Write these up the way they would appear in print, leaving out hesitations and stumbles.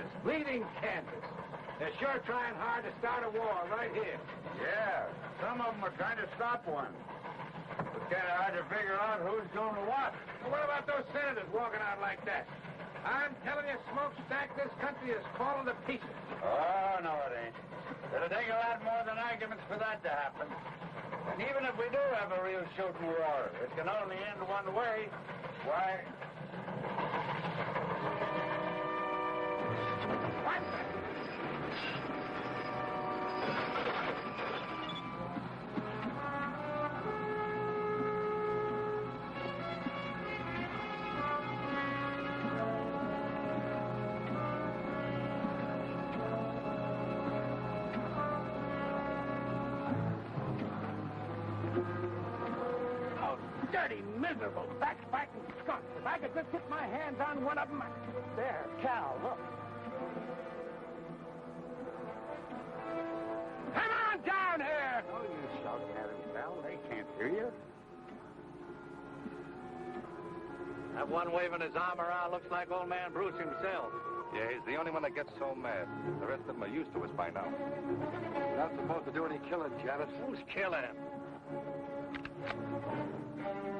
Kansas, bleeding Kansas. They're sure trying hard to start a war right here. Yeah, some of them are trying to stop one. It's kind of hard to figure out who's doing what. Well, what about those senators walking out like that? I'm telling you, Smokestack, this country is falling to pieces. Oh, no, it ain't. It'll take a lot more than arguments for that to happen. And even if we do have a real shooting war, it can only end one way. Why? What? Dirty, miserable, backbiting skunks. If I could just get my hands on one of them. There, Cal, look. Come on down here! Oh, you shouting at them, Cal. They can't hear you. That one waving his arm around looks like old man Bruce himself. Yeah, he's the only one that gets so mad. The rest of them are used to us by now. You're not supposed to do any killing, Javis. Who's killing him?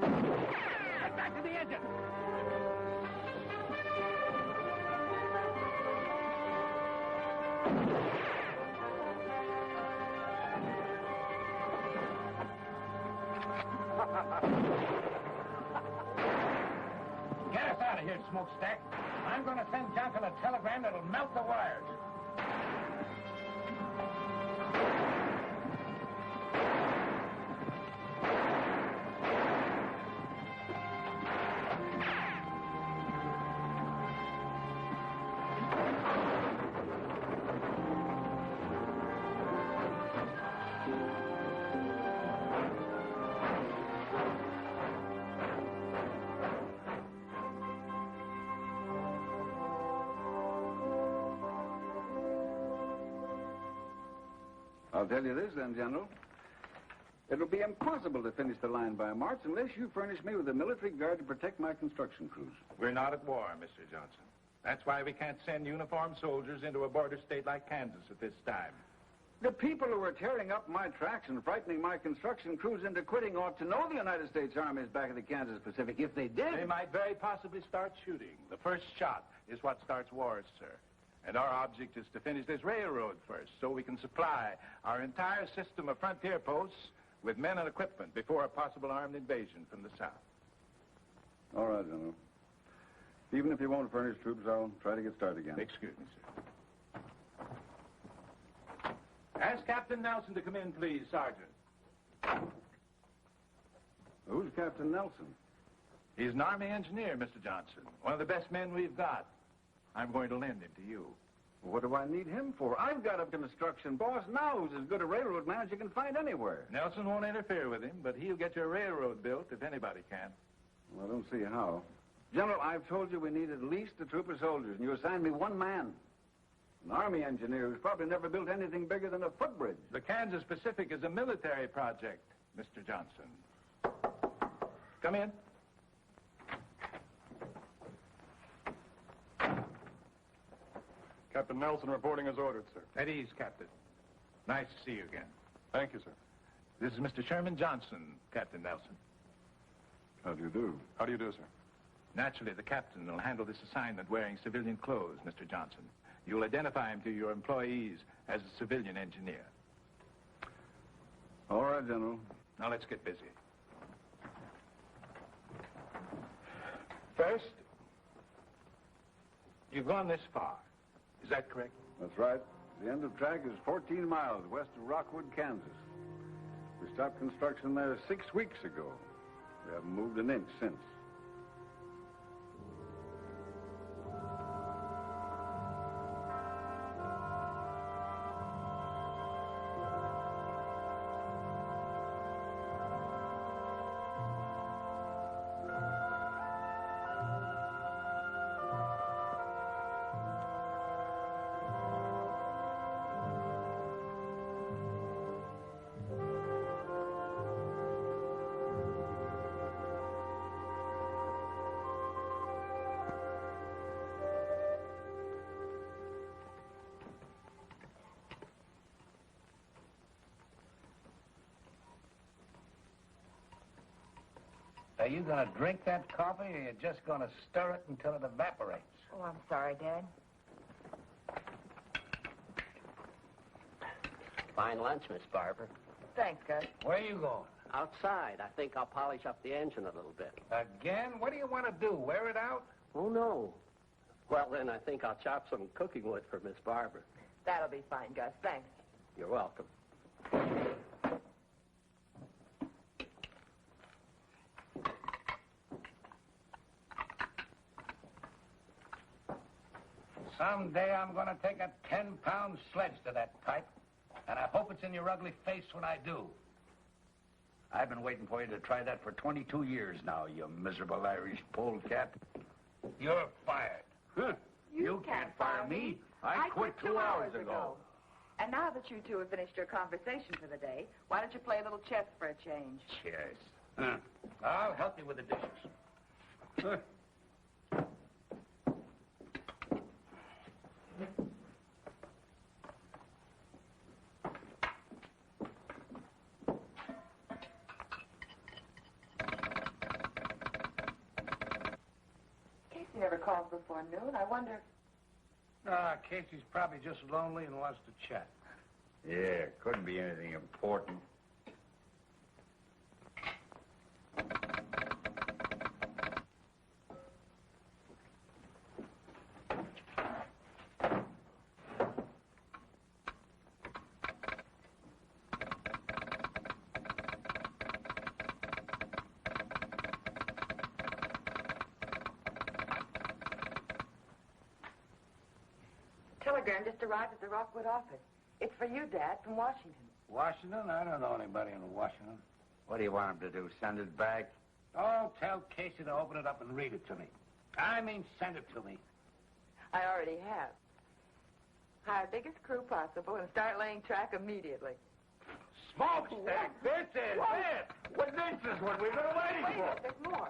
Get back to the engine! Get us out of here, Smokestack. I'm going to send Johnson a telegram that'll melt the wires. I'll tell you this, then, General. It'll be impossible to finish the line by March unless you furnish me with a military guard to protect my construction crews. We're not at war, Mr. Johnson. That's why we can't send uniformed soldiers into a border state like Kansas at this time. The people who are tearing up my tracks and frightening my construction crews into quitting ought to know the United States Army is back in the Kansas Pacific. If they did... They might very possibly start shooting. The first shot is what starts wars, sir. And our object is to finish this railroad first so we can supply our entire system of frontier posts with men and equipment before a possible armed invasion from the south. All right, General. Even if you won't furnish troops, I'll try to get started again. Excuse me, sir. Ask Captain Nelson to come in, please, Sergeant. Who's Captain Nelson? He's an Army engineer, Mr. Johnson. One of the best men we've got. I'm going to lend him to you. What do I need him for? I've got a construction boss now who's as good a railroad man as you can find anywhere. Nelson won't interfere with him, but he'll get your railroad built if anybody can. Well, I don't see how. General, I've told you we need at least a troop of soldiers, and you assigned me one man. An Army engineer who's probably never built anything bigger than a footbridge. The Kansas Pacific is a military project, Mr. Johnson. Come in. Captain Nelson reporting as ordered, sir. At ease, Captain. Nice to see you again. Thank you, sir. This is Mr. Sherman Johnson, Captain Nelson. How do you do? How do you do, sir? Naturally, the captain will handle this assignment wearing civilian clothes, Mr. Johnson. You'll identify him to your employees as a civilian engineer. All right, General. Now, let's get busy. First, you've gone this far. Is that correct? That's right. The end of track is 14 miles west of Rockwood, Kansas. We stopped construction there 6 weeks ago. We haven't moved an inch since. Are you going to drink that coffee, or you're just going to stir it until it evaporates? Oh, I'm sorry, Dad. Fine lunch, Miss Barber. Thanks, Gus. Where are you going? Outside. I think I'll polish up the engine a little bit. Again? What do you want to do, wear it out? Oh, no. Well, then I think I'll chop some cooking wood for Miss Barber. That'll be fine, Gus. Thanks. You're welcome. Someday I'm going to take a 10-pound sledge to that pipe, and I hope it's in your ugly face when I do. I've been waiting for you to try that for 22 years now, you miserable Irish polecat. You're fired. Huh. You can't fire me. I quit 2 hours ago. And now that you two have finished your conversation for the day, why don't you play a little chess for a change? Chess. Huh. I'll help you with the dishes. Huh. Casey never calls before noon. I wonder... Casey's probably just lonely and wants to chat. Yeah, couldn't be anything important. Telegram just arrived at the Rockwood office. It's for you, Dad, from Washington. Washington? I don't know anybody in Washington. What do you want him to do, send it back? Oh, tell Casey to open it up and read it to me. I mean, send it to me. I already have. Hire biggest crew possible and start laying track immediately. Smokestack, this is it! Well, this is what we've been waiting Wait a for. minute, there's more.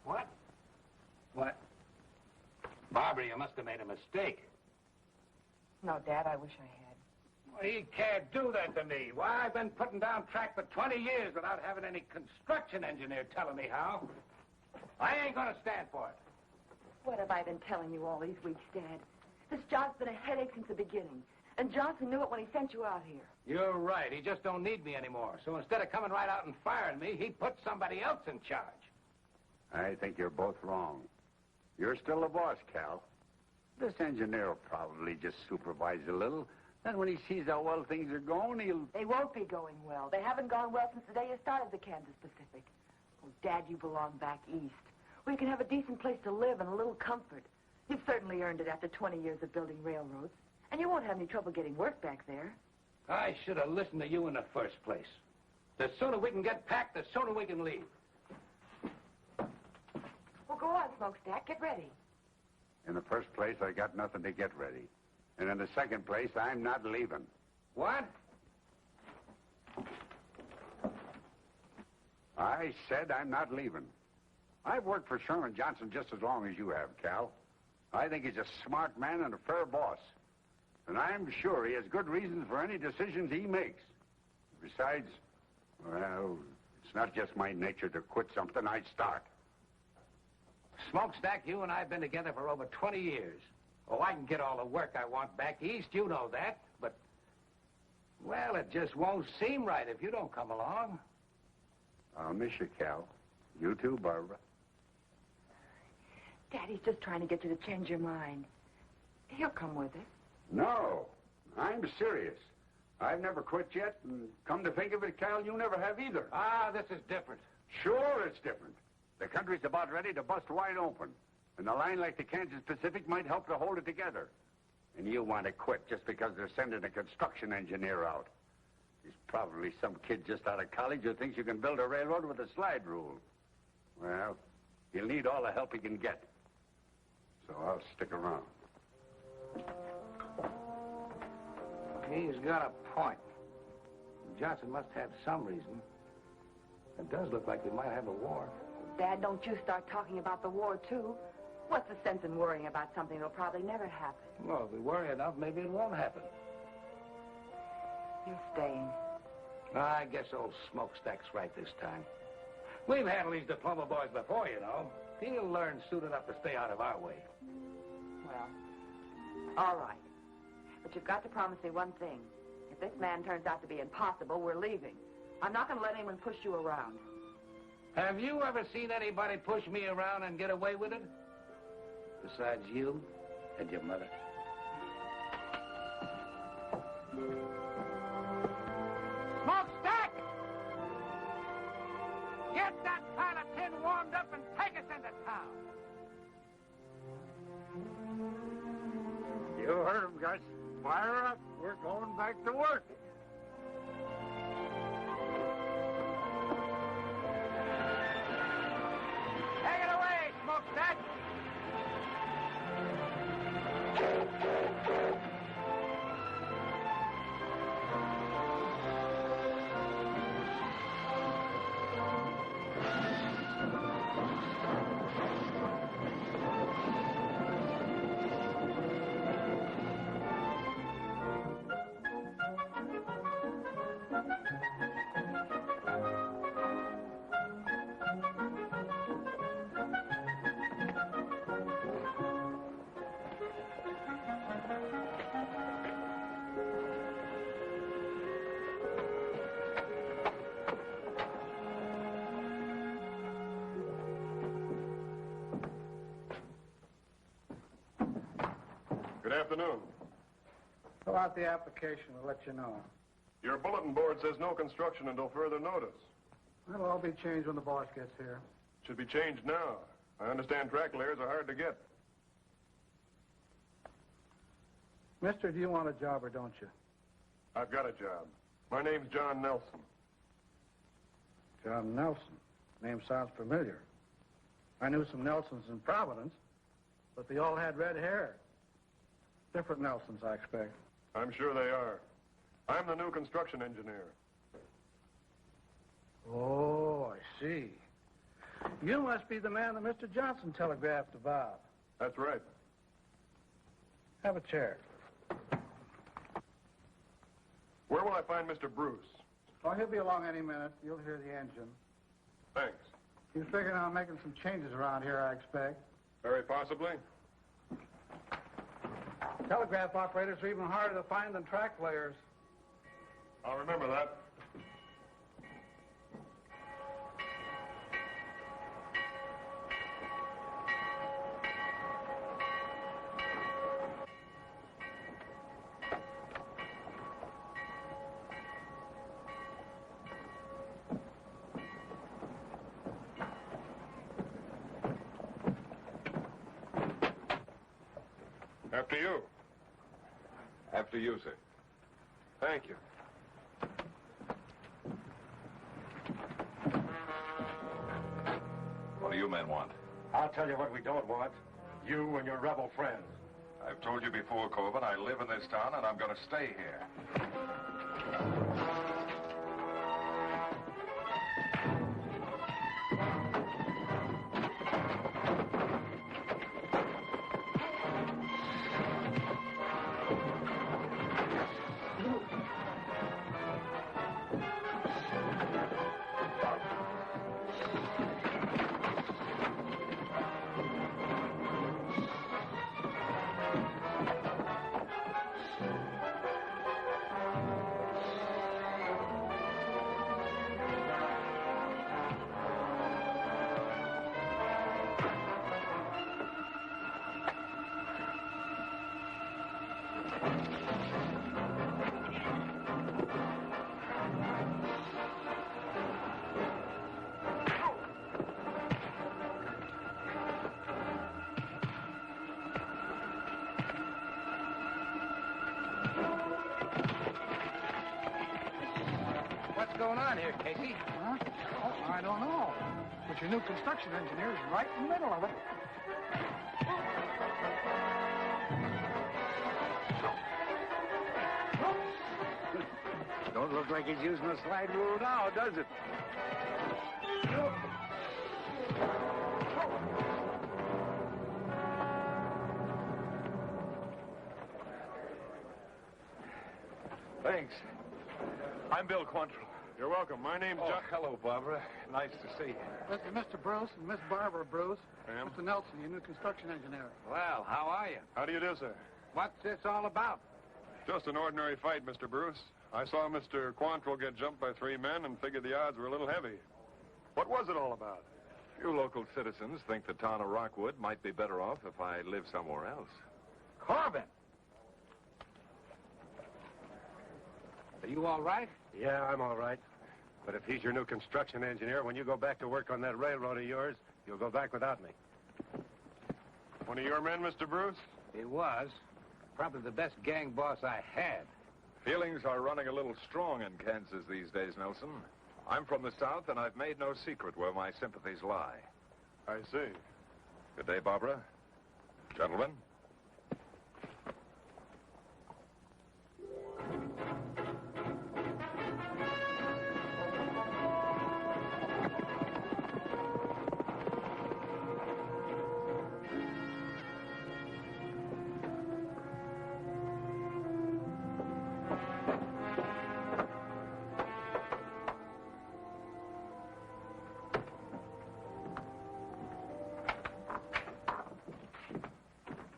What? What? Barbara, you must have made a mistake. No, Dad, I wish I had. Well, he can't do that to me. Why, I've been putting down track for 20 years without having any construction engineer telling me how. I ain't gonna stand for it. What have I been telling you all these weeks, Dad? This job's been a headache since the beginning. And Johnson knew it when he sent you out here. You're right. He just don't need me anymore. So instead of coming right out and firing me, he put somebody else in charge. I think you're both wrong. You're still the boss, Cal. This engineer will probably just supervise a little. Then when he sees how well things are going, he'll... They won't be going well. They haven't gone well since the day you started the Kansas Pacific. Oh, Dad, you belong back east, where you can have a decent place to live and a little comfort. You've certainly earned it after 20 years of building railroads. And you won't have any trouble getting work back there. I should have listened to you in the first place. The sooner we can get packed, the sooner we can leave. Well, go on, Smokestack. Get ready. In the first place, I got nothing to get ready. And in the second place, I'm not leaving. What? I said I'm not leaving. I've worked for Sherman Johnson just as long as you have, Cal. I think he's a smart man and a fair boss. And I'm sure he has good reasons for any decisions he makes. Besides, well, it's not just my nature to quit something I'd start. Smokestack, you and I have been together for over 20 years. Oh, I can get all the work I want back east, you know that. But, well, it just won't seem right if you don't come along. I'll miss you, Cal. You too, Barbara. Daddy's just trying to get you to change your mind. He'll come with us. No, I'm serious. I've never quit yet, and come to think of it, Cal, you never have either. Ah, this is different. Sure, it's different. The country's about ready to bust wide open, and a line like the Kansas Pacific might help to hold it together. And you want to quit just because they're sending a construction engineer out. He's probably some kid just out of college who thinks you can build a railroad with a slide rule. Well, he'll need all the help he can get. So I'll stick around. He's got a point. Johnson must have some reason. It does look like we might have a war. Dad, don't you start talking about the war, too. What's the sense in worrying about something that'll probably never happen? Well, if we worry enough, maybe it won't happen. You're staying. I guess old Smokestack's right this time. We've handled these diploma boys before, you know. He'll learn soon enough to stay out of our way. Well, all right. But you've got to promise me one thing. If this man turns out to be impossible, we're leaving. I'm not going to let anyone push you around. Have you ever seen anybody push me around and get away with it? Besides you and your mother. Smokestack! Get that pile of tin warmed up and take us into town. You heard him, Gus. Fire up. We're going back to work. Take it away, Smokestack! Good afternoon. Fill out the application. We'll let you know. Your bulletin board says no construction until further notice. It'll all be changed when the boss gets here. Should be changed now. I understand track layers are hard to get. Mister, do you want a job or don't you? I've got a job. My name's John Nelson. John Nelson. Name sounds familiar. I knew some Nelsons in Providence, but they all had red hair. Different Nelsons, I expect. I'm sure they are. I'm the new construction engineer. Oh, I see. You must be the man that Mr. Johnson telegraphed about. That's right. Have a chair. Where will I find Mr. Bruce? Oh, he'll be along any minute. You'll hear the engine. Thanks. He's figuring on making some changes around here, I expect. Very possibly. Telegraph operators are even harder to find than track layers. I'll remember that. After you. After you, sir. Thank you. What do you men want? I'll tell you what we don't want. You and your rebel friends. I've told you before, Corbin, I live in this town and I'm going to stay here. What's going on here, Casey? Huh? Oh, I don't know. But your new construction engineer is right in the middle of it. Don't look like he's using a slide rule now, does it? Thanks. I'm Bill Quantrill. You're welcome. My name's Oh, John. hello, Barbara. Nice to see you. This is Mr. Bruce and Miss Barbara Bruce. Ma'am? Mr. Nelson, your new construction engineer. Well, how are you? How do you do, sir? What's this all about? Just an ordinary fight, Mr. Bruce. I saw Mr. Quantrill get jumped by 3 men and figured the odds were a little heavy. What was it all about? You local citizens think the town of Rockwood might be better off if I live somewhere else. Corbin! Are you all right? Yeah, I'm all right. But if he's your new construction engineer, when you go back to work on that railroad of yours, you'll go back without me. One of your men, Mr. Bruce? He was. Probably the best gang boss I had. Feelings are running a little strong in Kansas these days, Nelson. I'm from the South, and I've made no secret where my sympathies lie. I see. Good day, Barbara. Gentlemen.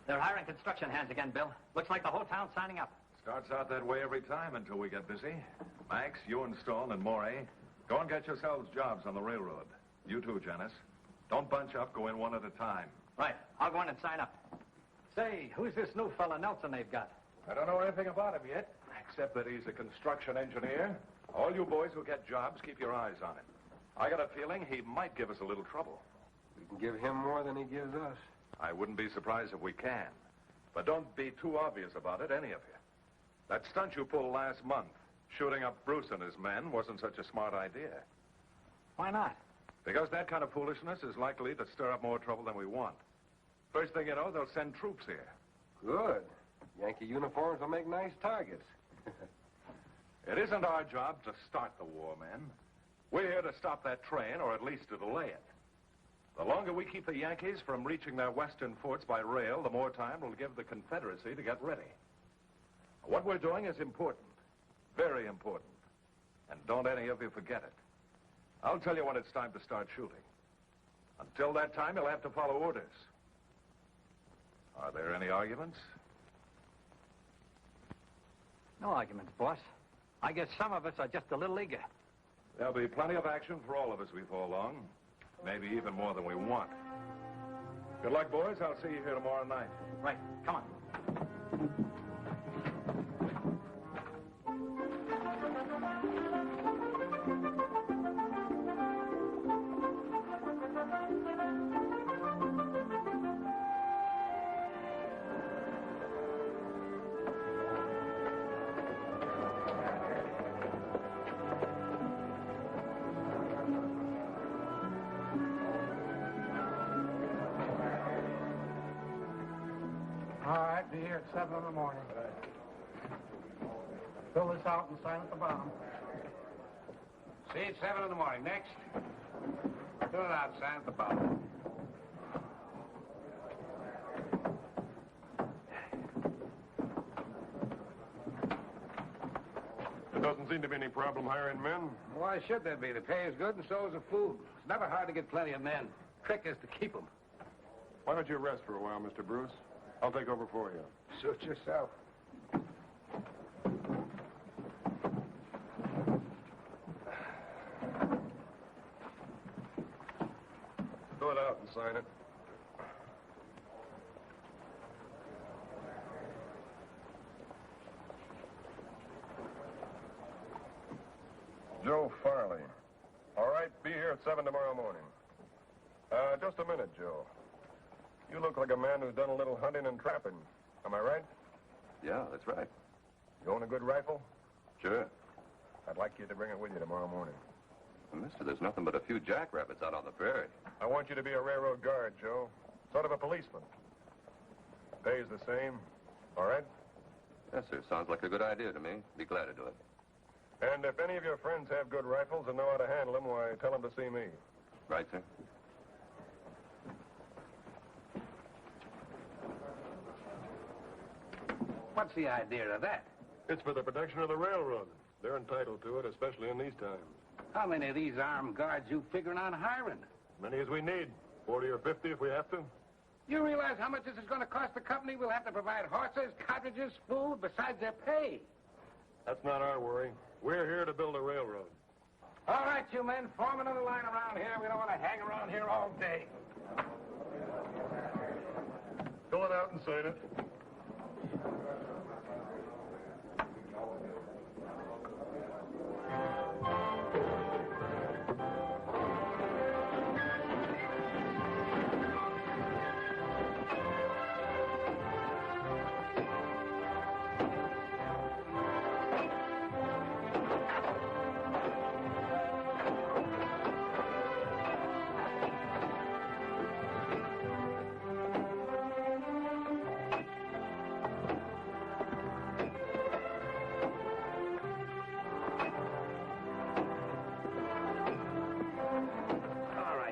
They're hiring construction hands again, Bill. Looks like the whole town's signing up. Starts out that way every time until we get busy. Max, you and Stone and Morey, go and get yourselves jobs on the railroad. You too, Janice. Don't bunch up. Go in one at a time. Right. I'll go in and sign up. Say, who's this new fella Nelson they've got? I don't know anything about him yet, except that he's a construction engineer. All you boys who get jobs, keep your eyes on him. I got a feeling he might give us a little trouble. We can give him more than he gives us. I wouldn't be surprised if we can. But don't be too obvious about it, any of you. That stunt you pulled last month, shooting up Bruce and his men, wasn't such a smart idea. Why not? Because that kind of foolishness is likely to stir up more trouble than we want. First thing you know, they'll send troops here. Good. Yankee uniforms will make nice targets. It isn't our job to start the war, men. We're here to stop that train, or at least to delay it. The longer we keep the Yankees from reaching their western forts by rail, the more time we'll give the Confederacy to get ready. What we're doing is important. Very important. And don't any of you forget it. I'll tell you when it's time to start shooting. Until that time, you'll have to follow orders. Are there any arguments? No arguments, boss. I guess some of us are just a little eager. There'll be plenty of action for all of us before long. Maybe even more than we want. Good luck, boys. I'll see you here tomorrow night. Right. Come on. All right, be here at 7 in the morning. Fill this out and sign at the bottom. See you at 7 in the morning. Next. Fill it out, sign at the bottom. There doesn't seem to be any problem hiring men. Why should there be? The pay is good and so is the food. It's never hard to get plenty of men. Trick is to keep them. Why don't you rest for a while, Mr. Bruce? I'll take over for you. Suit yourself. Fill it out and sign it. Joe Farley. All right, be here at 7 tomorrow morning. Just a minute, Joe. You look like a man who's done a little hunting and trapping. Am I right? Yeah, that's right. You own a good rifle? Sure. I'd like you to bring it with you tomorrow morning. Well, mister, there's nothing but a few jackrabbits out on the prairie. I want you to be a railroad guard, Joe. Sort of a policeman. Pay's the same. All right? Yes, sir. Sounds like a good idea to me. Be glad to do it. And if any of your friends have good rifles and know how to handle them, why, tell them to see me. Right, sir. What's the idea of that? It's for the protection of the railroad. They're entitled to it, especially in these times. How many of these armed guards you figuring on hiring? Many as we need. 40 or 50 if we have to. You realize how much this is going to cost the company? We'll have to provide horses, cartridges, food, besides their pay. That's not our worry. We're here to build a railroad. All right, you men, form another line around here. We don't want to hang around here all day. Fill it out and sign it.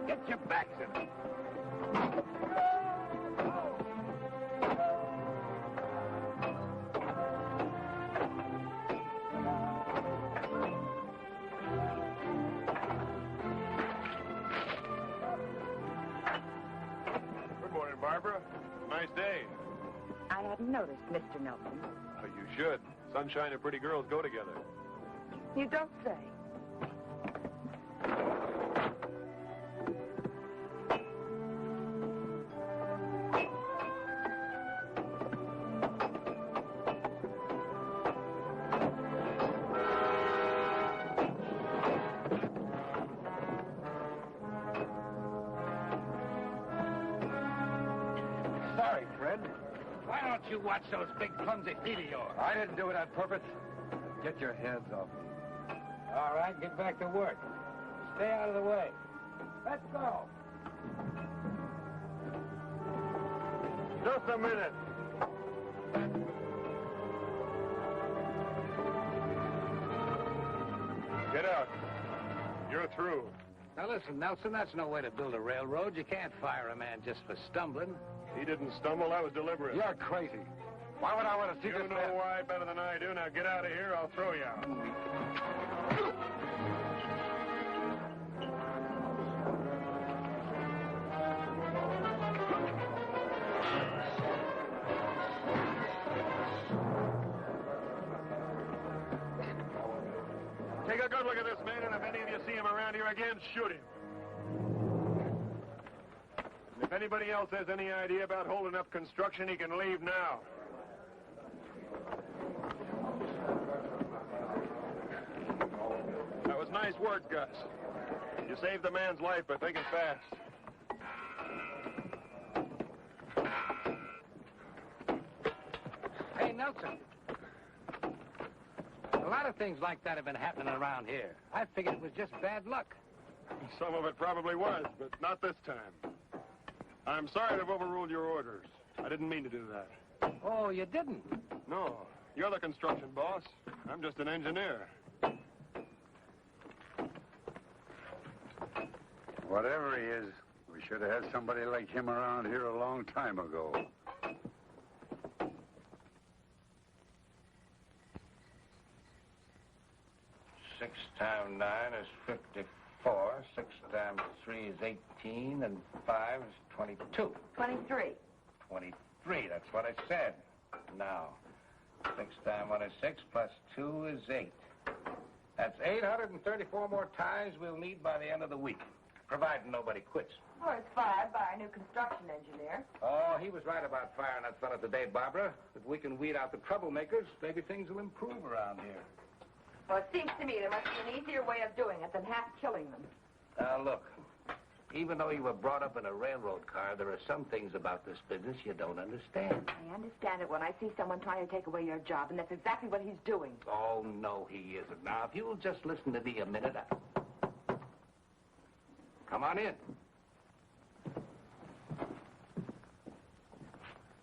Get your backs in it. Good morning, Barbara. Nice day. I hadn't noticed, Mr. Nelson. Oh, you should. Sunshine and pretty girls go together. You don't say. Sorry, Fred. Why don't you watch those big clumsy feet of yours? I didn't do it on purpose. Get your hands off me. All right, get back to work. Stay out of the way. Let's go. Just a minute. Get out. You're through. Now listen, Nelson, that's no way to build a railroad. You can't fire a man just for stumbling. He didn't stumble. That was deliberate. You're crazy. Why would I want to see You this know man? why better than I do. Now get out of here. I'll throw you out. Take a good look at this man, and if any of you see him around here again, shoot him. And if anybody else has any idea about holding up construction, he can leave now. That was nice work, Gus. You saved the man's life by thinking fast. Hey, Nelson. A lot of things like that have been happening around here. I figured it was just bad luck. Some of it probably was, but not this time. I'm sorry to have overruled your orders. I didn't mean to do that. Oh, you didn't? No, you're the construction boss. I'm just an engineer. Whatever he is, we should have had somebody like him around here a long time ago. 6 times 9 is 54. 6 times 3 is 18, and 5 is 22. 23. 23, that's what I said. Now, 6 times 1 is 6, plus 2 is 8. That's 834 more ties we'll need by the end of the week, providing nobody quits. Or it's fired by our new construction engineer. Oh, he was right about firing that fella today, Barbara. If we can weed out the troublemakers, maybe things will improve around here. Well, it seems to me there must be an easier way of doing it than half killing them. Now, look, even though you were brought up in a railroad car, there are some things about this business you don't understand. I understand it when I see someone trying to take away your job, and that's exactly what he's doing. Oh, no, he isn't. Now, if you'll just listen to me a minute. Come on in.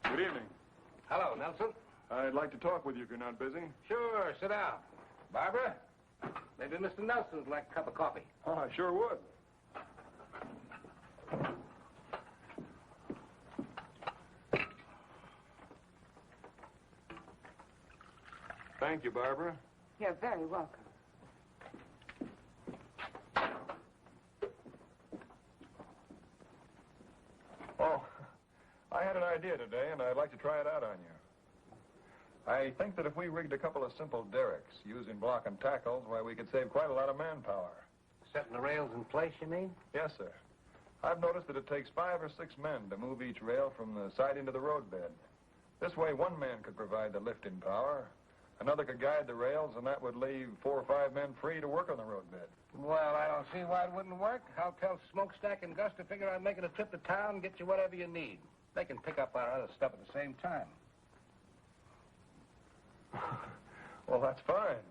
Good evening. Hello, Nelson. I'd like to talk with you if you're not busy. Sure, sit down. Barbara, maybe Mr. Nelson'd like a cup of coffee. Oh, I sure would. Thank you, Barbara. You're very welcome. Oh, I had an idea today, and I'd like to try it out on you. I think that if we rigged a couple of simple derricks using block and tackles, why, we could save quite a lot of manpower. Setting the rails in place, you mean? Yes, sir. I've noticed that it takes 5 or 6 men to move each rail from the siding to the roadbed. This way, one man could provide the lifting power, another could guide the rails, and that would leave 4 or 5 men free to work on the roadbed. Well, I don't see why it wouldn't work. I'll tell Smokestack and Gus to figure on making a trip to town and get you whatever you need. They can pick up our other stuff at the same time. Well, that's fine.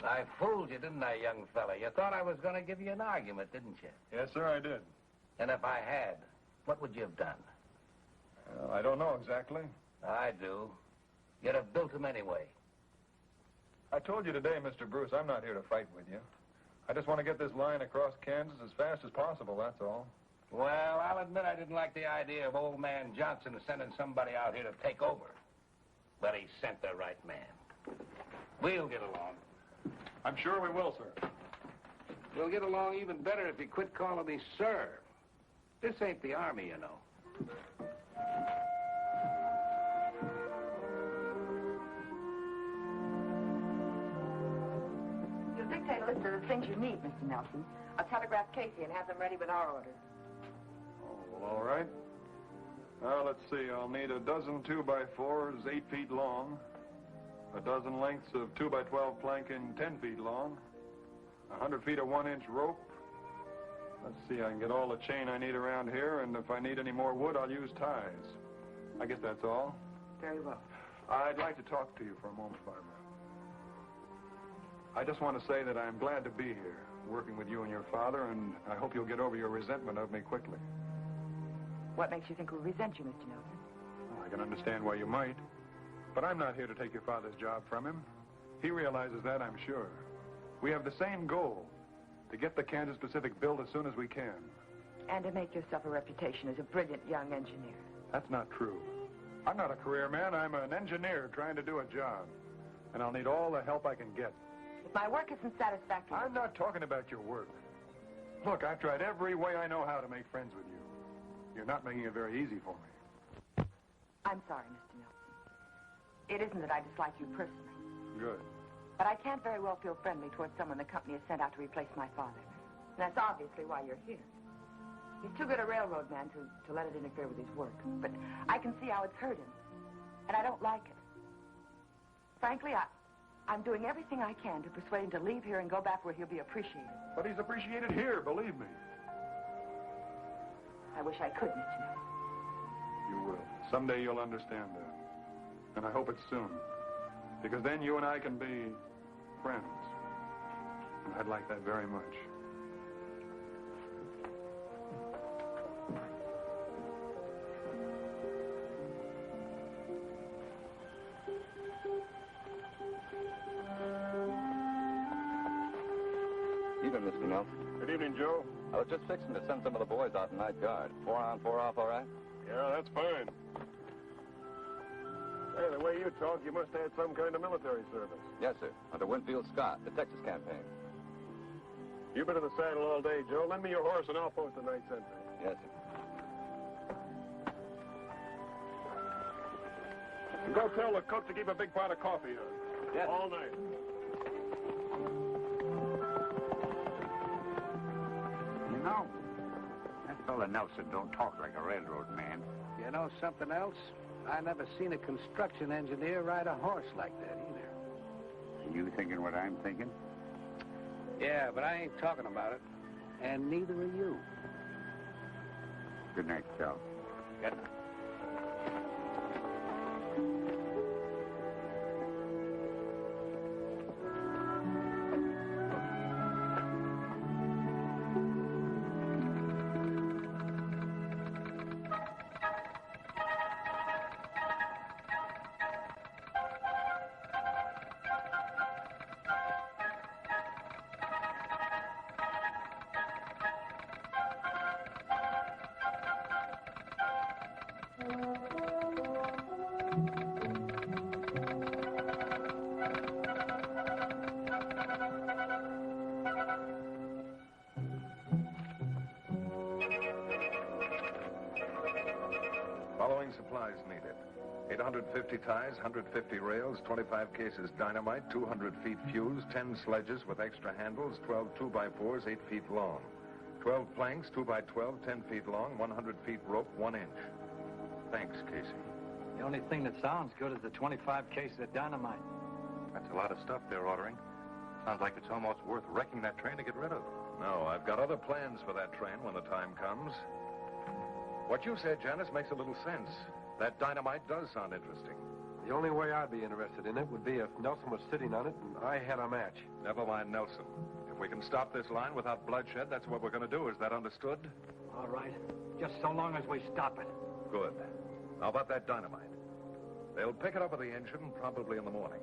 I fooled you, didn't I, young fella? You thought I was going to give you an argument, didn't you? Yes, sir, I did. And if I had, what would you have done? Well, I don't know exactly. I do. You'd have built them anyway. I told you today, Mr. Bruce, I'm not here to fight with you. I just want to get this line across Kansas as fast as possible, that's all. Well, I'll admit I didn't like the idea of old man Johnson sending somebody out here to take over. But he sent the right man. We'll get along. I'm sure we will, sir. We'll get along even better if you quit calling me sir. This ain't the Army, you know. You'll dictate a list of the things you need, Mr. Nelson. I'll telegraph Casey and have them ready with our orders. Oh, well, all right. Let's see. I'll need a dozen 2x4s 8 feet long, a dozen lengths of 2x12 planking 10 feet long, 100 feet of 1-inch rope. Let's see, I can get all the chain I need around here, and if I need any more wood, I'll use ties. I guess that's all. Very well. I'd like to talk to you for a moment, Barbara. I just want to say that I'm glad to be here, working with you and your father, and I hope you'll get over your resentment of me quickly. What makes you think we'll resent you, Mr. Nelson? Well, I can understand why you might, but I'm not here to take your father's job from him. He realizes that, I'm sure. We have the same goal, to get the Kansas Pacific built as soon as we can. And to make yourself a reputation as a brilliant young engineer. That's not true. I'm not a career man. I'm an engineer trying to do a job. And I'll need all the help I can get. If my work isn't satisfactory... I'm not talking about your work. Look, I've tried every way I know how to make friends with you. You're not making it very easy for me. I'm sorry, Mr. Nelson. It isn't that I dislike you personally. Good. But I can't very well feel friendly towards someone the company has sent out to replace my father. And that's obviously why you're here. He's too good a railroad man to let it interfere with his work. But I can see how it's hurt him. And I don't like it. Frankly, I'm doing everything I can to persuade him to leave here and go back where he'll be appreciated. But he's appreciated here, believe me. I wish I could, Mr. Nelson. You will. Someday you'll understand that. And I hope it's soon. Because then you and I can be friends. And I'd like that very much. Evening, Mr. Nelson. Good evening, Joe. I was just fixing to send some of the boys out in night guard. 4 on, 4 off, all right? Yeah, that's fine. Hey, the way you talk, you must have had some kind of military service. Yes, sir. Under Winfield Scott, the Texas campaign. You've been in the saddle all day, Joe. Lend me your horse and I'll post a night sentry. Yes, sir. And go tell the cook to keep a big pot of coffee on. Yes. All night. You know, that fella Nelson don't talk like a railroad man. You know something else? I never seen a construction engineer ride a horse like that either. Are you thinking what I'm thinking? Yeah, but I ain't talking about it. And neither are you. Good night, Cal. Good night. Following supplies needed. 850 ties, 150 rails, 25 cases dynamite, 200 feet fuse, 10 sledges with extra handles, 12 2x4s, 8 feet long. 12 planks, 2x12, 10 feet long, 100 feet rope, 1 inch. Thanks, Casey. The only thing that sounds good is the 25 cases of dynamite. That's a lot of stuff they're ordering. Sounds like it's almost worth wrecking that train to get rid of. No, I've got other plans for that train when the time comes. What you said, Janice, makes a little sense. That dynamite does sound interesting. The only way I'd be interested in it would be if Nelson was sitting on it and I had a match. Never mind Nelson. If we can stop this line without bloodshed, that's what we're going to do. Is that understood? All right. Just so long as we stop it. Good. How about that dynamite? They'll pick it up with the engine probably in the morning.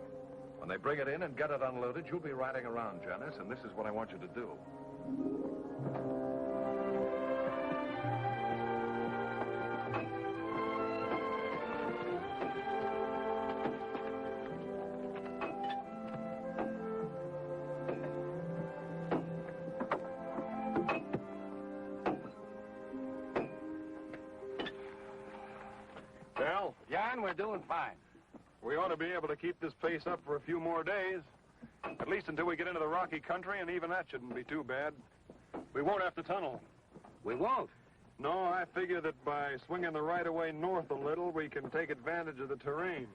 When they bring it in and get it unloaded, you'll be riding around, Janice, and this is what I want you to do. Cal, John, we're doing fine. we ought to be able to keep this pace up for a few more days. At least until we get into the rocky country, and even that shouldn't be too bad. We won't have to tunnel. We won't. No, I figure that by swinging the right-of-way north a little, we can take advantage of the terrain.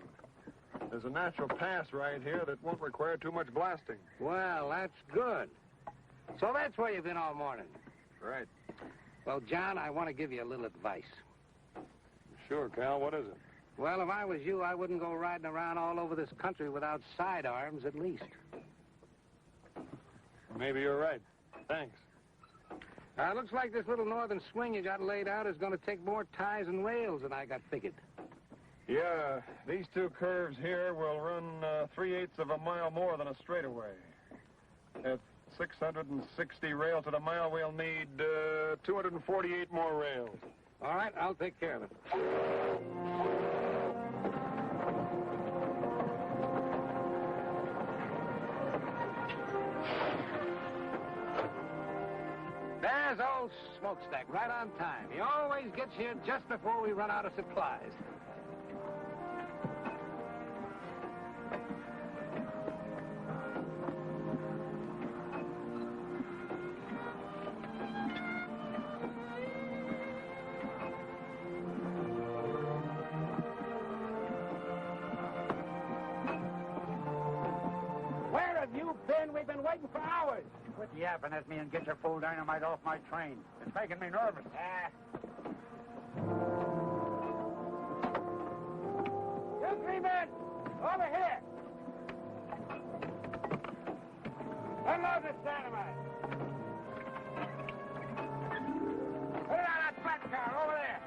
There's a natural pass right here that won't require too much blasting. Well, that's good. So that's where you've been all morning. Right. Well, John, I want to give you a little advice. Sure, Cal, what is it? Well, if I was you, I wouldn't go riding around all over this country without sidearms, at least. Maybe you're right. Thanks. Looks like this little northern swing you got laid out is going to take more ties and rails than I got figured. Yeah, these two curves here will run 3/8 of a mile more than a straightaway. At 660 rails to the mile, we'll need 248 more rails. All right, I'll take care of it. There's old Smokestack, right on time. He always gets here just before we run out of supplies. Where have you been? We've been waiting for hours. Quit yapping at me and get your full dynamite off my train. It's making me nervous. You three men, over here. Unload this dynamite. Put it on that flat car over there.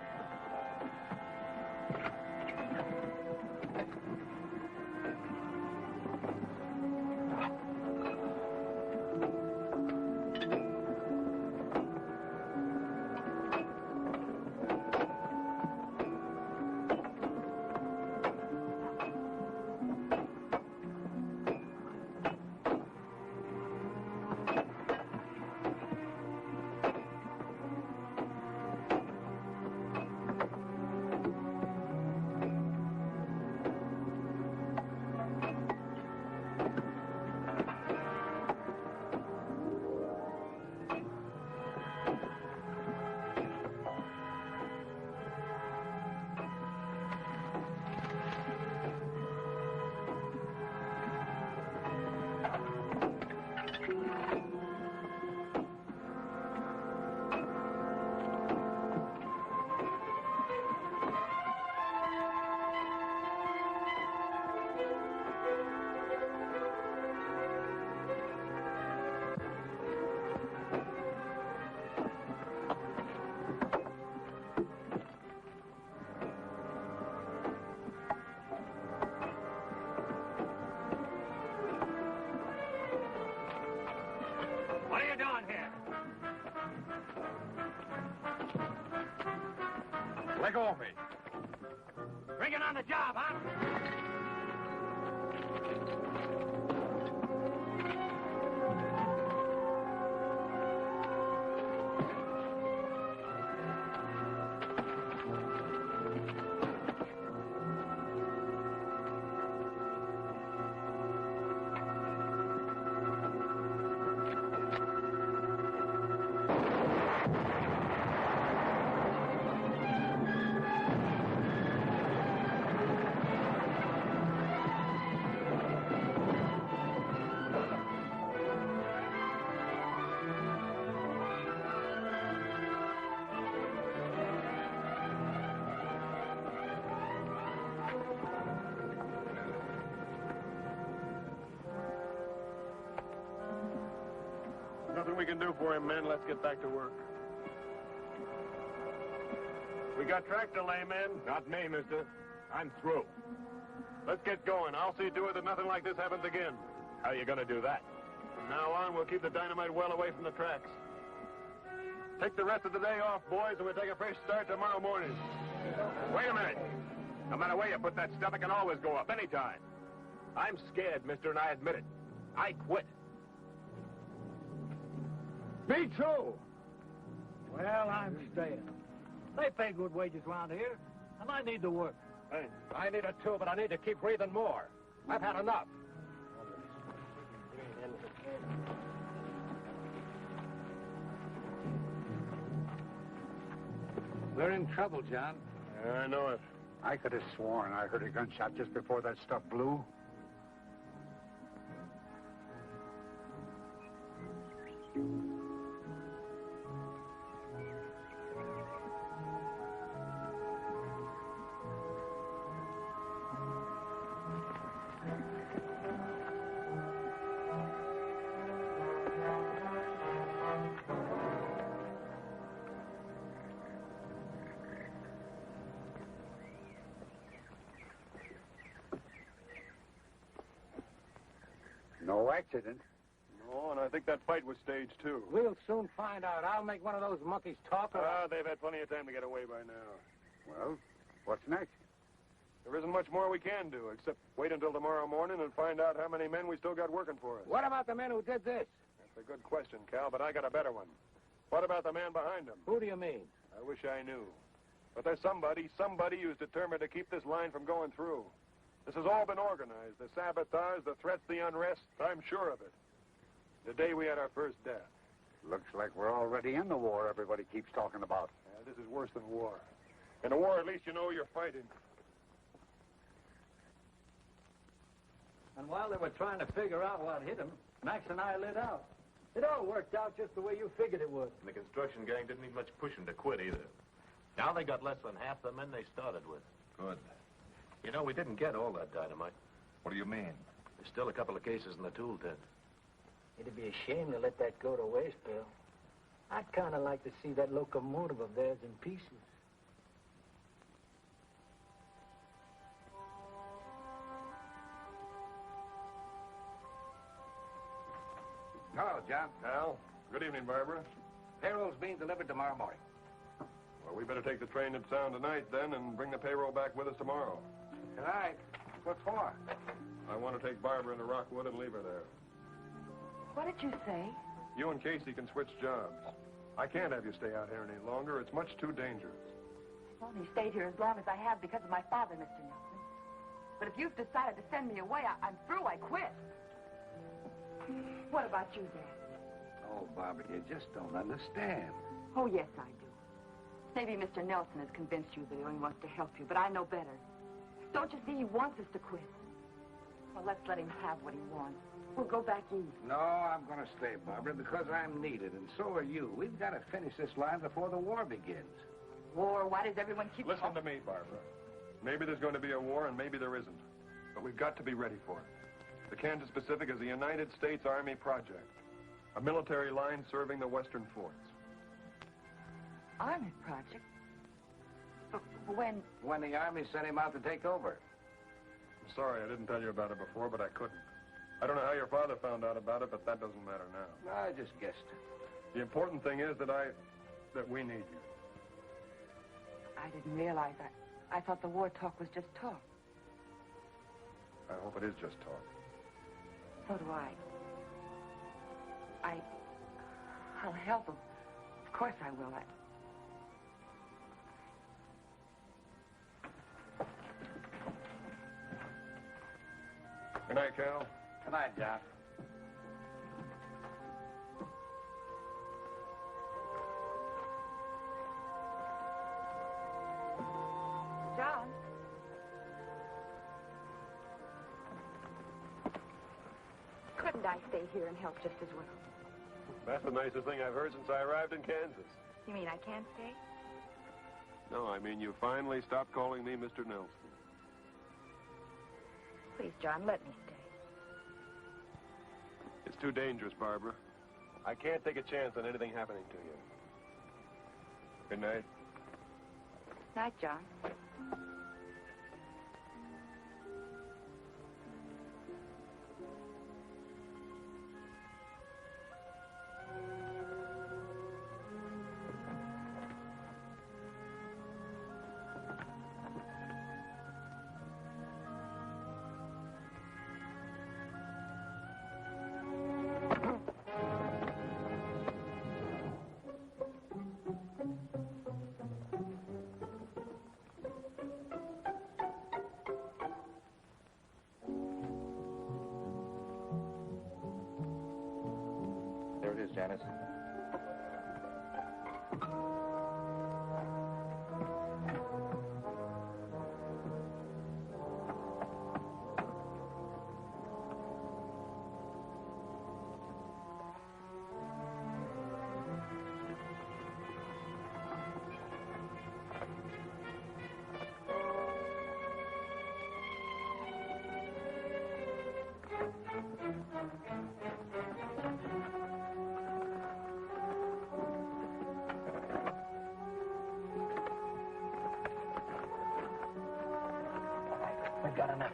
What are you doing here? Let go of me. Rigging on the job, huh? Nothing we can do for him, men. Let's get back to work. We got track delay, men. Not me, mister. I'm through. Let's get going. I'll see to it that nothing like this happens again. How are you going to do that? From now on, we'll keep the dynamite well away from the tracks. Take the rest of the day off, boys, and we'll take a fresh start tomorrow morning. Wait a minute. No matter where you put that stuff, it can always go up anytime. I'm scared, mister, and I admit it. I quit. Me too. Well, I'm staying. They pay good wages around here, and I need to work. Hey, I need it too, but I need to keep breathing more. I've had enough. We're in trouble, John. I know it. I could have sworn I heard a gunshot just before that stuff blew. No accident. No, and I think that fight was staged, too. We'll soon find out. I'll make one of those monkeys talk. They've had plenty of time to get away by now. Well, what's next? There isn't much more we can do, except wait until tomorrow morning and find out how many men we still got working for us. What about the men who did this? That's a good question, Cal, but I got a better one. What about the man behind him? Who do you mean? I wish I knew. But there's somebody who's determined to keep this line from going through. This has all been organized. The sabotage, the threats, the unrest. I'm sure of it. The day we had our first death. Looks like we're already in the war everybody keeps talking about. This is worse than war. In a war, at least you know you're fighting. And while they were trying to figure out what hit them, Max and I lit out. It all worked out just the way you figured it would. And the construction gang didn't need much pushing to quit either. Now they got less than half the men they started with. Good. You know, we didn't get all that dynamite. What do you mean? There's still a couple of cases in the tool tent. It'd be a shame to let that go to waste, Bill. I'd kind of like to see that locomotive of theirs in pieces. Hello, John. Al, good evening, Barbara. Payroll's being delivered tomorrow morning. Well, we better take the train to town tonight, then, and bring the payroll back with us tomorrow. Tonight? What for? I want to take Barbara into Rockwood and leave her there. What did you say? You and Casey can switch jobs. I can't have you stay out here any longer. It's much too dangerous. I've only stayed here as long as I have because of my father, Mr. Nelson. But if you've decided to send me away, I'm through. I quit. What about you, Dad? Oh, Barbara, you just don't understand. Oh, yes, I do. Maybe Mr. Nelson has convinced you that he only wants to help you, but I know better. Don't you see he wants us to quit? Well, let's let him have what he wants. We'll go back east. No, I'm going to stay, Barbara, because I'm needed, and so are you. We've got to finish this line before the war begins. War? Why does everyone keep... Listen to me, Barbara. Maybe there's going to be a war, and maybe there isn't. But we've got to be ready for it. The Kansas Pacific is a United States Army project. A military line serving the western forts. Army project? But when? When the Army sent him out to take over. I'm sorry I didn't tell you about it before, but I couldn't. I don't know how your father found out about it, but that doesn't matter now. I just guessed. The important thing is that we need you. I didn't realize that. I thought the war talk was just talk. I hope it is just talk. So do I. I'll help him. Of course I will. Good night, Cal. Good night, John. John? Couldn't I stay here and help just as well? That's the nicest thing I've heard since I arrived in Kansas. You mean I can't stay? No, I mean you finally stopped calling me Mr. Nelson. Please, John, let me stay. It's too dangerous, Barbara. I can't take a chance on anything happening to you. Good night. Night, John. There it is, Janice. We've got enough.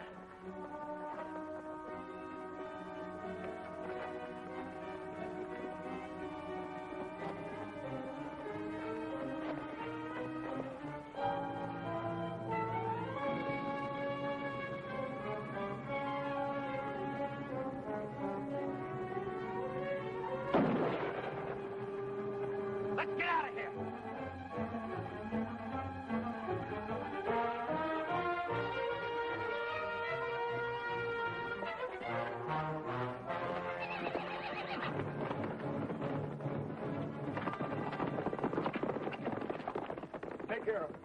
Let's get out of here. Take care of it.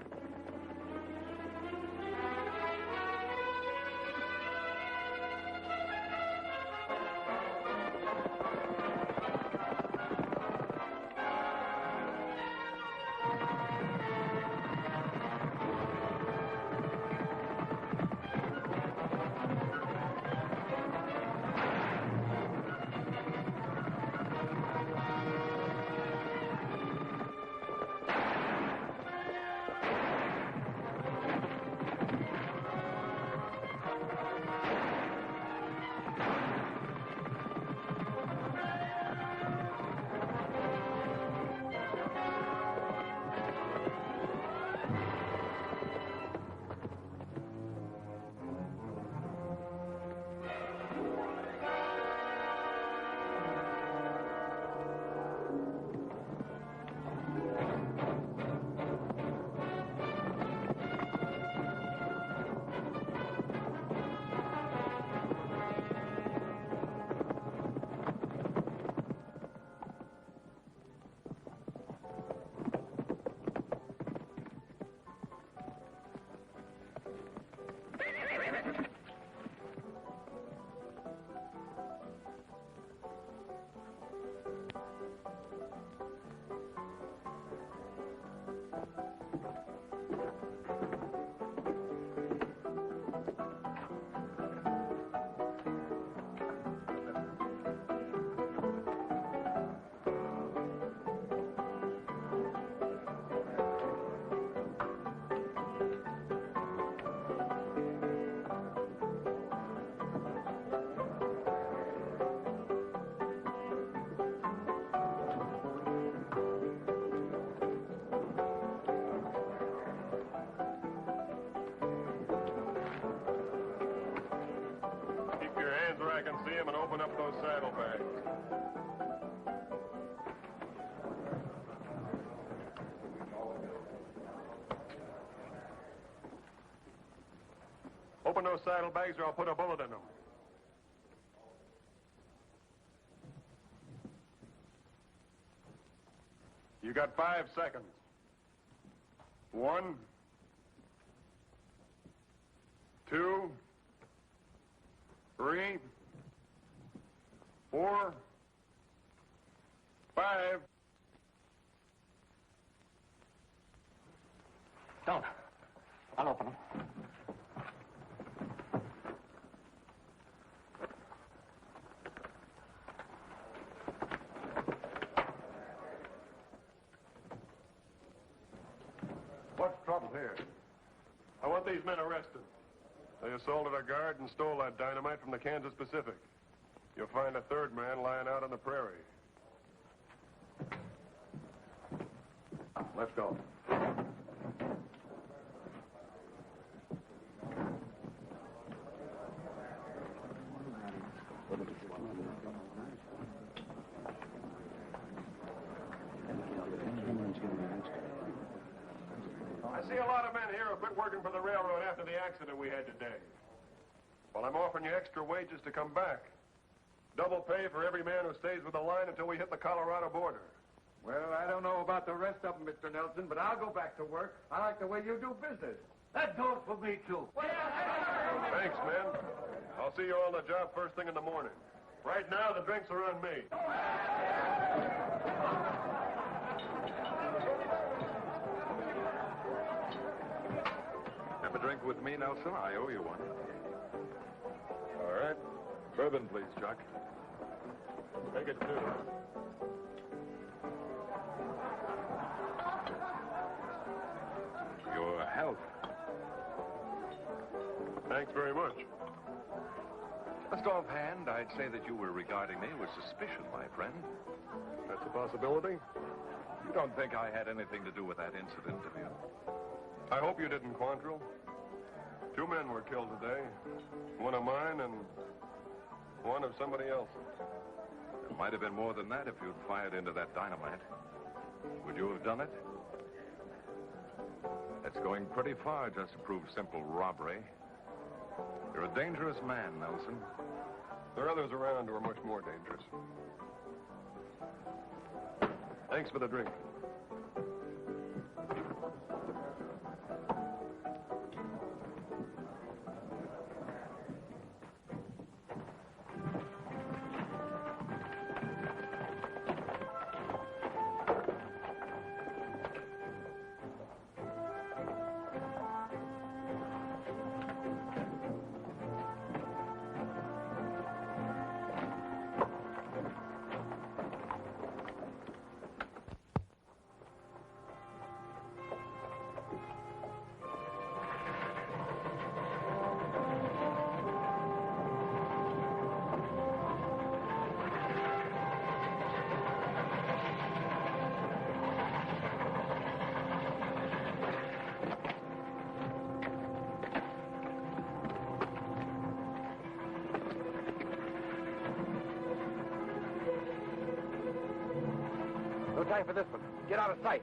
can see him and open up those saddlebags. Open those saddlebags or I'll put a bullet in them. You got 5 seconds. 1, 2, 3, 4, 5. Don't. I'll open them. What's the trouble here? I want these men arrested. They assaulted a guard and stole that dynamite from the Kansas Pacific. You'll find a third man lying out on the prairie. Let's go. I see a lot of men here who quit working for the railroad after the accident we had today. Well, I'm offering you extra wages to come back. Double pay for every man who stays with the line until we hit the Colorado border. Well, I don't know about the rest of them, Mr. Nelson, but I'll go back to work. I like the way you do business. That goes for me, too. Thanks, men. I'll see you all on the job first thing in the morning. Right now, the drinks are on me. Have a drink with me, Nelson? I owe you one. All right. Bourbon, please, Chuck. Take it, too. Your health. Thanks very much. Just offhand, I'd say that you were regarding me with suspicion, my friend. That's a possibility. You don't think I had anything to do with that incident, do you? I hope you didn't, Quantrill. 2 men were killed today. One of mine and one of somebody else. It might have been more than that if you'd fired into that dynamite. Would you have done it? That's going pretty far just to prove simple robbery. You're a dangerous man, Nelson. There are others around who are much more dangerous. Thanks for the drink. No time for this one. Get out of sight.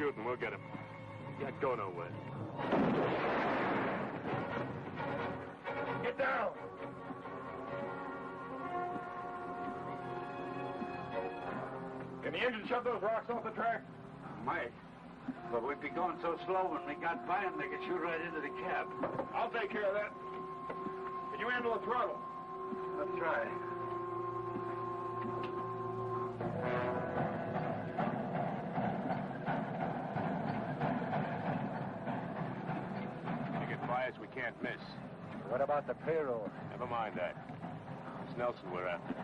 shooting. We'll get him. Can't go nowhere. Get down! Can the engine shove those rocks off the track? Might. But we'd be going so slow when we got by them, they could shoot right into the cab. I'll take care of that. Can you handle the throttle? Let's try. You get fires we can't miss. What about the payroll? Never mind that. It's Nelson we're after.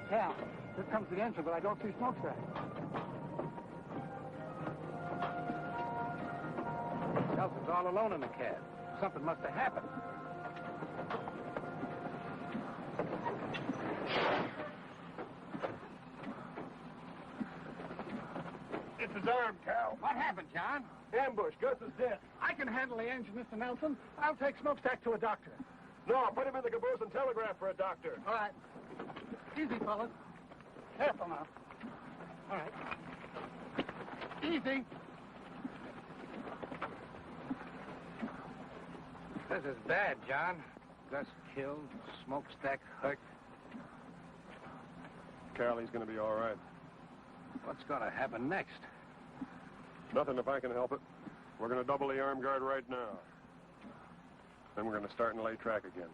Cal, here comes the engine, but I don't see smokestack. Nelson's all alone in the cab. Something must have happened. It's his arm, Cal. What happened, John? Ambush. Gus is dead. I can handle the engine, Mr. Nelson. I'll take smokestack to a doctor. No, put him in the caboose and telegraph for a doctor. All right. Easy, fellas. Careful now. All right. Easy. This is bad, John. Gus killed, smokestack hurt. Cal, he's going to be all right. What's going to happen next? Nothing if I can help it. We're going to double the arm guard right now. Then we're going to start and lay track again.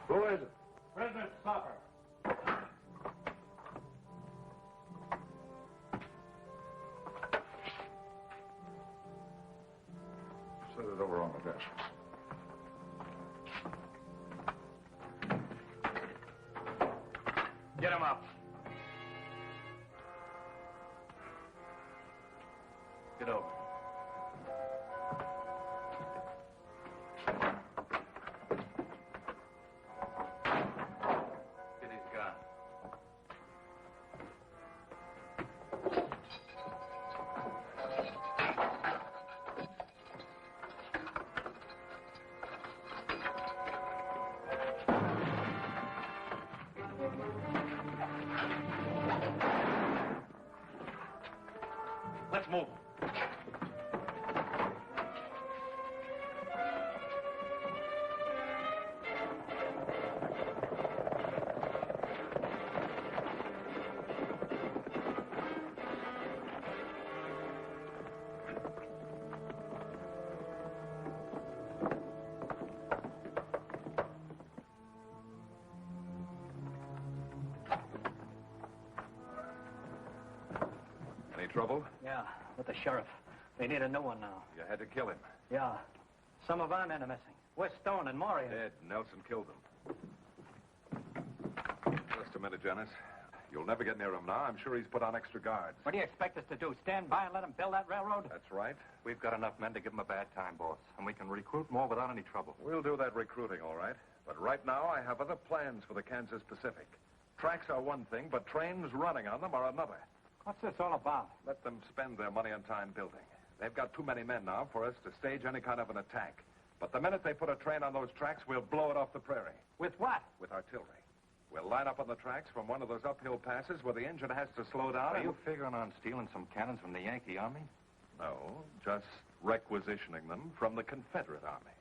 Who is it? Prisoner Stopper. Set it over on the desk. Get him up. Get over. Get his gun. Let's move. Any trouble? Yeah, with the sheriff. They need a new one now. You had to kill him. Yeah. Some of our men are missing. We're Stone and Maury. Dead. Nelson killed them. Just a minute, Janice. You'll never get near him now. I'm sure he's put on extra guards. What do you expect us to do, stand by and let him build that railroad? That's right. We've got enough men to give him a bad time, boss. And we can recruit more without any trouble. We'll do that recruiting, all right. But right now, I have other plans for the Kansas Pacific. Tracks are one thing, but trains running on them are another. What's this all about? Let them spend their money and time building. They've got too many men now for us to stage any kind of an attack. But the minute they put a train on those tracks, we'll blow it off the prairie. With what? With artillery. We'll line up on the tracks from one of those uphill passes where the engine has to slow down. Are you figuring on stealing some cannons from the Yankee Army? No, just requisitioning them from the Confederate Army.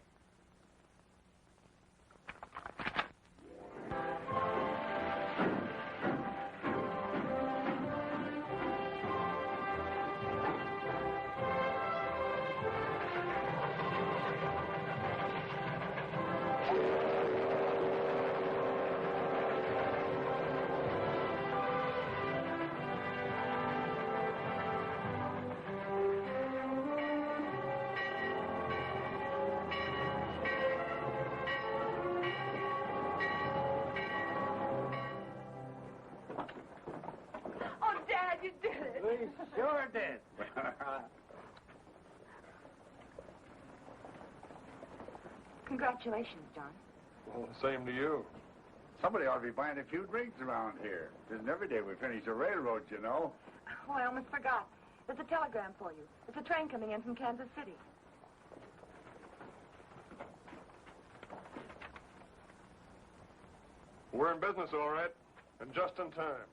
You did it. We sure did. Congratulations, John. Well, same to you. Somebody ought to be buying a few drinks around here. It isn't every day we finish a railroad, you know. Oh, I almost forgot. There's a telegram for you. It's a train coming in from Kansas City. We're in business, all right, and just in time.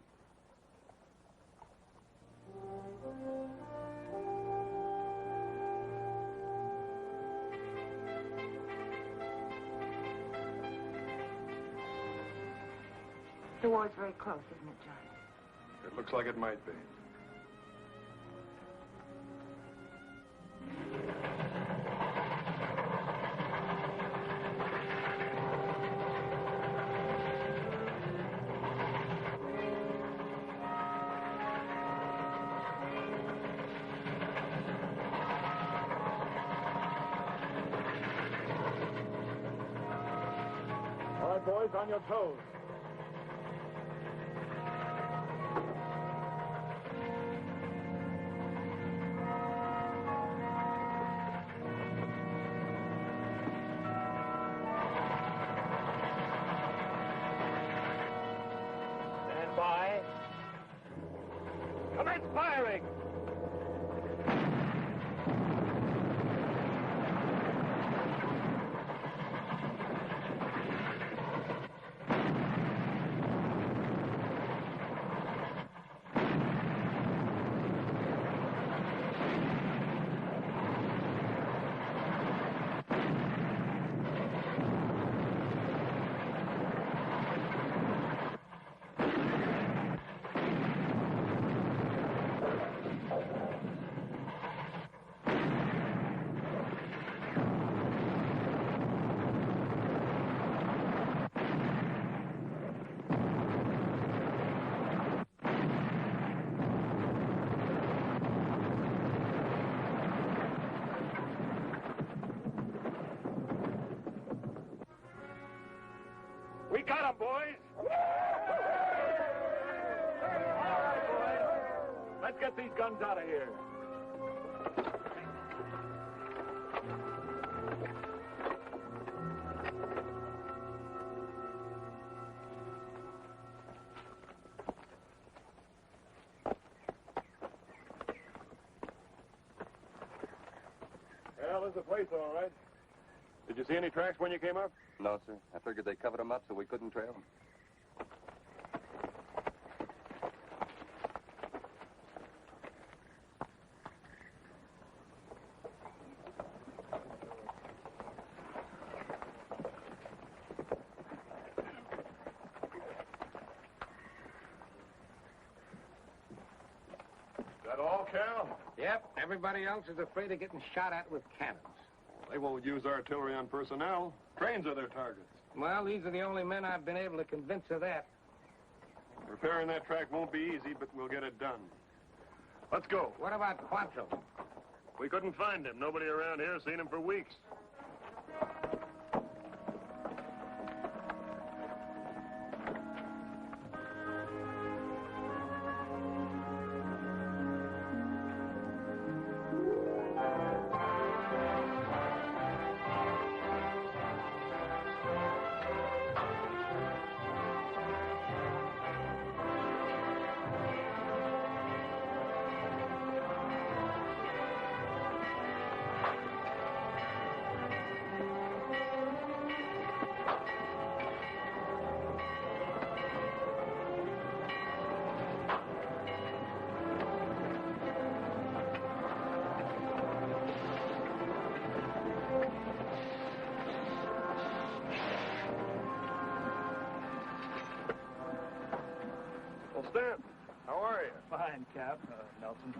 The war's very close, isn't it, John? It looks like it might be. All right, boys, on your toes. Stand by. Commence firing. We got him, boys! All right, boys. Let's get these guns out of here. Well, this is the place, all right. Did you see any tracks when you came up? No, sir. I figured they covered them up so we couldn't trail them. Is that all, Cal? Yep, everybody else is afraid of getting shot at with cannons. They won't use artillery on personnel. Trains are their targets. Well, these are the only men I've been able to convince of that. Repairing that track won't be easy, but we'll get it done. Let's go. What about Quanto? We couldn't find him. Nobody around here has seen him for weeks. Stan, how are you? Fine, Cap. Nelson.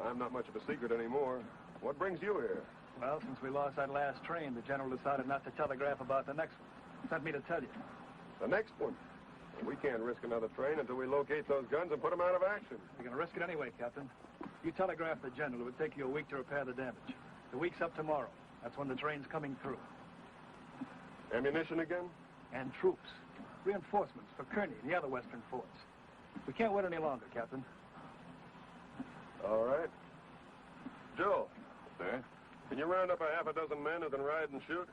I'm not much of a secret anymore. What brings you here? Well, since we lost that last train, the general decided not to telegraph about the next one. Sent me to tell you. The next one? Well, we can't risk another train until we locate those guns and put them out of action. We're going to risk it anyway, Captain. You telegraph the general. It would take you a week to repair the damage. The week's up tomorrow. That's when the train's coming through. Ammunition again? And troops. Reinforcements for Kearney and the other western forts. We can't wait any longer, Captain. All right. Joe. Sir? Can you round up a half a dozen men who can ride and shoot?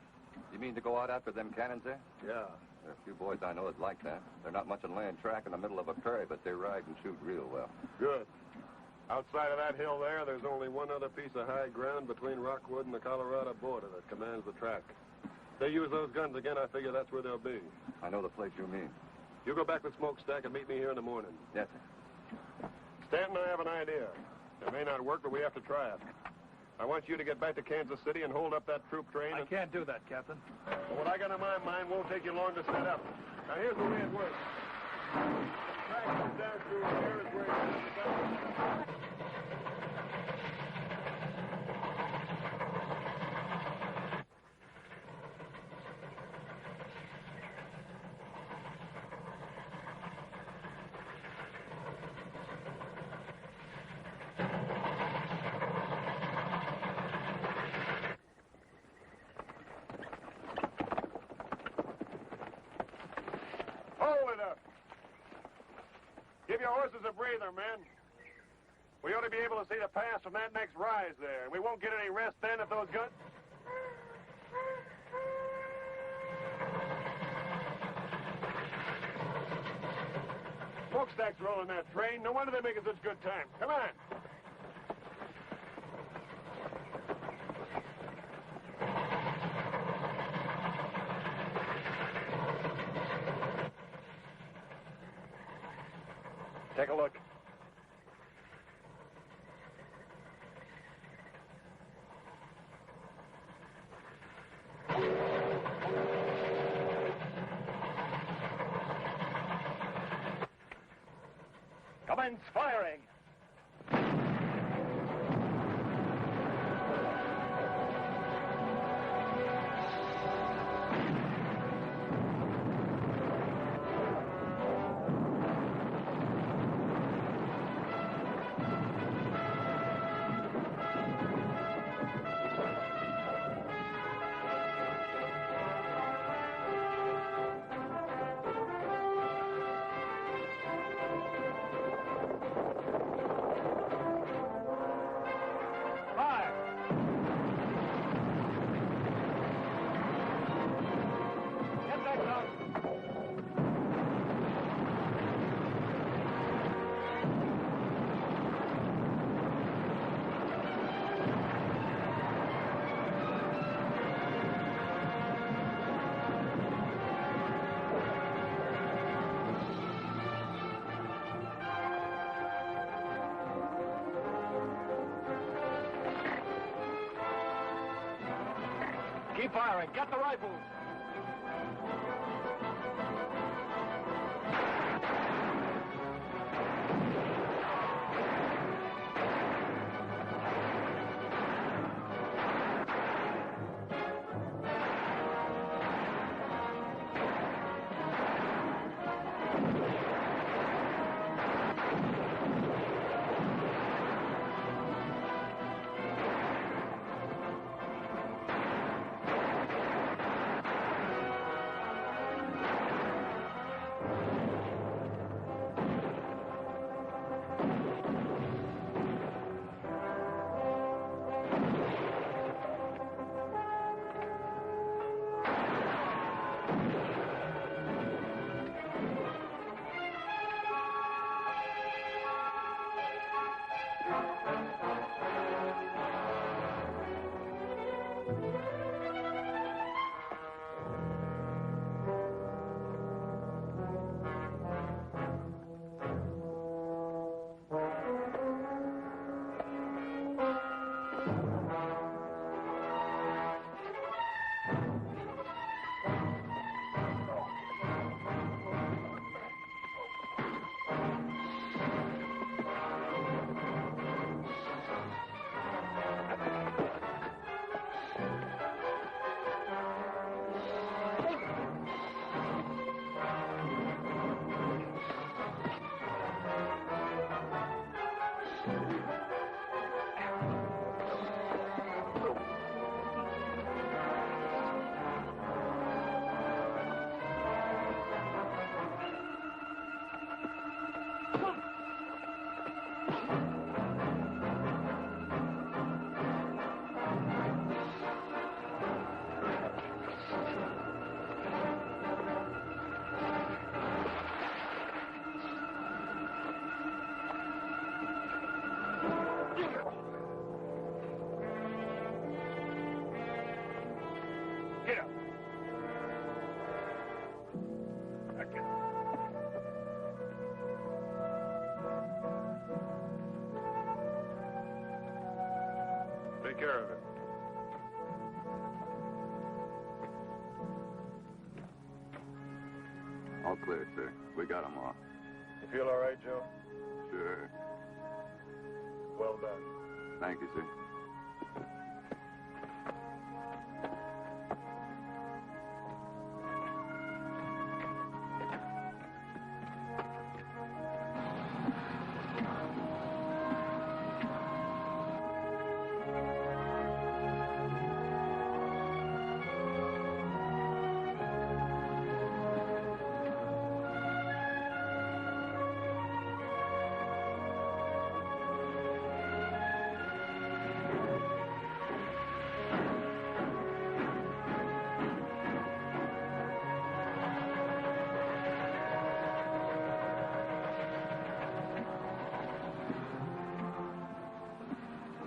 You mean to go out after them cannons there? Yeah. There are a few boys I know that like that. They're not much on laying track in the middle of a prairie, but they ride and shoot real well. Good. Outside of that hill there's only one other piece of high ground between Rockwood and the Colorado border that commands the track. If they use those guns again, I figure that's where they'll be. I know the place you mean. You go back with Smokestack and meet me here in the morning. Yes, sir. Stanton and I have an idea. It may not work, but we have to try it. I want you to get back to Kansas City and hold up that troop train. I can't do that, Captain. Well, what I got in my mind won't take you long to set up. Now, here's the way it works. The track comes down through here is where you Give your horses a breather, men. We ought to be able to see the pass from that next rise there. We won't get any rest then if those guns... Smokestack's rolling that train. No wonder they're making such good time. Come on. Take a look. Commence firing. Keep firing. Get the rifles. take care of it. All clear, sir. We got them all. You feel all right, Joe? Sure. Well done. Thank you, sir.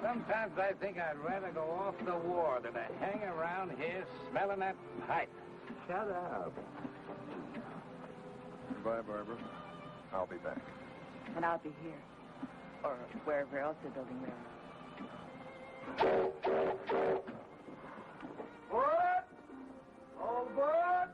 Sometimes I think I'd rather go off the war than to hang around here smelling that pipe. Shut up. Goodbye, Barbara. I'll be back. And I'll be here. Or wherever else they're building railroads. What? All aboard?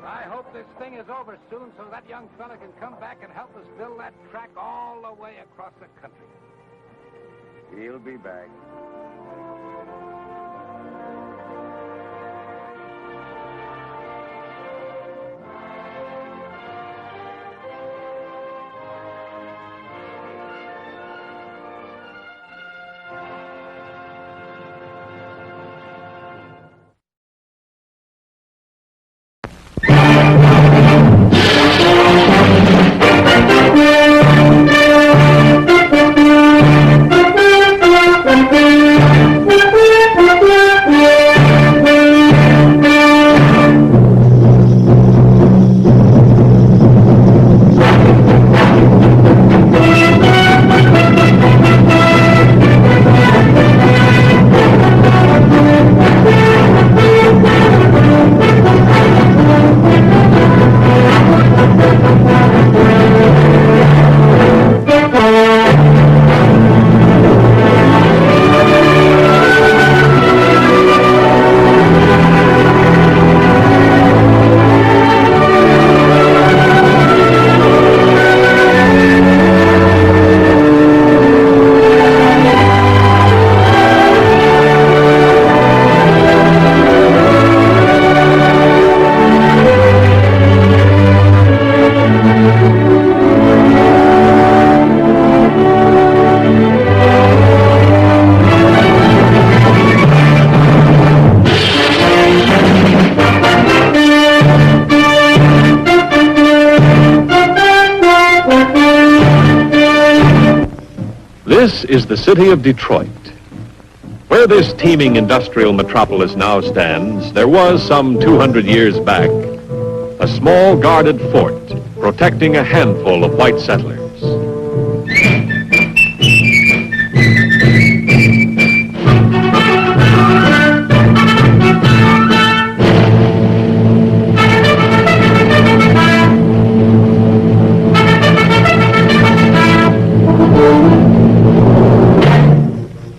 I hope this thing is over soon so that young fella can come back and help us build that track all the way across the country. He'll be back. This is the city of Detroit. Where this teeming industrial metropolis now stands, there was, some 200 years back, a small guarded fort protecting a handful of white settlers.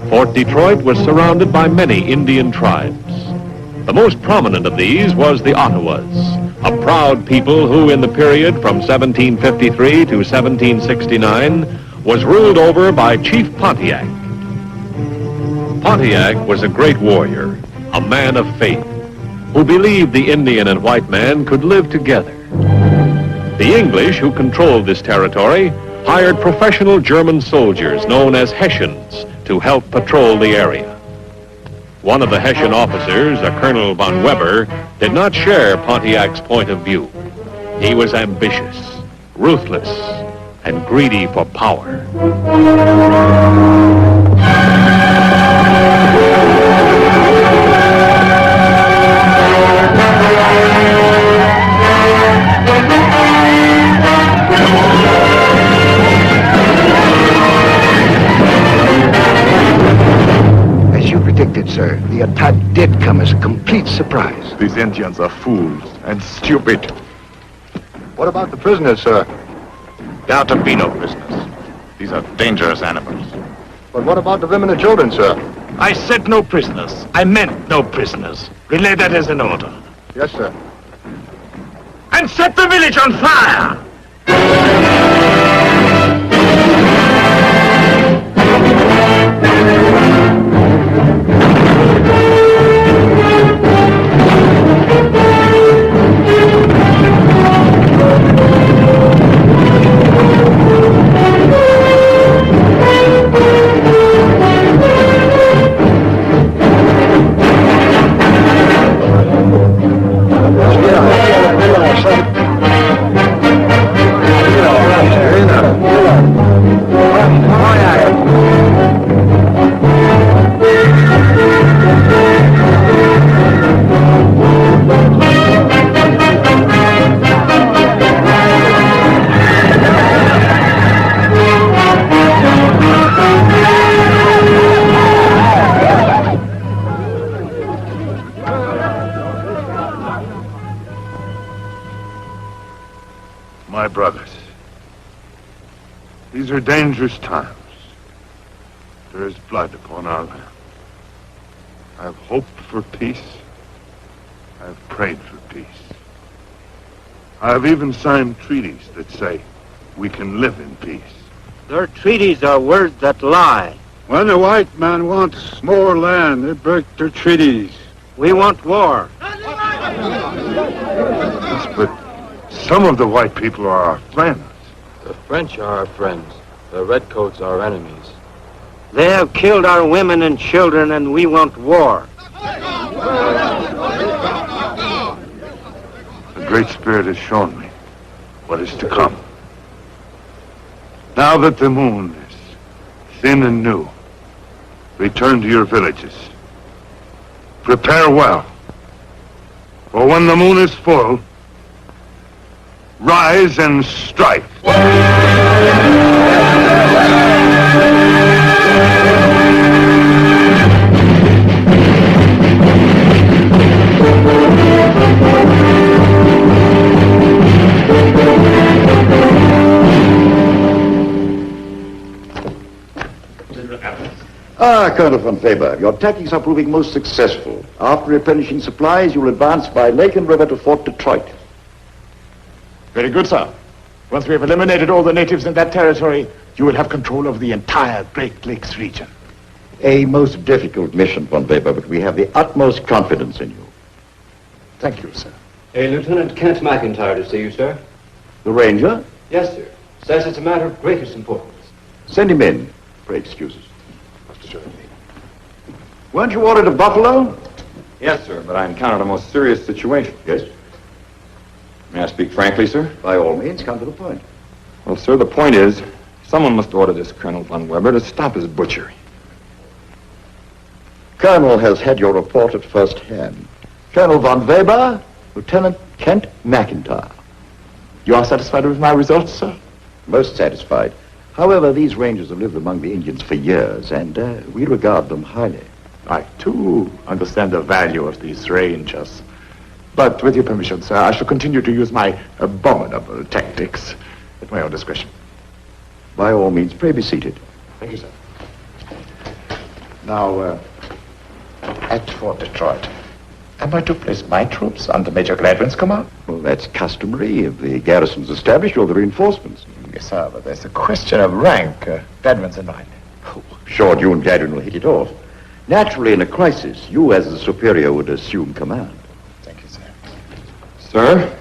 Fort Detroit was surrounded by many Indian tribes. The most prominent of these was the Ottawas, a proud people who, in the period from 1753 to 1769, was ruled over by Chief Pontiac. Pontiac was a great warrior, a man of faith, who believed the Indian and white man could live together. The English, who controlled this territory, hired professional German soldiers known as Hessians to help patrol the area. One of the Hessian officers, a Colonel von Weber, did not share Pontiac's point of view. He was ambitious, ruthless, and greedy for power. come as a complete surprise. These Indians are fools and stupid. What about the prisoners, sir? There are to be no prisoners. These are dangerous animals. But what about the women and children, sir? I said no prisoners. I meant no prisoners. Relay that as an order. Yes, sir. And set the village on fire! My brothers, these are dangerous times. There is blood upon our land. I've hoped for peace. I've prayed for peace. I've even signed treaties that say we can live in peace. Their treaties are words that lie. When the white man wants more land, they break their treaties. We want war. Yes, but some of the white people are our friends. The French are our friends. The redcoats are our enemies. They have killed our women and children, and we want war. The Great Spirit has shown me what is to come. Now that the moon is thin and new, return to your villages. Prepare well. For when the moon is full, rise and strike. Colonel von Weber, your tactics are proving most successful. After replenishing supplies, you'll advance by lake and river to Fort Detroit. Very good, sir. Once we have eliminated all the natives in that territory, you will have control of the entire Great Lakes region. A most difficult mission, von Weber, but we have the utmost confidence in you. Thank you, sir. A Lieutenant Kent McIntyre to see you, sir. The Ranger? Yes, sir. Says it's a matter of greatest importance. Send him in. Pray excuses. Weren't you ordered to Buffalo? Yes, sir, but I encountered a most serious situation. Yes? May I speak frankly, sir? By all means, come to the point. Well, sir, the point is, someone must order this Colonel von Weber to stop his butchery. Colonel has had your report at first hand. Colonel von Weber, Lieutenant Kent McIntyre. You are satisfied with my results, sir? Most satisfied. However, these Rangers have lived among the Indians for years, and we regard them highly. I, too, understand the value of these Rangers. But with your permission, sir, I shall continue to use my abominable tactics at my own discretion. By all means, pray be seated. Thank you, sir. Now, at Fort Detroit, am I to place my troops under Major Gladwin's command? Well, that's customary. If the garrison's established, or the reinforcements. Yes, sir, but there's a question of rank. Gladwin's in mind. Oh, sure, you and Gladwin will hit it off. Naturally, in a crisis, you as the superior would assume command. Thank you, sir. Sir,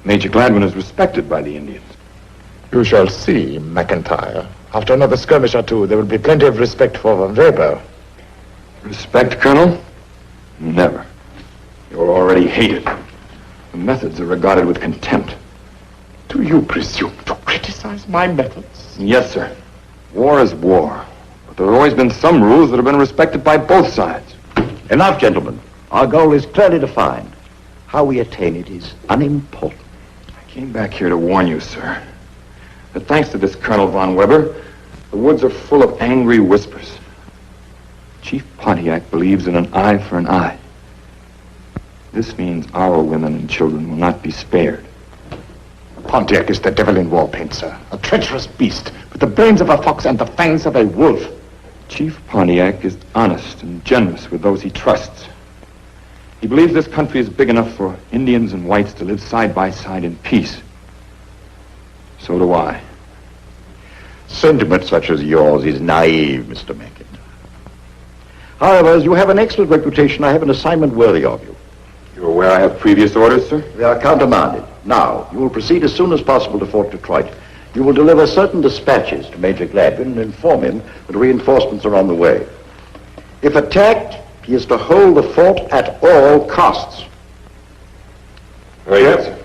Major Gladwin is respected by the Indians. You shall see, McIntyre. After another skirmish or two, there will be plenty of respect for von Weber. Respect, Colonel? Never. You're already hated. The methods are regarded with contempt. Do you presume to criticize my methods? Yes, sir. War is war. But there have always been some rules that have been respected by both sides. Enough, gentlemen. Our goal is clearly defined. How we attain it is unimportant. I came back here to warn you, sir, that thanks to this Colonel von Weber, the woods are full of angry whispers. Chief Pontiac believes in an eye for an eye. This means our women and children will not be spared. Pontiac is the devil in war paint, sir. A treacherous beast with the brains of a fox and the fangs of a wolf. Chief Pontiac is honest and generous with those he trusts. He believes this country is big enough for Indians and whites to live side by side in peace. So do I. Sentiment such as yours is naive, Mr. Mackin. However, as you have an excellent reputation, I have an assignment worthy of you. You're aware I have previous orders, sir? They are countermanded. Now, you will proceed as soon as possible to Fort Detroit. You will deliver certain dispatches to Major Gladwin and inform him that reinforcements are on the way. If attacked, he is to hold the fort at all costs. Very good, sir.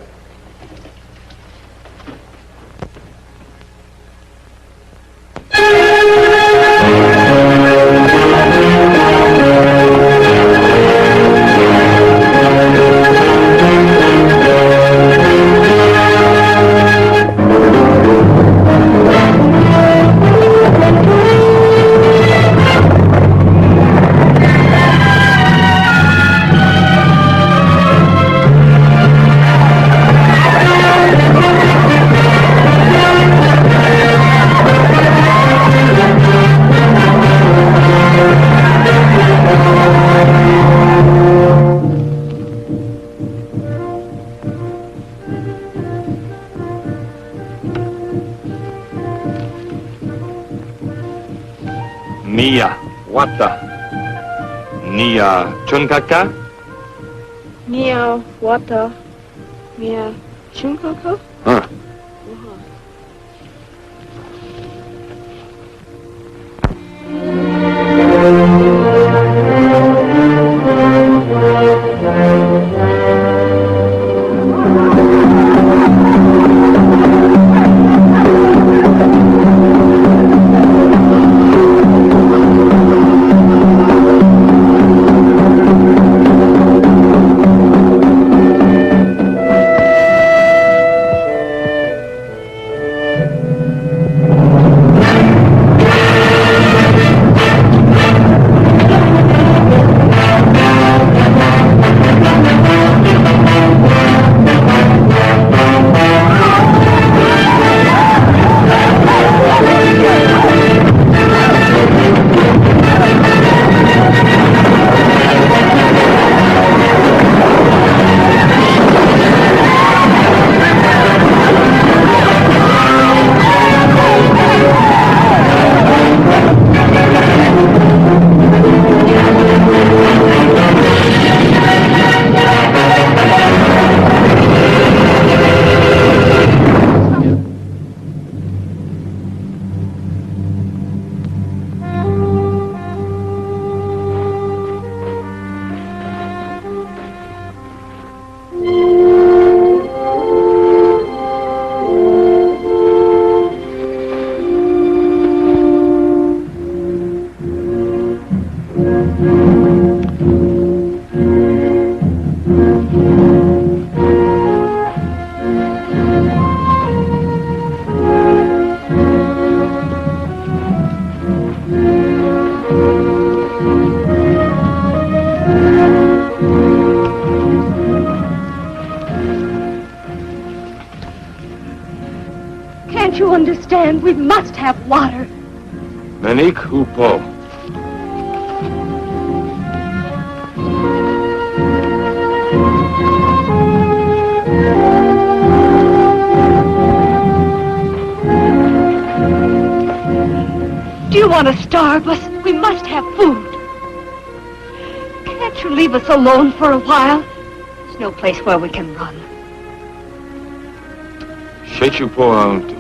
Mia Wata. Nia Chunkaka. Mia Wata. Mia Chunkaka. Huh. Can't you understand? We must have water. Manik Hupo. Do you want to starve us? We must have food. Can't you leave us alone for a while? There's no place where we can run. Shechupo Alto.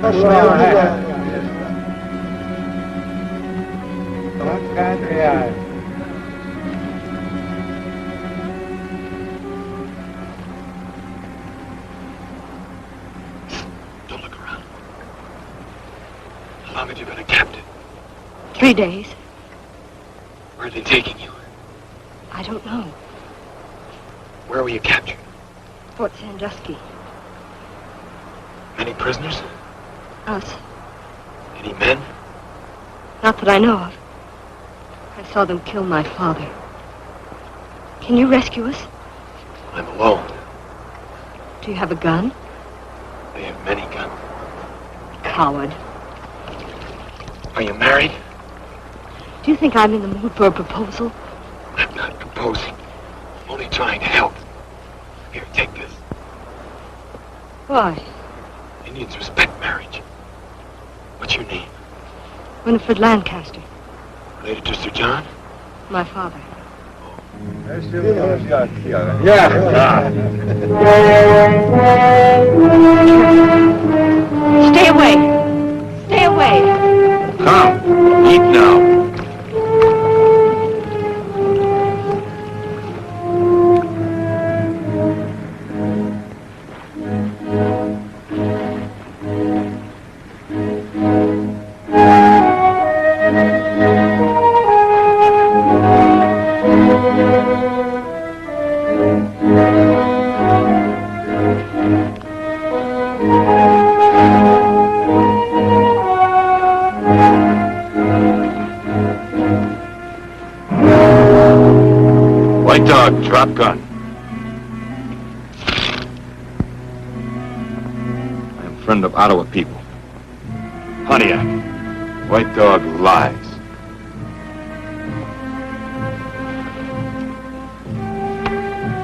Don't look around. How long have you been a captive? 3 days. Where are they taking you? I don't know. Where were you captured? Fort Sandusky. Many prisoners? Us. Any men? Not that I know of. I saw them kill my father. Can you rescue us? I'm alone. Do you have a gun? They have many guns. Coward. Are you married? Do you think I'm in the mood for a proposal? I'm not proposing. I'm only trying to help. Here, take this. Why? Indians respect marriage. What's your name? Winifred Lancaster. Related to Sir John? My father. Stay away. Stay away. Come, eat now. White dog, drop gun. I am friend of Ottawa people. Pontiac. White dog lies.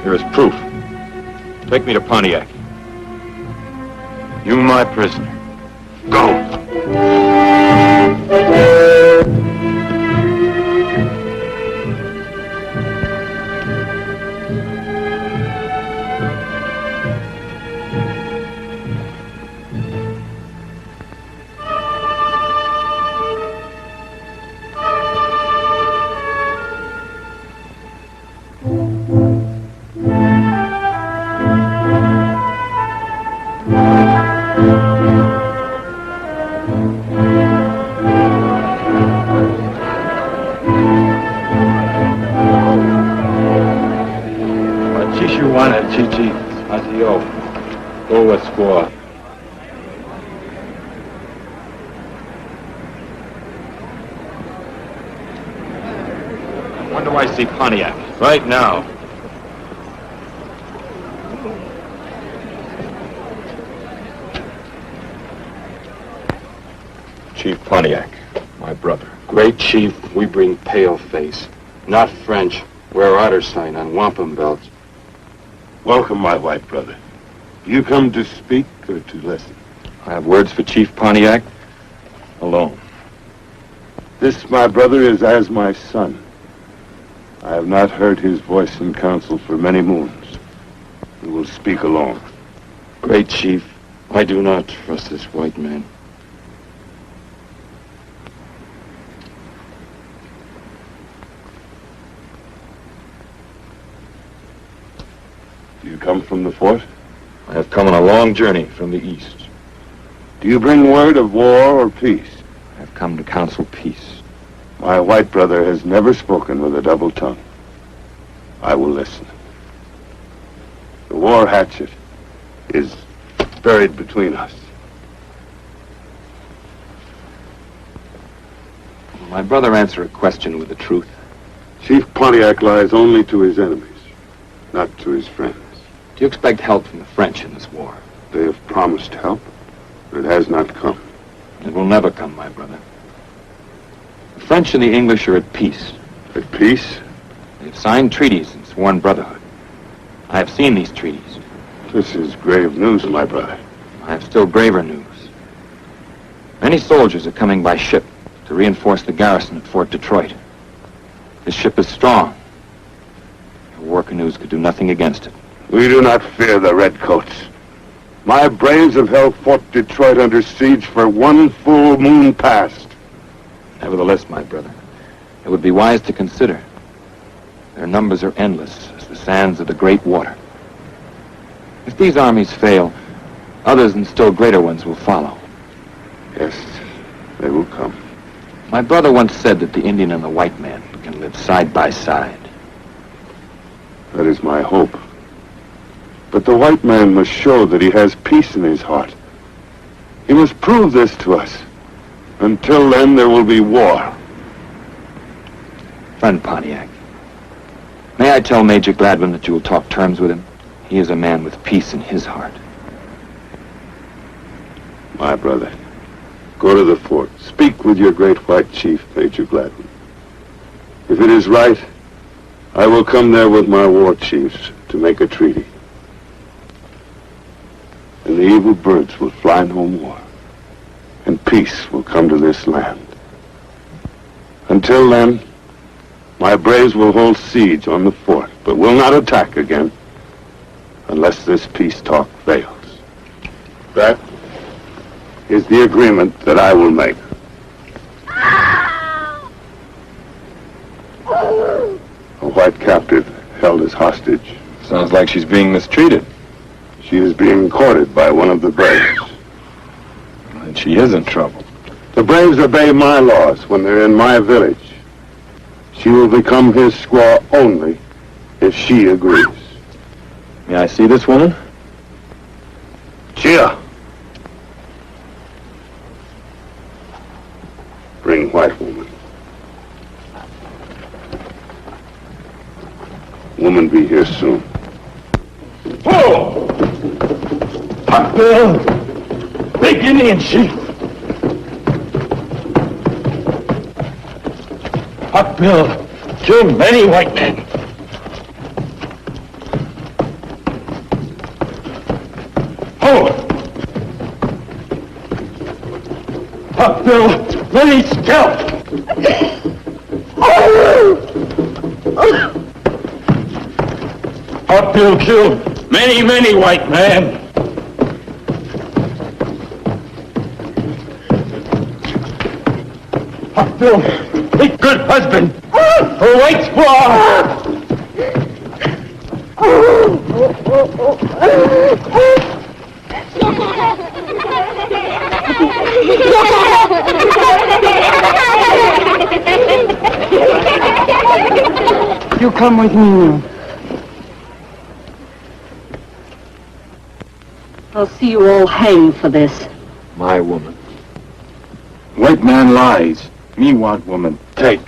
Here is proof. Take me to Pontiac. You my prisoner. Go. When do I see Pontiac? Right now. Chief Pontiac, my brother. Great chief, we bring pale face. Not French. Wear otter sign on wampum belts. Welcome, my white brother. You come to speak or to listen? I have words for Chief Pontiac. Alone. This, my brother, is as my son. I have not heard his voice in council for many moons. He will speak alone. Great chief, I do not trust this white man. Do you come from the fort? I have come on a long journey from the east. Do you bring word of war or peace? I have come to counsel peace. My white brother has never spoken with a double tongue. I will listen. The war hatchet is buried between us. Will my brother answer a question with the truth? Chief Pontiac lies only to his enemies, not to his friends. Do you expect help from the French in this war? They have promised help, but it has not come. It will never come, my brother. The French and the English are at peace. At peace? They have signed treaties and sworn brotherhood. I have seen these treaties. This is grave news, my brother. I have still graver news. Many soldiers are coming by ship to reinforce the garrison at Fort Detroit. This ship is strong. Your war canoes could do nothing against it. We do not fear the redcoats. My braves have held Fort Detroit under siege for 1 full moon past. Nevertheless, my brother, it would be wise to consider. Their numbers are endless as the sands of the great water. If these armies fail, others and still greater ones will follow. Yes, they will come. My brother once said that the Indian and the white man can live side by side. That is my hope. But the white man must show that he has peace in his heart. He must prove this to us. Until then, there will be war. Friend Pontiac, may I tell Major Gladwin that you will talk terms with him? He is a man with peace in his heart. My brother, go to the fort. Speak with your great white chief, Major Gladwin. If it is right, I will come there with my war chiefs to make a treaty. And the evil birds will fly no more. And peace will come to this land. Until then, my braves will hold siege on the fort, but will not attack again unless this peace talk fails. That is the agreement that I will make. A white captive held as hostage. Sounds like she's being mistreated. She is being courted by one of the braves. And she is in trouble. The braves obey my laws when they're in my village. She will become his squaw only if she agrees. May I see this woman? Chia! Bring white woman. Woman be here soon. Oh! Hot Bill! Big Indian chief! Hot Bill killed many white men. Oh! Hot Bill, many scalped! Hot Bill killed many white men. Hot Bill, a good husband for white squaw. You come with me. I'll see you all hanged for this. My woman. White man lies. Me want woman. Take.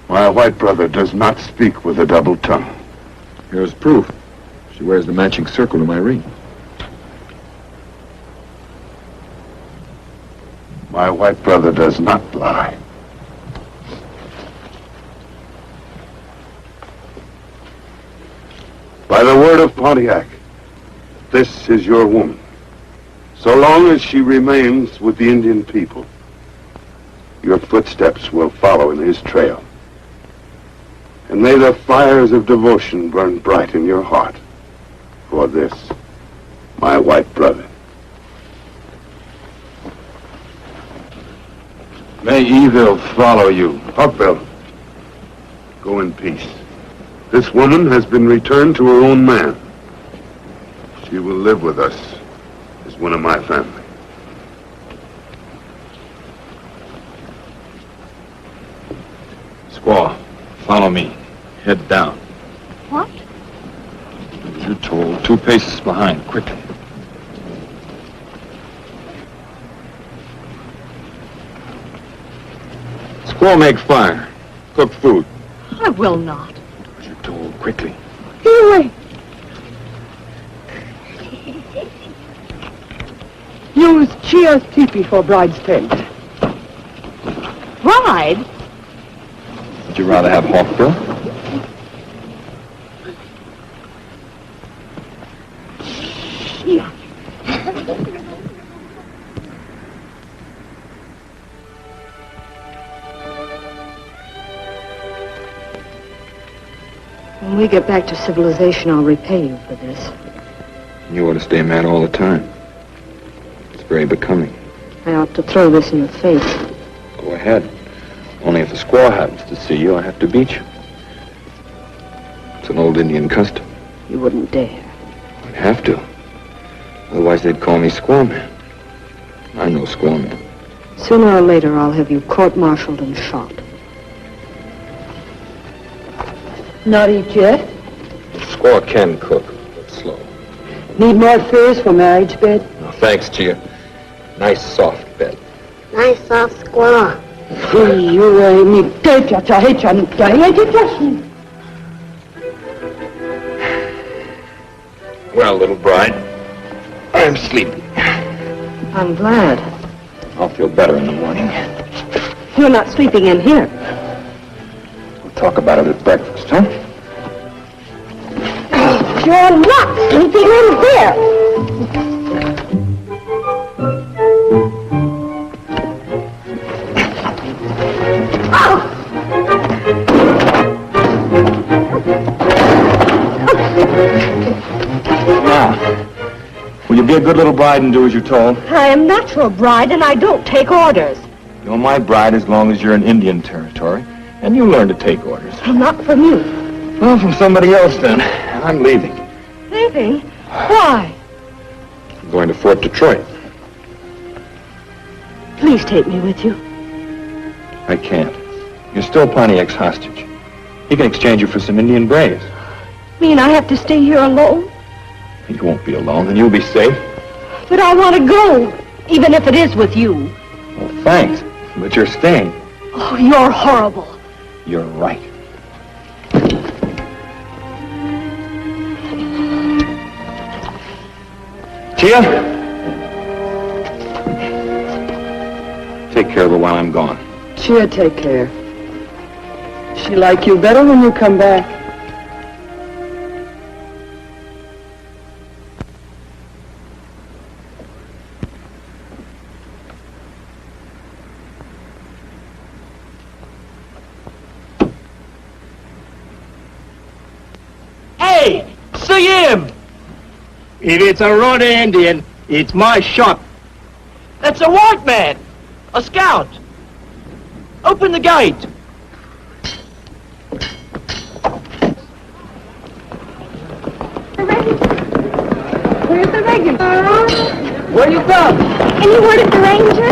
My white brother does not speak with a double tongue. Here's proof. She wears the matching circle to my ring. My white brother does not lie. By the word of Pontiac, this is your woman. So long as she remains with the Indian people, your footsteps will follow in his trail. And may the fires of devotion burn bright in your heart for this, my white brother. May evil follow you. Huckbill, go in peace. This woman has been returned to her own man. She will live with us as one of my family. Squaw, follow me. Head down. What? As you're told, 2 paces behind, quickly. Squaw, make fire. Cook food. I will not. As you're told, quickly. Here, use Chia's teepee for bride's tent. Bride? Would you rather have Hawkbill? Yeah. When we get back to civilization, I'll repay you for this. You ought to stay mad all the time. It's very becoming. I ought to throw this in the face. Go ahead. Only if a squaw happens to see you, I have to beat you. It's an old Indian custom. You wouldn't dare. I'd have to. Otherwise, they'd call me Squaw Man. I'm no Squaw Man. Sooner or later, I'll have you court-martialed and shot. Not eat yet? Squaw can cook, but slow. Need more furs for marriage bed? No, thanks, Chia. Nice, soft bed. Nice soft squaw. Well, little bride, I'm sleepy. I'm glad. I'll feel better in the morning. You're not sleeping in here. We'll talk about it at breakfast, huh? You're not sleeping in here. Now, will you be a good little bride and do as you're told? I am not your bride, and I don't take orders. You're my bride as long as you're in Indian territory, and you learn to take orders. Not from you. Well, from somebody else, then. I'm leaving. Leaving? Why? I'm going to Fort Detroit. Please take me with you. I can't. You're still Pontiac's hostage. He can exchange you for some Indian braves. Mean I have to stay here alone? You won't be alone, and you'll be safe. But I want to go, even if it is with you. Well, thanks, but you're staying. Oh, you're horrible. You're right. Chia? Take care of her while I'm gone. Chia, take care. She like you better when you come back. Hey, see him! If it's a Rhoda Indian, it's my shot. That's a white man, a scout. Open the gate. Where's the regulars? Where you from? Any word of the ranger?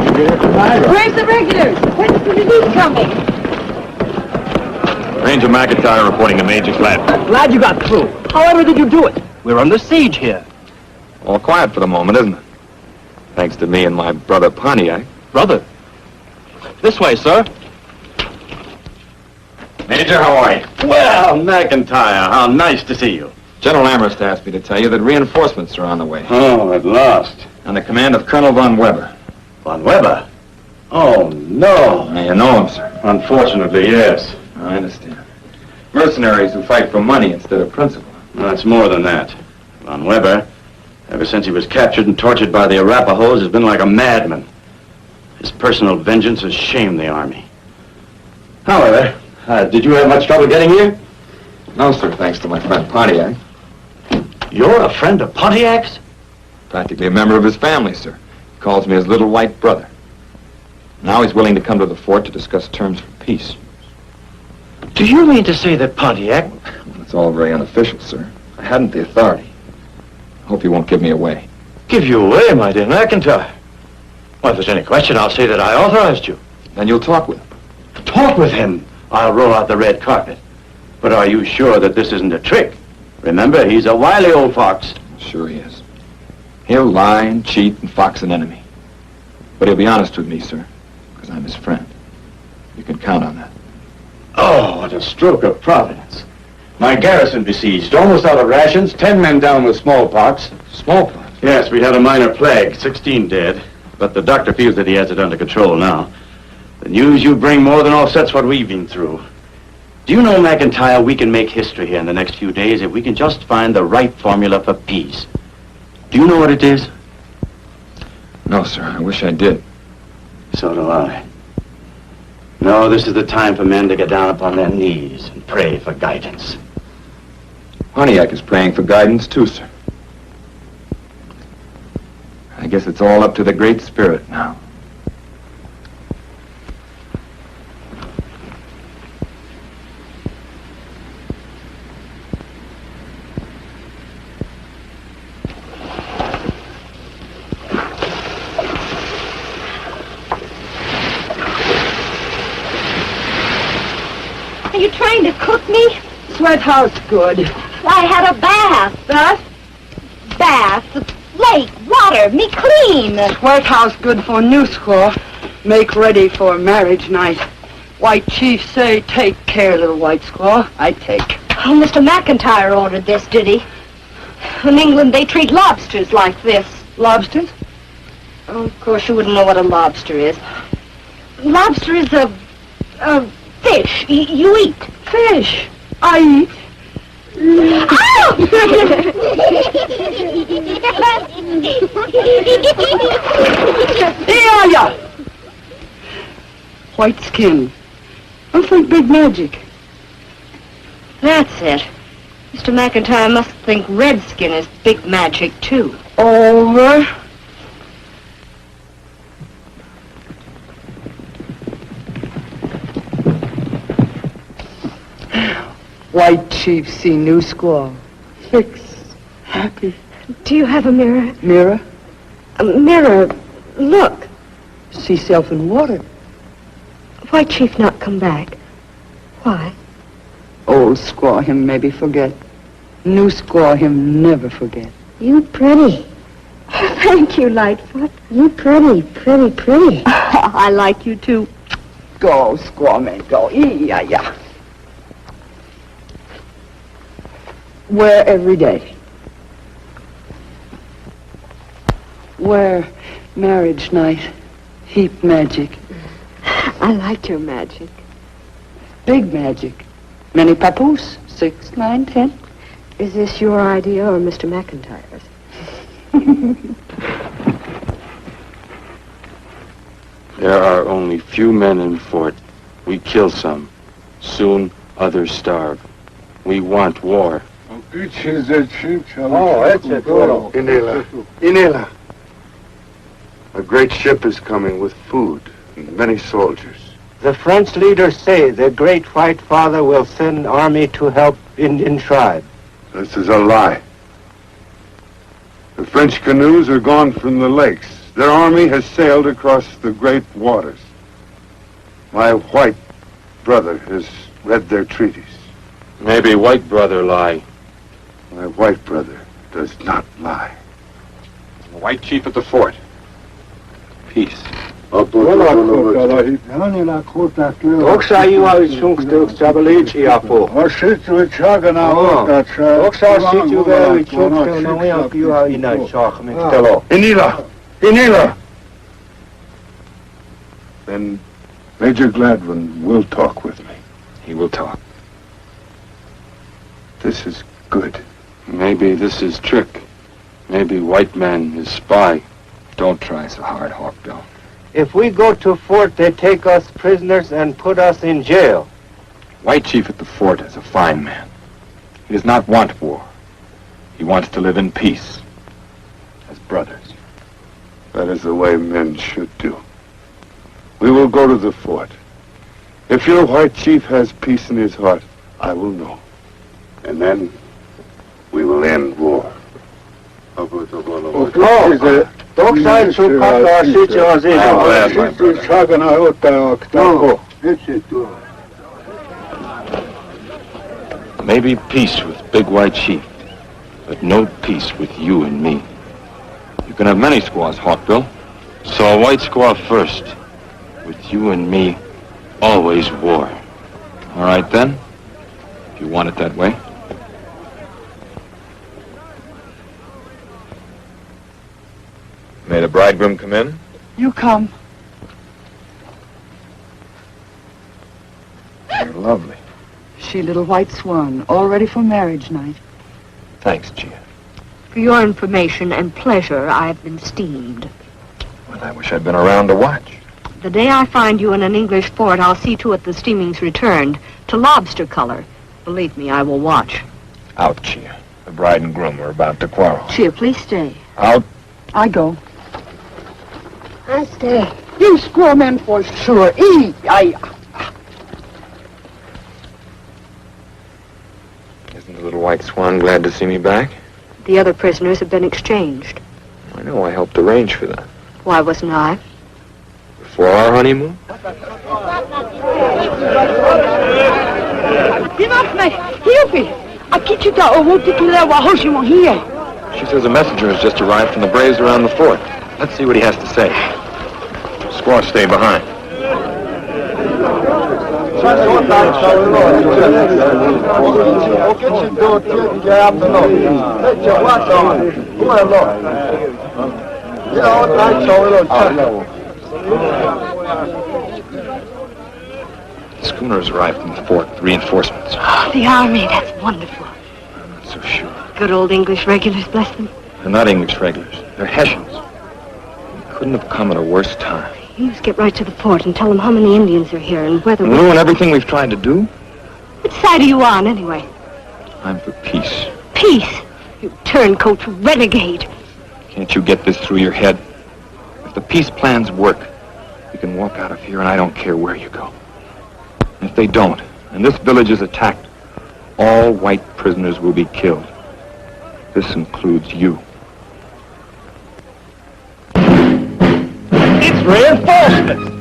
Where's the regulars? When's the relief coming? Ranger McIntyre reporting to Major Glad. Glad you got through. However did you do it? We're under siege here. All quiet for the moment, isn't it? Thanks to me and my brother Pontiac. Brother? This way, sir. Major, how are you? Well, McIntyre, how nice to see you. General Amherst asked me to tell you that reinforcements are on the way. Oh, at last. On the command of Colonel von Weber. Von Weber? Oh, no. You know him, sir. Unfortunately, yes. I understand. Mercenaries who fight for money instead of principle. No, it's more than that. Von Weber, ever since he was captured and tortured by the Arapahoes, has been like a madman. His personal vengeance has shamed the army. However, did you have much trouble getting here? No, sir, thanks to my friend Pontiac. You're a friend of Pontiac's? Practically a member of his family, sir. He calls me his little white brother. Now he's willing to come to the fort to discuss terms for peace. Do you mean to say that Pontiac... It's all very unofficial, sir. I hadn't the authority. I hope you won't give me away. Give you away, my dear McIntyre? Well, if there's any question, I'll say that I authorized you. Then you'll talk with him. Talk with him? I'll roll out the red carpet. But are you sure that this isn't a trick? Remember, he's a wily old fox. Sure he is. He'll lie and cheat and fox an enemy. But he'll be honest with me, sir, because I'm his friend. You can count on that. Oh, what a stroke of providence. My garrison besieged, almost out of rations, 10 men down with smallpox. Smallpox? Yes, we had a minor plague, 16 dead. But the doctor feels that he has it under control now. The news you bring more than offsets what we've been through. Do you know, McIntyre, we can make history here in the next few days if we can just find the right formula for peace. Do you know what it is? No, sir. I wish I did. So do I. No, this is the time for men to get down upon their knees and pray for guidance. Pontiac is praying for guidance, too, sir. guess it's all up to the Great Spirit now. Are you trying to cook me? Sweat house good. I had a bath. Bath? Bath. Lake, water, me clean. Sweat house good for new squaw. Make ready for marriage night. White chief say, take care, little white squaw. I take. Oh, Mr. McIntyre ordered this, did he? In England, they treat lobsters like this. Lobsters? Oh, of course, you wouldn't know what a lobster is. Lobster is a fish. You eat. Fish? I eat. Oh! Yeah. White skin. I think big magic. That's it. Mr. McIntyre must think redskin is big magic, too. Over. White chief see new squaw. Fix. Happy. Do you have a mirror? Mirror? A mirror. Look. See self in water. Why chief not come back? Why? Old squaw him maybe forget. New squaw him never forget. You pretty. Thank you, Lightfoot. You pretty. I like you, too. Go, squaw man, go. Yeah. Wear every day. Wear marriage night. Heap magic. I like your magic. Big magic. Many papoose. 6, 9, 10. Is this your idea or Mr. McIntyre's? There are only few men in fort. We kill some. Soon others starve. We want war. Oh, that's it. Inela. A great ship is coming with food and many soldiers. The French leaders say the great white father will send army to help Indian tribe. This is a lie. The French canoes are gone from the lakes. Their army has sailed across the great waters. My white brother has read their treaties. Maybe white brother lie. My white brother does not lie. The white chief at the fort. Peace. Oksa you are chunkstuk sabalichi apo. Oksa sit you very chunkstuk no we are you are in a shock mixtelo. Inela! Then Major Gladwin will talk with me. He will talk. This is good. Maybe this is trick. Maybe white man is spy. Don't try so hard, Hawkbill. If we go to fort, they take us prisoners and put us in jail. White chief at the fort is a fine man. He does not want war. He wants to live in peace. As brothers. That is the way men should do. We will go to the fort. If your white chief has peace in his heart, I will know. And then we will end war. Maybe peace with Big White Chief, but no peace with you and me. You can have many squaws, Hawkbill. So a white squaw first. With you and me, always war. All right, then. If you want it that way. May the bridegroom come in? You come. You're lovely. She little white swan, all ready for marriage night. Thanks, Gia. For your information and pleasure, I've been steamed. Well, I wish I'd been around to watch. The day I find you in an English fort, I'll see to it the steaming's returned to lobster color. Believe me, I will watch. Out, Chia. The bride and groom are about to quarrel. Chia, please stay. Out. I go. I stay. You squaw men for sure. Eat. Isn't the little white swan glad to see me back? The other prisoners have been exchanged. I know, I helped arrange for that. Why wasn't I? Before our honeymoon? She says a messenger has just arrived from the braves around the fort. Let's see what he has to say. Squaw, stay behind. The schooner has arrived from the fort with reinforcements. Oh, the army, that's wonderful. I'm not so sure. Good old English regulars, bless them. They're not English regulars. They're Hessians. We couldn't have come at a worse time. You just get right to the fort and tell them how many Indians are here and whether And everything we've tried to do? Which side are you on, anyway? I'm for peace. Peace? You turncoat renegade. Can't you get this through your head? If the peace plans work, you can walk out of here and I don't care where you go. And if they don't, and this village is attacked, all white prisoners will be killed. This includes you. It's reinforcements!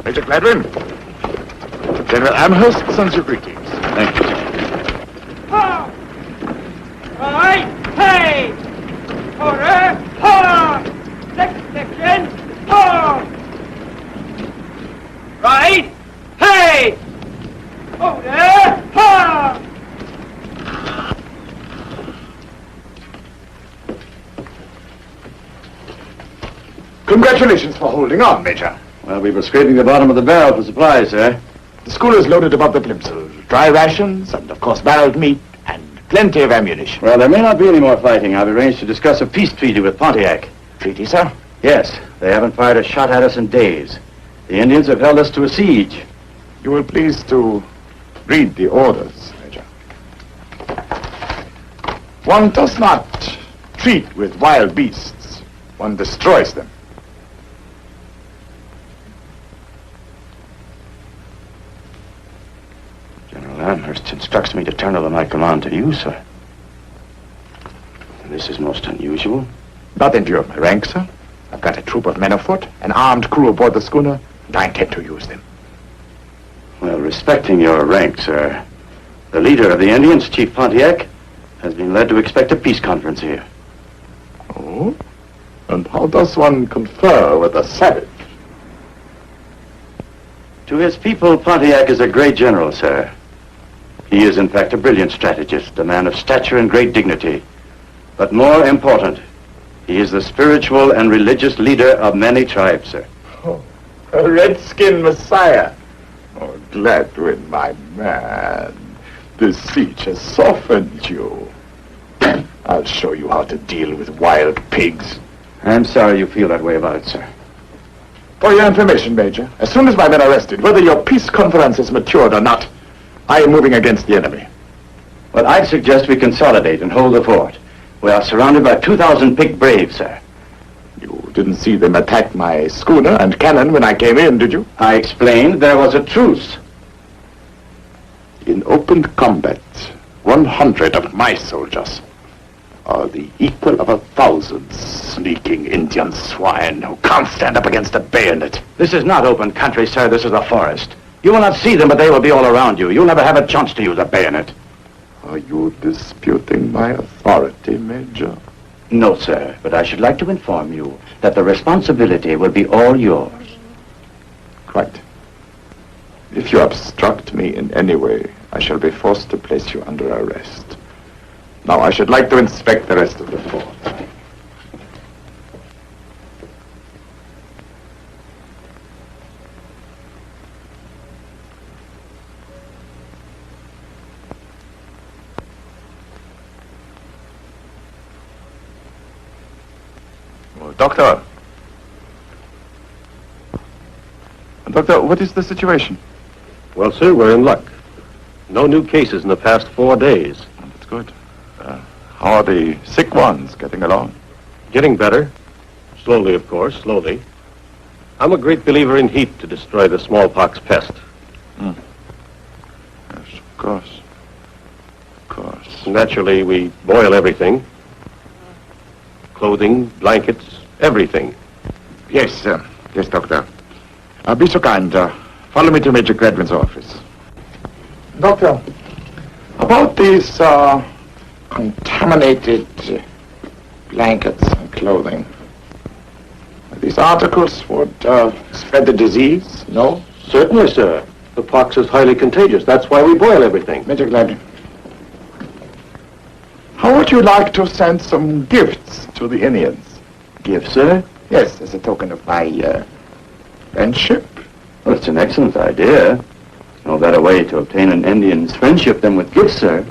Major Gladwin, General Amherst sends you greetings. Thank you. Right, hey! Order, ha! Next section, ha! Right, hey! Order, ha! Congratulations for holding on, Major. Well, we were scraping the bottom of the barrel for supplies, sir. The schooner's loaded above the plimsolls. Dry rations and, of course, barreled meat and plenty of ammunition. Well, there may not be any more fighting. I've arranged to discuss a peace treaty with Pontiac. Treaty, sir? Yes. They haven't fired a shot at us in days. The Indians have held us to a siege. You will please to read the orders, Major. One does not treat with wild beasts. One destroys them. General Amherst instructs me to turn over my command to you, sir. This is most unusual. Not in view of my rank, sir. I've got a troop of men afoot, an armed crew aboard the schooner, and I intend to use them. Well, respecting your rank, sir, the leader of the Indians, Chief Pontiac, has been led to expect a peace conference here. Oh? And how does one confer with a savage? To his people, Pontiac is a great general, sir. He is, in fact, a brilliant strategist, a man of stature and great dignity. But more important, he is the spiritual and religious leader of many tribes, sir. Oh, a redskin messiah. Oh, Gladwin, my man. This siege has softened you. I'll show you how to deal with wild pigs. I'm sorry you feel that way about it, sir. For your information, Major, as soon as my men are rested, whether your peace conference is matured or not, I am moving against the enemy. Well, I'd suggest we consolidate and hold the fort. We are surrounded by 2,000 picked braves, sir. You didn't see them attack my schooner and cannon when I came in, did you? I explained there was a truce. In open combat, 100 of my soldiers are the equal of 1,000 sneaking Indian swine who can't stand up against a bayonet. This is not open country, sir. This is a forest. You will not see them, but they will be all around you. You'll never have a chance to use a bayonet. Are you disputing my authority, Major? No, sir, but I should like to inform you that the responsibility will be all yours. Quite. If you obstruct me in any way, I shall be forced to place you under arrest. Now, I should like to inspect the rest of the fort. Doctor! Doctor, what is the situation? Well, sir, we're in luck. No new cases in the past 4 days. That's good. How are the sick ones getting along? Getting better. Slowly, of course, slowly. I'm a great believer in heat to destroy the smallpox pest. Yes, of course. Of course. Naturally, we boil everything. Clothing, blankets, everything. Yes, yes, Doctor. Be so kind. Follow me to Major Gladwin's office. Doctor, about these contaminated blankets and clothing. These articles would spread the disease, no? Certainly, sir. The pox is highly contagious. That's why we boil everything. Major Gladwin, how would you like to send some gifts to the Indians? Gifts, sir? Yes, as a token of my friendship. Well, it's an excellent idea. No better way to obtain an Indian's friendship than with gifts, sir.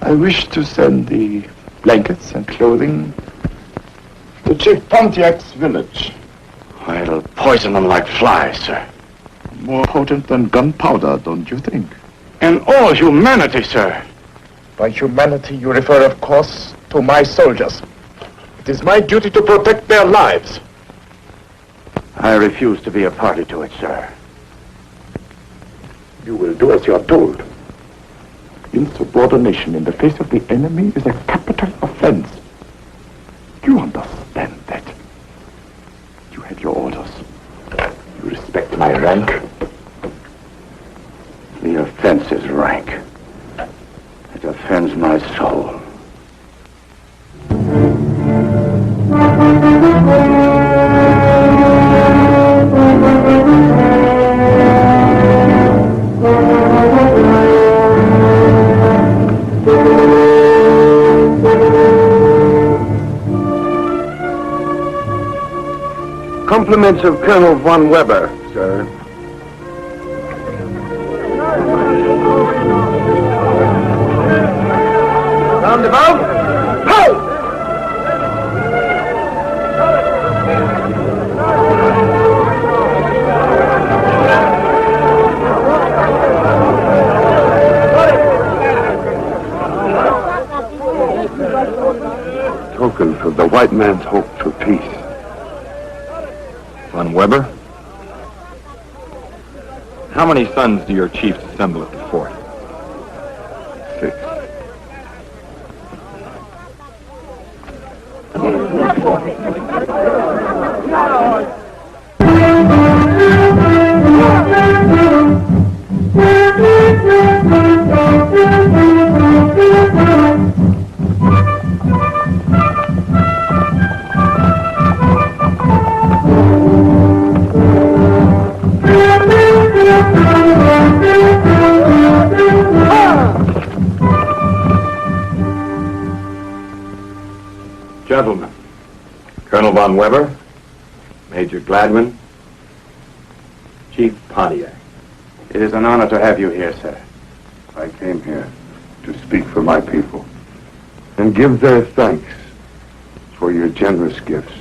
I wish to send the blankets and clothing to Chief Pontiac's village. It'll poison them like flies, sir. More potent than gunpowder, don't you think? In all humanity, sir. By humanity, you refer, of course, to my soldiers. It is my duty to protect their lives. I refuse to be a party to it, sir. You will do as you are told. Insubordination in the face of the enemy is a capital offense. Do you understand that? You have your orders. You respect my rank. The offense is rank. It offends my soul. Compliments of Colonel von Weber, sir. Roundabout. Ho! Token of the white man's hope for peace. Von Weber? How many sons do your chiefs assemble at the fort? 6. Gentlemen, Colonel von Weber, Major Gladwin, Chief Pontiac. It is an honor to have you here, sir. I came here to speak for my people and give their thanks for your generous gifts.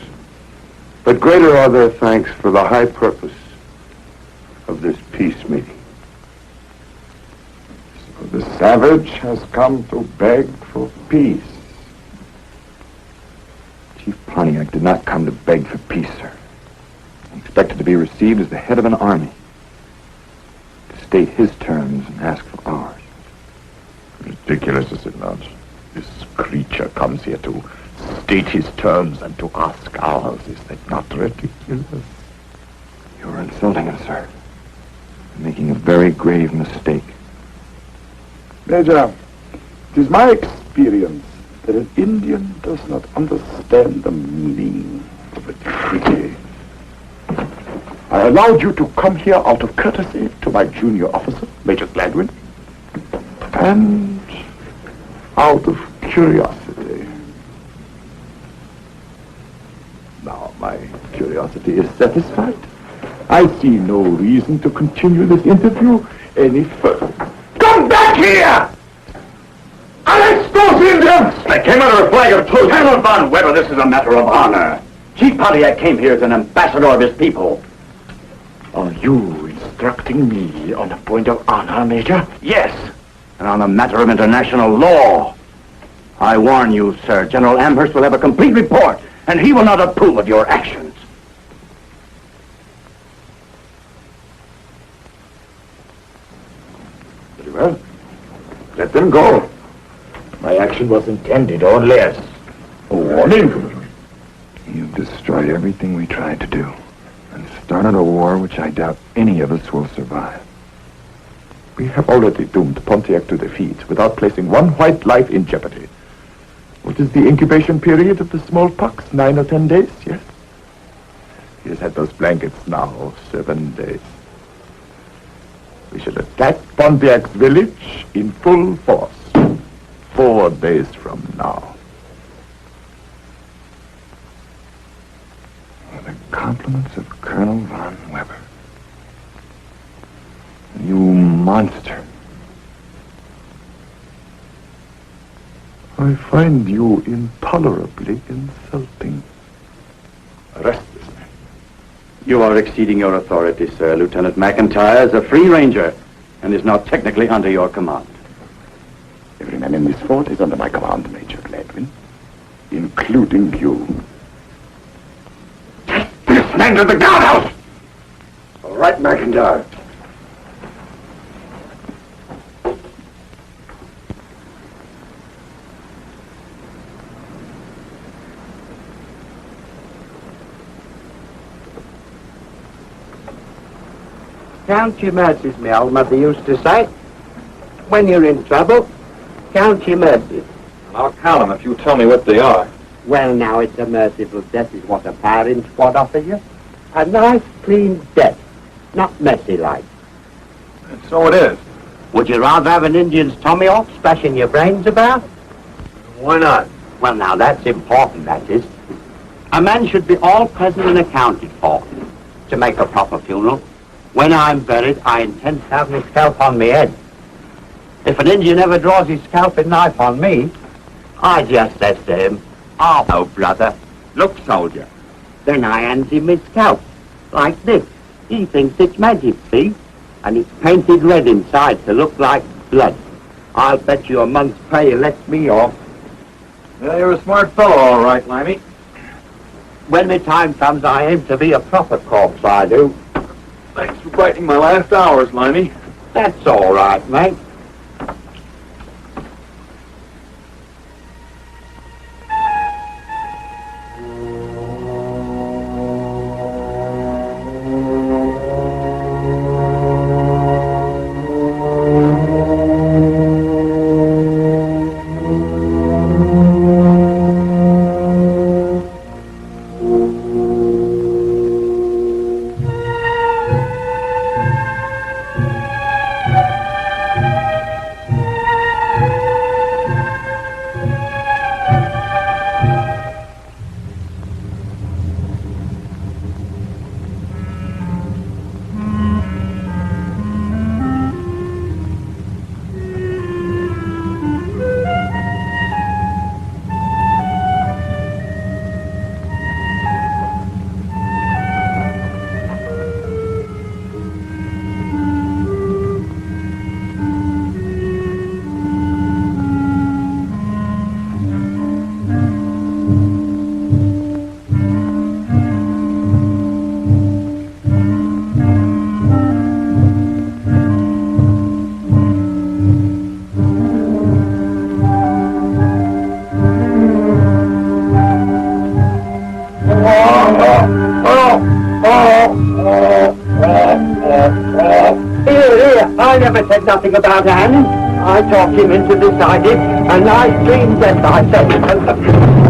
But greater are their thanks for the high purpose of this peace meeting. So the savage has come to beg for peace. Chief Pontiac did not come to beg for peace, sir. He expected to be received as the head of an army, to state his terms and ask for ours. Ridiculous, is it not? This creature comes here to state his terms and to ask ours. Is that not ridiculous? You're insulting him, sir. making a very grave mistake. Major, it is my experience that an Indian does not understand the meaning of a treaty. I allowed you to come here out of courtesy to my junior officer, Major Gladwin, and out of curiosity. Now my curiosity is satisfied. I see no reason to continue this interview any further. Come back here! I'll expose Indians! I came under a flag of truce. Colonel Von Weber, this is a matter of honor. Chief Pontiac came here as an ambassador of his people. Are you instructing me on a point of honor, Major? Yes, and on a matter of international law. I warn you, sir, General Amherst will have a complete report, and he will not approve of your actions. Very well. Let them go. My action was intended only as a warning. You've destroyed everything we tried to do, and started a war which I doubt any of us will survive. We have already doomed Pontiac to defeat without placing one white life in jeopardy. What is the incubation period of the smallpox? 9 or 10 days, yes? He has had those blankets now 7 days. We shall attack Pontiac's village in full force 4 days from now. With the compliments of Colonel Von Weber. You monster. I find you intolerably insulting. Arrest this man. You are exceeding your authority, sir. Lieutenant McIntyre is a free ranger and is not technically under your command. Every man in this fort is under my command, Major Gladwin, including you. Take this man to the guardhouse! All right, McIntyre. Count your mercies, my old mother used to say. When you're in trouble, count your mercies. I'll count them if you tell me what they are. Well, now, it's a merciful death is what a firing squad offers you. A nice, clean death, not messy like. And so it is. Would you rather have an Indian's tomahawk splashing your brains about? Why not? Well, now, that's important, that is. A man should be all present and accounted for to make a proper funeral. When I'm buried, I intend to have my scalp on my head. If an Indian ever draws his scalping knife on me, I just says to him, "Oh, no, brother. Look, soldier." Then I hands him his scalp, like this. He thinks it's magic, see? And it's painted red inside to look like blood. I'll bet you a month's pay he lets me off. Well, you're a smart fellow, all right, Limey. When my time comes, I aim to be a proper corpse, I do. Thanks for brightening my last hours, Limey. That's all right, mate. I never said nothing about Anne. I talked him into deciding, and I dreamed that I said.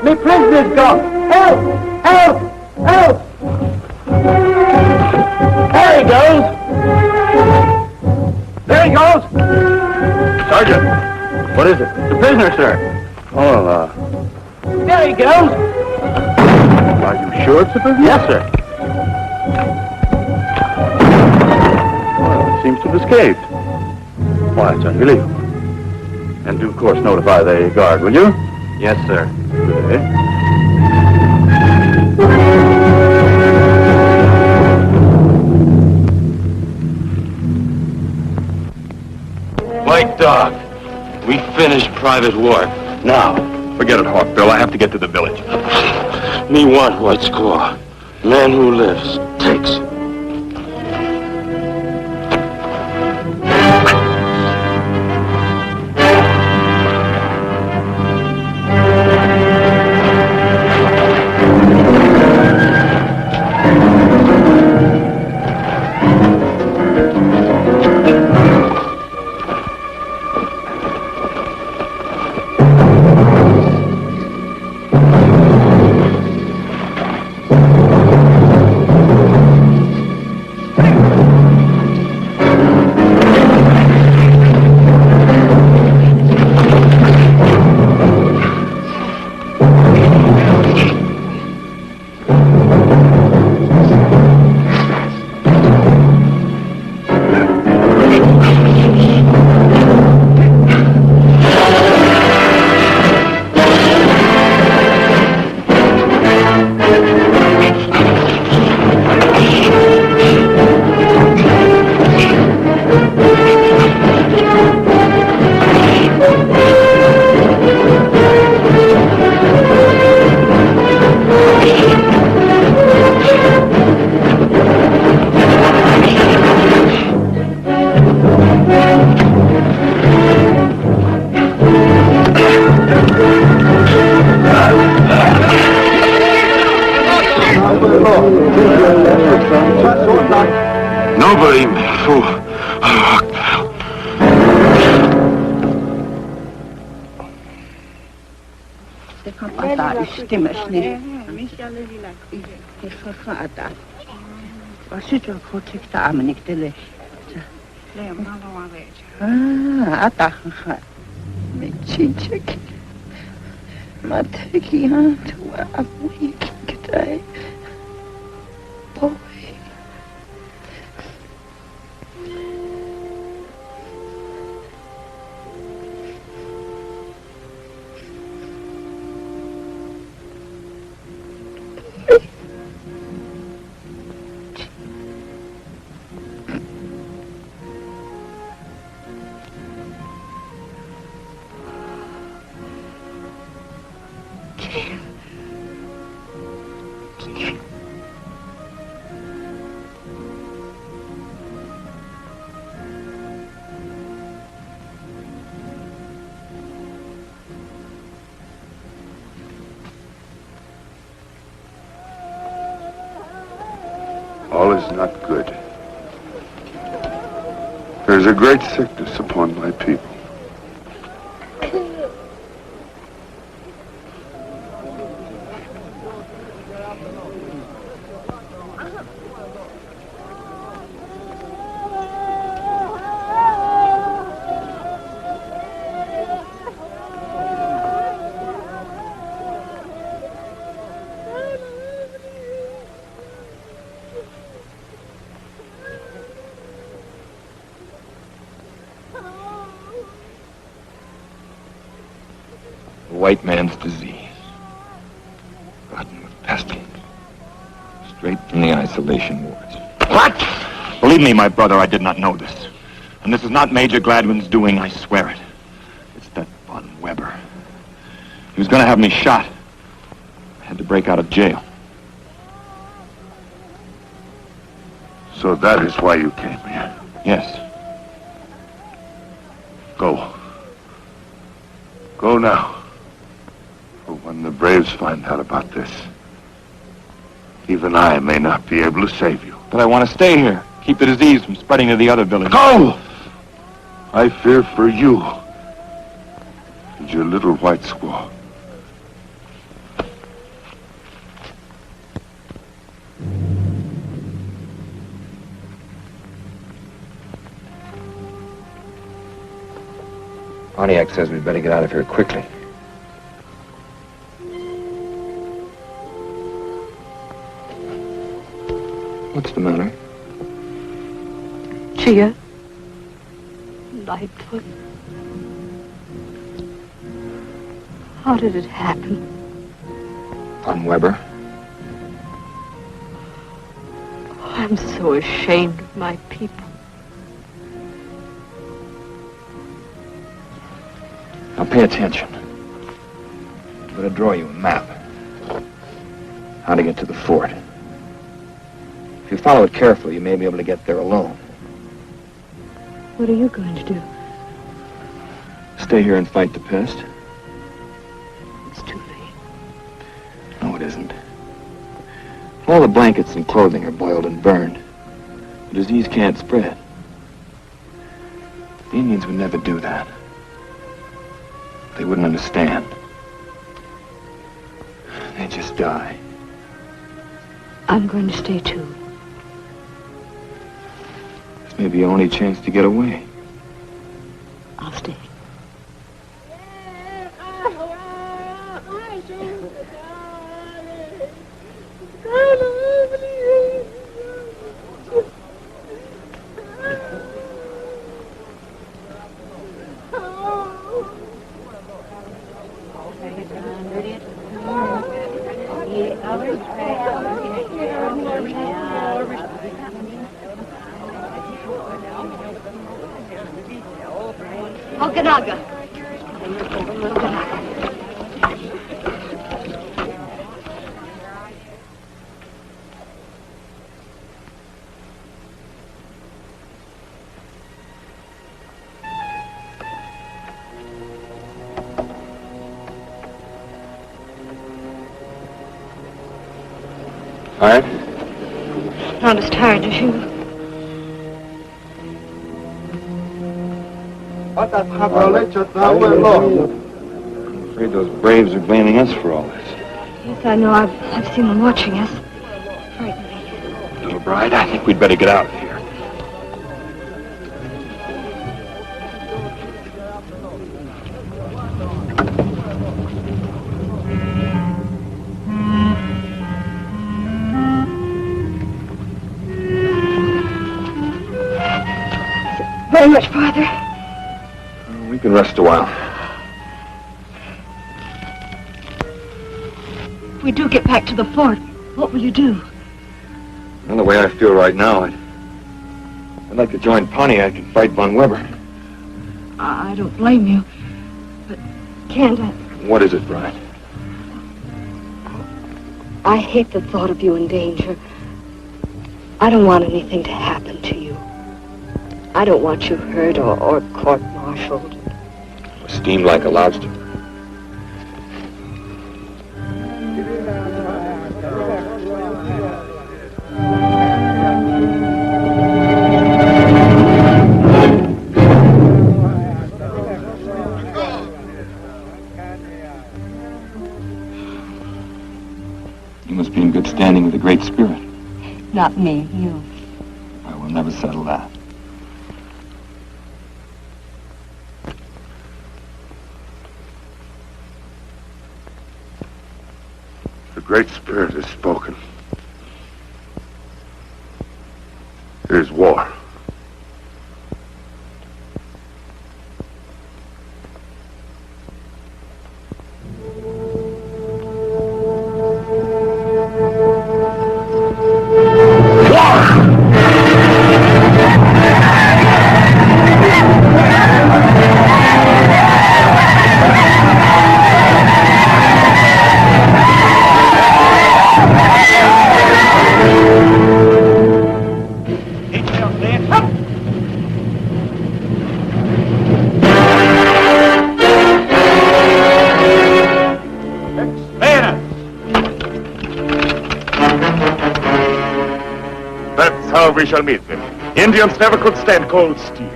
Me prisoner's gone. Help! Help! Help! There he goes! There he goes! Sergeant, what is it? The prisoner, sir. Oh, There he goes! are you sure it's the prisoner? Yes, sir. Well, it seems to have escaped. Why, it's unbelievable. And do, of course, notify the guard, will you? Yes, sir. Good. White Dog, we finished private work. Now. Forget it, Hawk Bill. I have to get to the village. Me want White Squaw. Man who lives takes. Nobody, fool. Ata istimes ni. Ata. Wasitwa kotekta amenik tele. Ata. Mechicek. Mateki hantu amwiki kitai. Boy. All is not good. There's a great sickness upon my people. white man's disease. Rotten with pestilence. Straight from the isolation wards. What? Believe me, my brother, I did not know this. And this is not Major Gladwin's doing, I swear it. It's that Von Weber. He was going to have me shot. I had to break out of jail. So that is why you came here? Yes. Go. Go now. For when the Braves find out about this, even I may not be able to save you. But I want to stay here. Keep the disease from spreading to the other villages. Go! I fear for you and your little white squaw. Pontiac says we'd better get out of here quickly. What's the matter? Chia. Lightfoot. How did it happen? Von Weber. I'm so ashamed of my people. Now pay attention. I'm going to draw you a map. How to get to the fort. If you follow it carefully, you may be able to get there alone. What are you going to do? Stay here and fight the pest? It's too late. No, it isn't. All the blankets and clothing are boiled and burned. The disease can't spread. The Indians would never do that. They wouldn't understand. They'd just die. I'm going to stay too. This may be your only chance to get away. I'll stay. Okanaga. Tired? Not as tired as you. I'm afraid those Braves are blaming us for all this. Yes, I know. I've seen them watching us. Little bride, I think we'd better get out of here. Very much farther. We can rest a while. If we do get back to the fort, what will you do? Well, the way I feel right now, I'd like to join Pontiac and fight Von Weber. I don't blame you, but can't I? What is it, Bride? I hate the thought of you in danger. I don't want anything to happen to you. I don't want you hurt or court-martialed. Steam like a lobster. You must be in good standing with the Great Spirit. Not me, you. I will never settle that. The Great Spirit has spoken. Here's war. we shall meet them. Indians never could stand cold steel.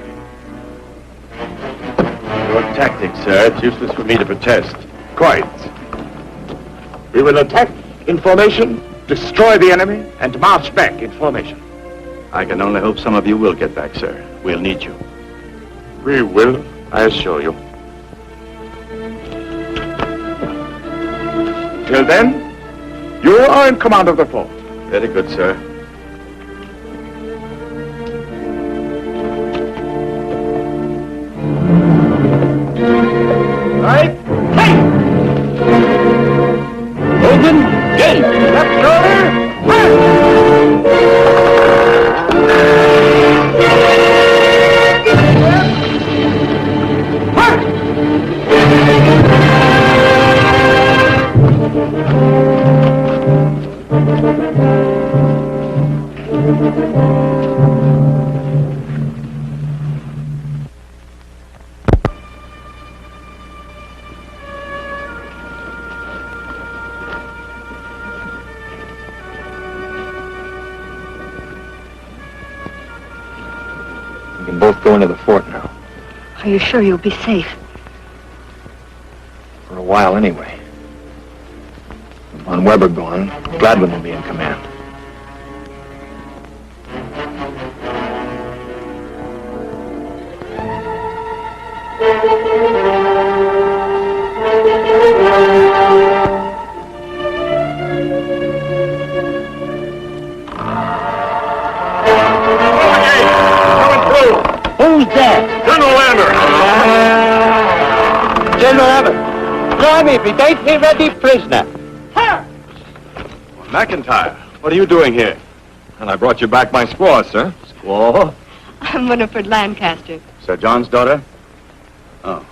Your tactics, sir. It's useless for me to protest. Quite. We will attack in formation, destroy the enemy, and march back in formation. I can only hope some of you will get back, sir. We'll need you. We will, I assure you. Till then, you are in command of the fort. Very good, sir. Right? Hey! Open, gate! Left shoulder, We can both go into the fort now. Are you sure you'll be safe? For a while, anyway. With Von Weber gone, Gladwin will be in command. Who's there? General Lambert! General Abbott. Grab me, be take me ready prisoner. McIntyre, what are you doing here? And I brought you back my squaw, sir. Squaw? I'm Winifred Lancaster. Sir John's daughter? Oh.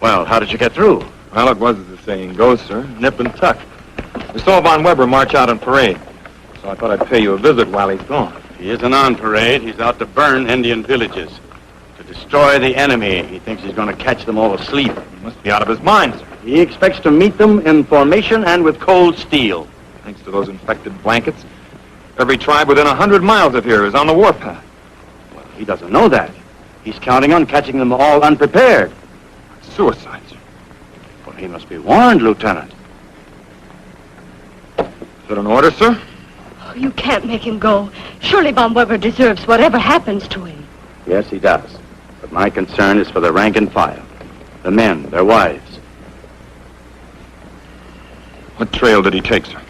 Well, how did you get through? Well, it was as the saying goes, sir. Nip and tuck. We saw Von Weber march out on parade. So I thought I'd pay you a visit while he's gone. He isn't on parade. He's out to burn Indian villages. To destroy the enemy. He thinks he's going to catch them all asleep. He must be out of his mind, sir. He expects to meet them in formation and with cold steel. Thanks to those infected blankets, every tribe within 100 miles of here is on the warpath. Well, he doesn't know that. He's counting on catching them all unprepared. Suicide, sir. Well, he must be warned, Lieutenant. Is that an order, sir? Oh, you can't make him go. Surely Von Weber deserves whatever happens to him. Yes, he does. But my concern is for the rank and file. The men, their wives. What trail did he take, sir?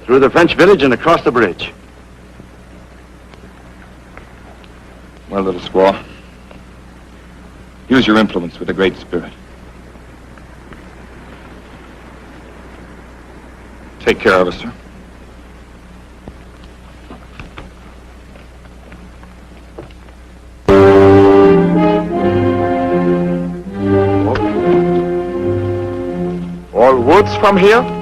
Through the French village and across the bridge. Well, little squaw, use your influence with a great spirit. Take care of us, sir. All woods from here?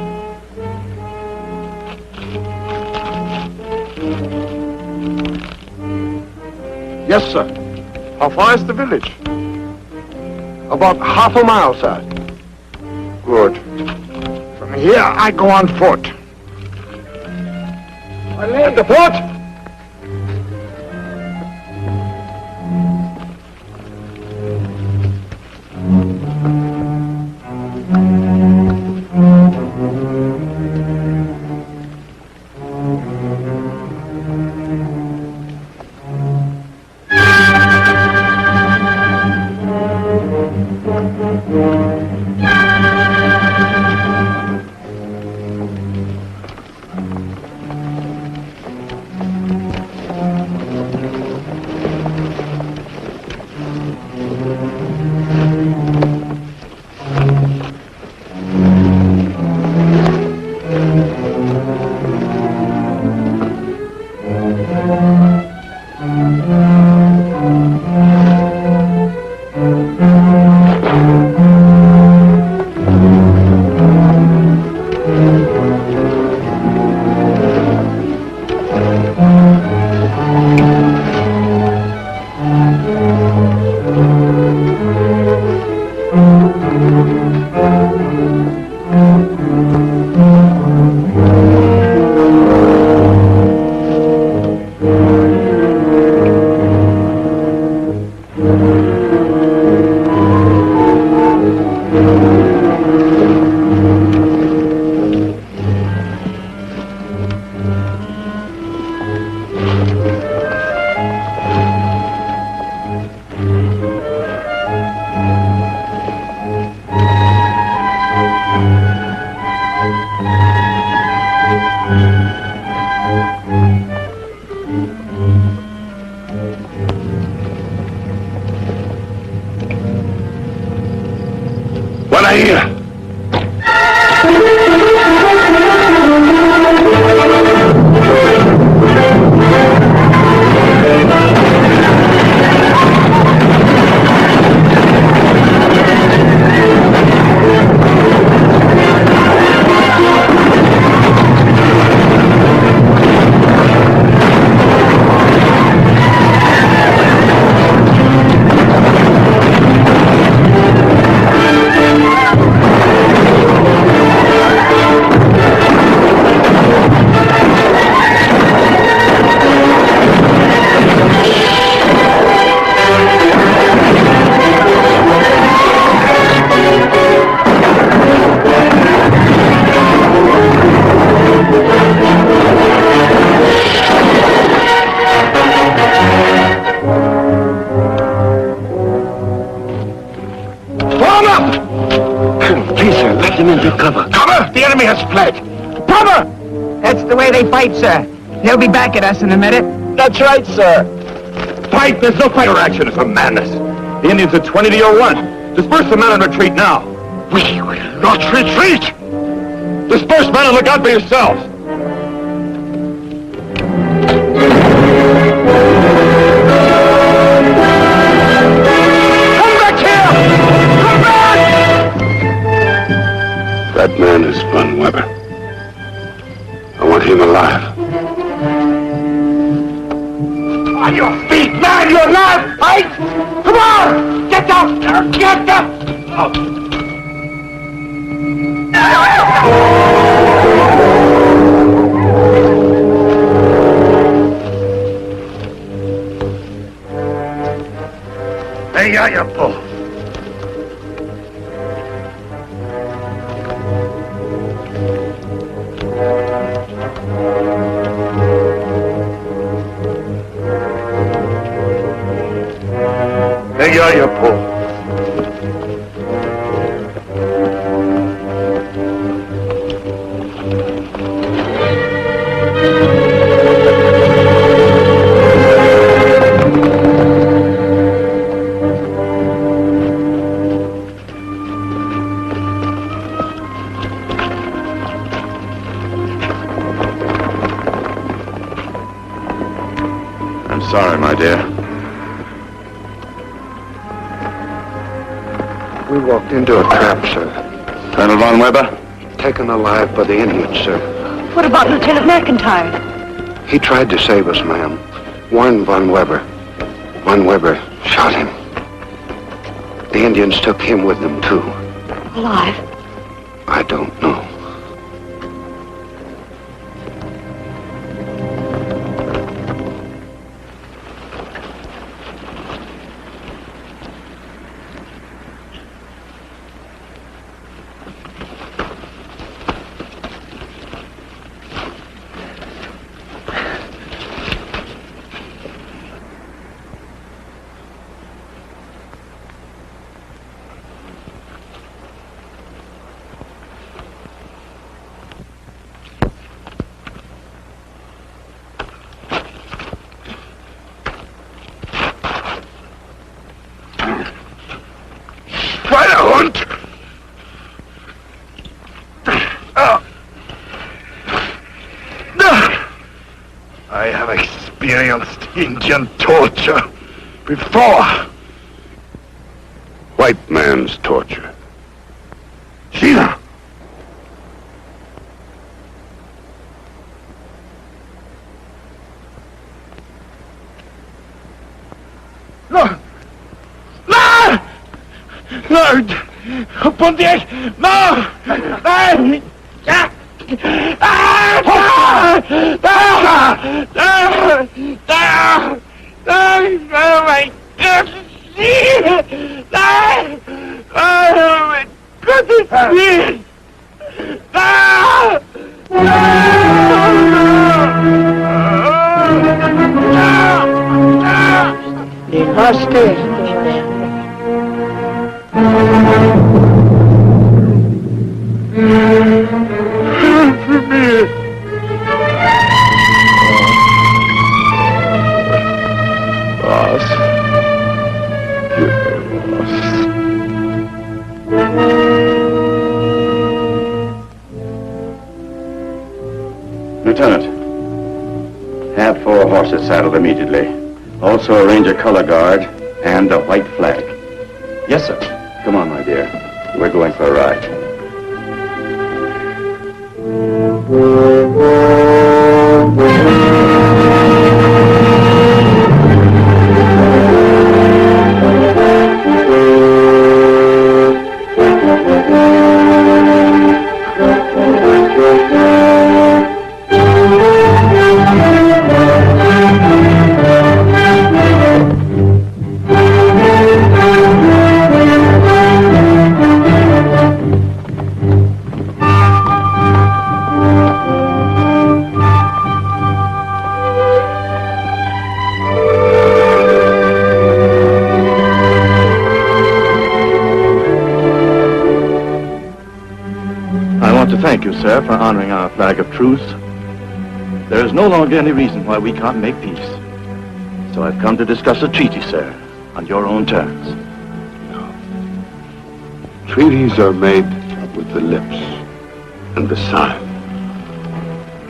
Yes, sir. How far is the village? About half a mile, sir. Good. From here, I go on foot. At the fort? Sir, the enemy has fled. Cover! That's the way they fight, sir. They'll be back at us in a minute. That's right, sir. Fight! There's no fight or action. It's a madness. The Indians are 20 to your 1. Disperse the men and retreat now. We will not retreat! Disperse, men, and look out for yourselves. Come back here! Come back! That man is Von Weber. I want him alive. On your feet, man! You're alive! Fight! Come on! Get up! Get up! Hey, you bull. Hey, you bull. I'm sorry, my dear. We walked into a trap, sir. Colonel Von Weber? Taken alive by the Indians, sir. What about Lieutenant McIntyre? He tried to save us, ma'am. Warned Von Weber. Von Weber shot him. The Indians took him with them, too. Alive? I don't know. I have experienced Indian torture before. White man's torture. Sheila! No! No! No! Pontiac! No! No! They lost it. Boss. Lieutenant, have 4 horses saddled immediately. Also arrange a color guard and a white flag. Yes, sir. Come on, my dear. We're going for a ride. thank you, sir, for honoring our flag of truce. There is no longer any reason why we can't make peace. So I've come to discuss a treaty, sir, on your own terms. Treaties are made with the lips and the sign.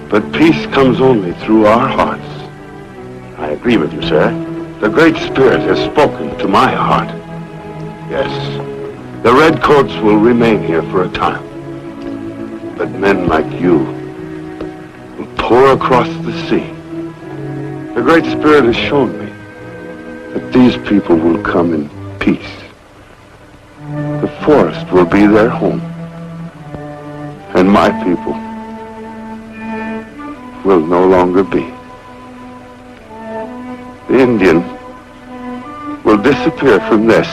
But peace comes only through our hearts. I agree with you, sir. The Great Spirit has spoken to my heart. Yes, the redcoats will remain here for a time. But men like you will pour across the sea. The Great Spirit has shown me that these people will come in peace. The forest will be their home. And my people will no longer be. The Indian will disappear from this,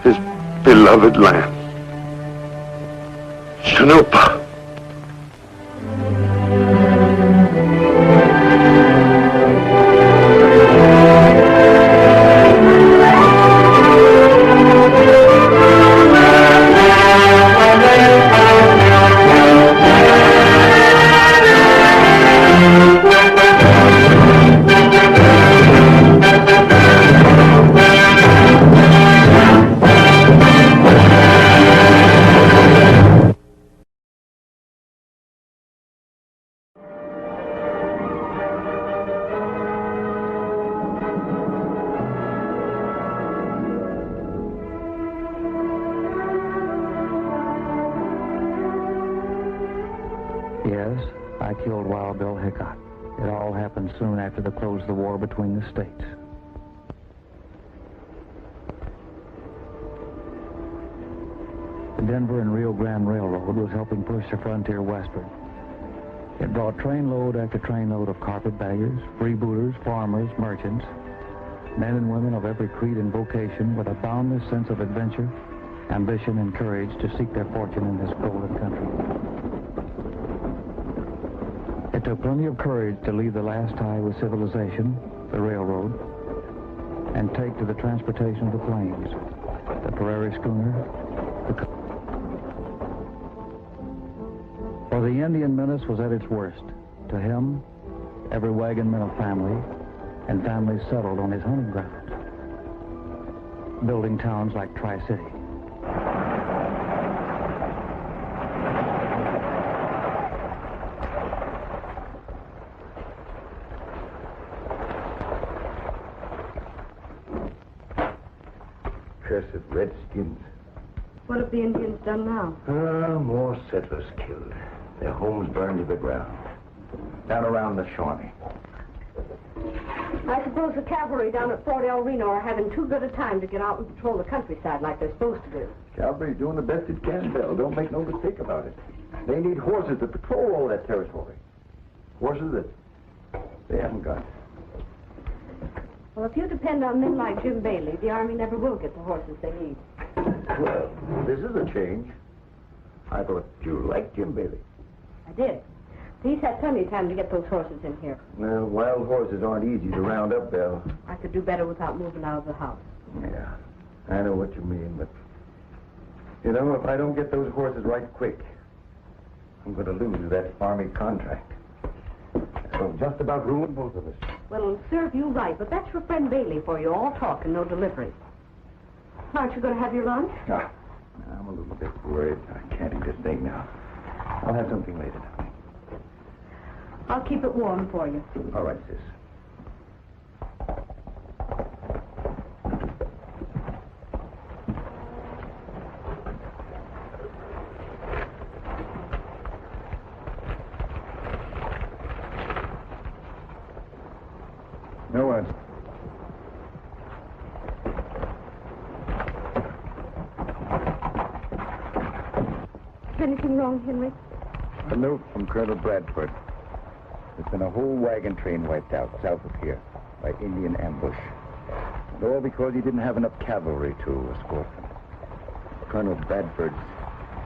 his beloved land. Shanopa. Yes, I killed Wild Bill Hickok. It all happened soon after the close of the war between the states. The Denver and Rio Grande Railroad was helping push the frontier westward. It brought trainload after trainload of carpetbaggers, freebooters, farmers, merchants, men and women of every creed and vocation with a boundless sense of adventure, ambition, and courage to seek their fortune in this golden country. It took plenty of courage to leave the last tie with civilization, the railroad, and take to the transportation of the plains, the prairie schooner, For the Indian menace was at its worst. To him, every wagon meant a family, and families settled on his hunting grounds, building towns like Tri-City. Cursed redskins. What have the Indians done now? More settlers killed. Their homes burned to the ground. Down around the Shawnee. I suppose the cavalry down at Fort El Reno are having too good a time to get out and patrol the countryside like they're supposed to do. Cavalry's doing the best it can, Bill. Don't make no mistake about it. They need horses to patrol all that territory. Horses that they haven't got. Well, if you depend on men like Jim Bailey, the Army never will get the horses they need. Well, this is a change. I thought you liked Jim Bailey. I did. He's had plenty of time to get those horses in here. Well, wild horses aren't easy to round up, Bill. I could do better without moving out of the house. Yeah, I know what you mean, but... You know, if I don't get those horses right quick, I'm going to lose that Army contract. That'll just about ruin both of us. Well, it'll serve you right, but that's your friend Bailey for you. All talk and no delivery. Aren't you going to have your lunch? Ah, I'm a little bit worried. I can't eat this thing now. I'll have something later. I'll keep it warm for you. All right, sis. No one. Is anything wrong, Henry? A note from Colonel Bradford. There's been a whole wagon train wiped out south of here by Indian ambush. And all because he didn't have enough cavalry to escort them. Colonel Bradford's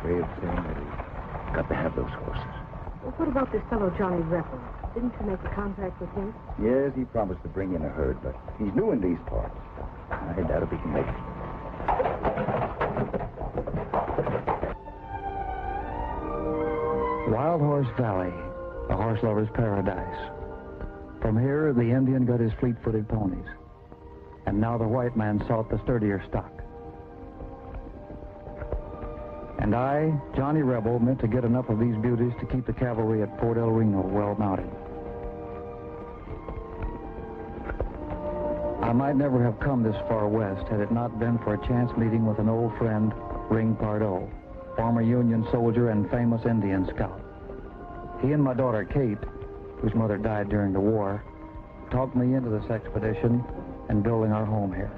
way of saying that he's got to have those horses. Well, what about this fellow Johnny Revel? Didn't you make a contract with him? Yes, he promised to bring in a herd, but he's new in these parts. I doubt if he can make it. Wild Horse Valley, a horse lover's paradise. From here, the Indian got his fleet-footed ponies. And now the white man sought the sturdier stock. And I, Johnny Rebel, meant to get enough of these beauties to keep the cavalry at Fort El Reno well mounted. I might never have come this far west had it not been for a chance meeting with an old friend, Ring Pardo, former Union soldier and famous Indian scout. He and my daughter Kate, whose mother died during the war, talked me into this expedition and building our home here.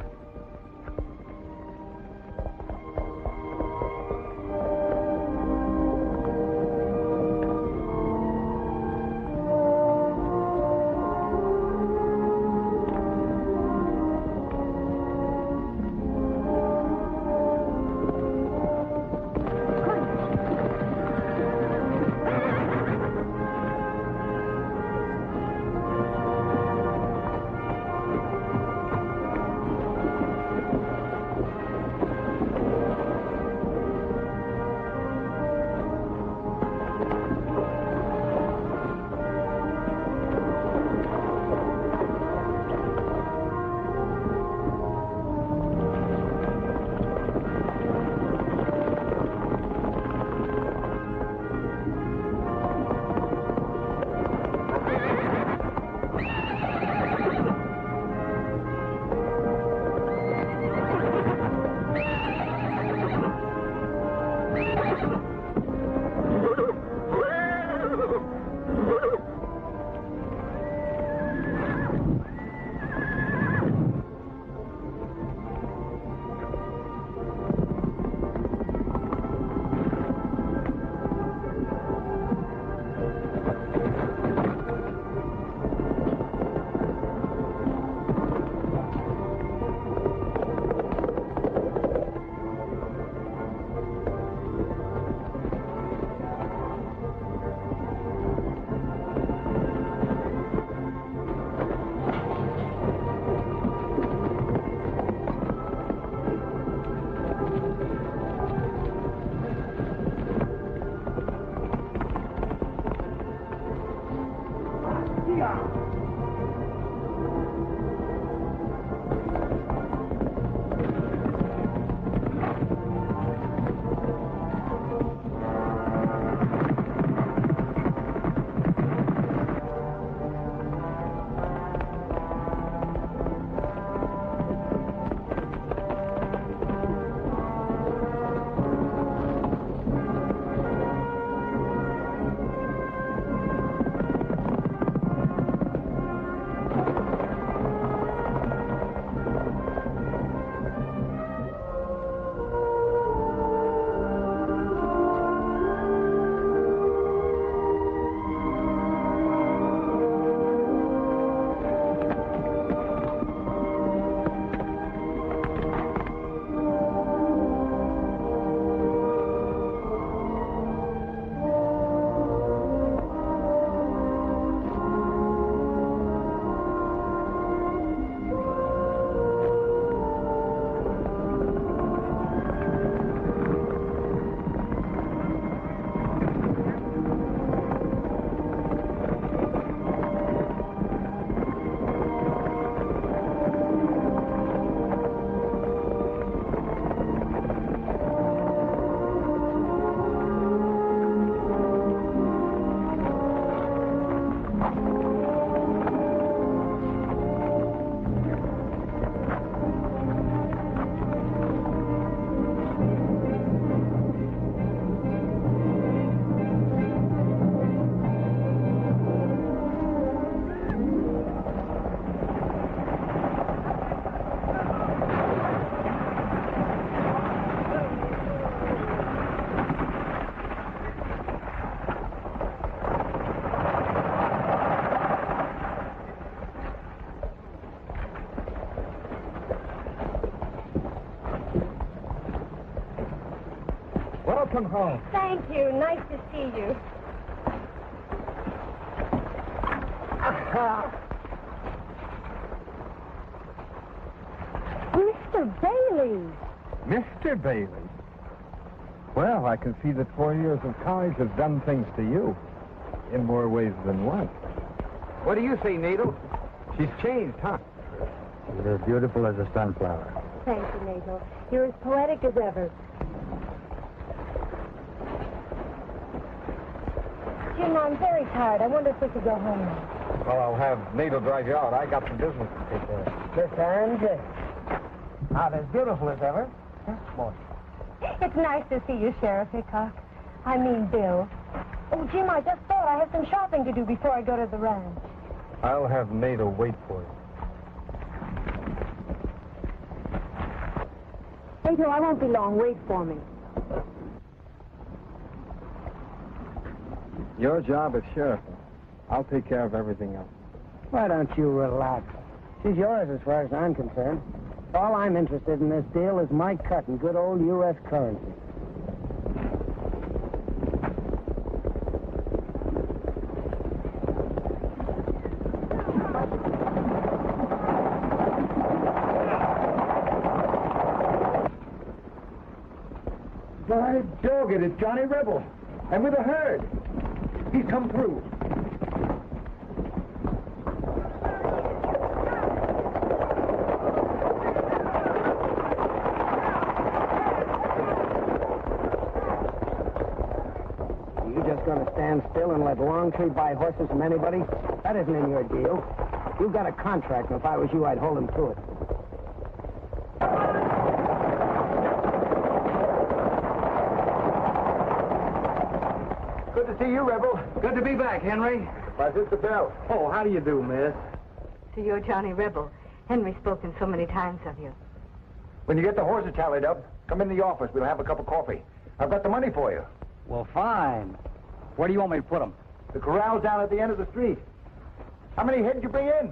Welcome home. Thank you. Nice to see you. Mr. Bailey. Mr. Bailey. Well, I can see that 4 years of college have done things to you. In more ways than one. What do you say, Needle? She's changed, huh? She's as beautiful as a sunflower. Thank you, Nagel. You're as poetic as ever. Jim, I'm very tired. I wonder if we could go home now. Well, I'll have Needle drive you out. I got some business to take care of. Miss Angie. Not as beautiful as ever. Boy. It's nice to see you, Sheriff Hickok. I mean, Bill. Oh, Jim, I just thought I have some shopping to do before I go to the ranch. I'll have Needle wait for you. Nagel, I won't be long. Wait for me. Your job is sheriff. I'll take care of everything else. Why don't you relax? She's yours as far as I'm concerned. All I'm interested in this deal is my cut in good old U.S. currency. By dog it, it's Johnny Rebel. And with a herd. He's come through. Going to stand still and let Longtree buy horses from anybody? That isn't in your deal. You've got a contract, and if I was you, I'd hold him to it. Good to see you, Rebel. Good to be back, Henry. My sister Belle. Oh, how do you do, miss? To your Johnny Rebel. Henry's spoken so many times of you. When you get the horses tallied up, come in the office. We'll have a cup of coffee. I've got the money for you. Well, fine. Where do you want me to put them? The corral's down at the end of the street. How many head did you bring in?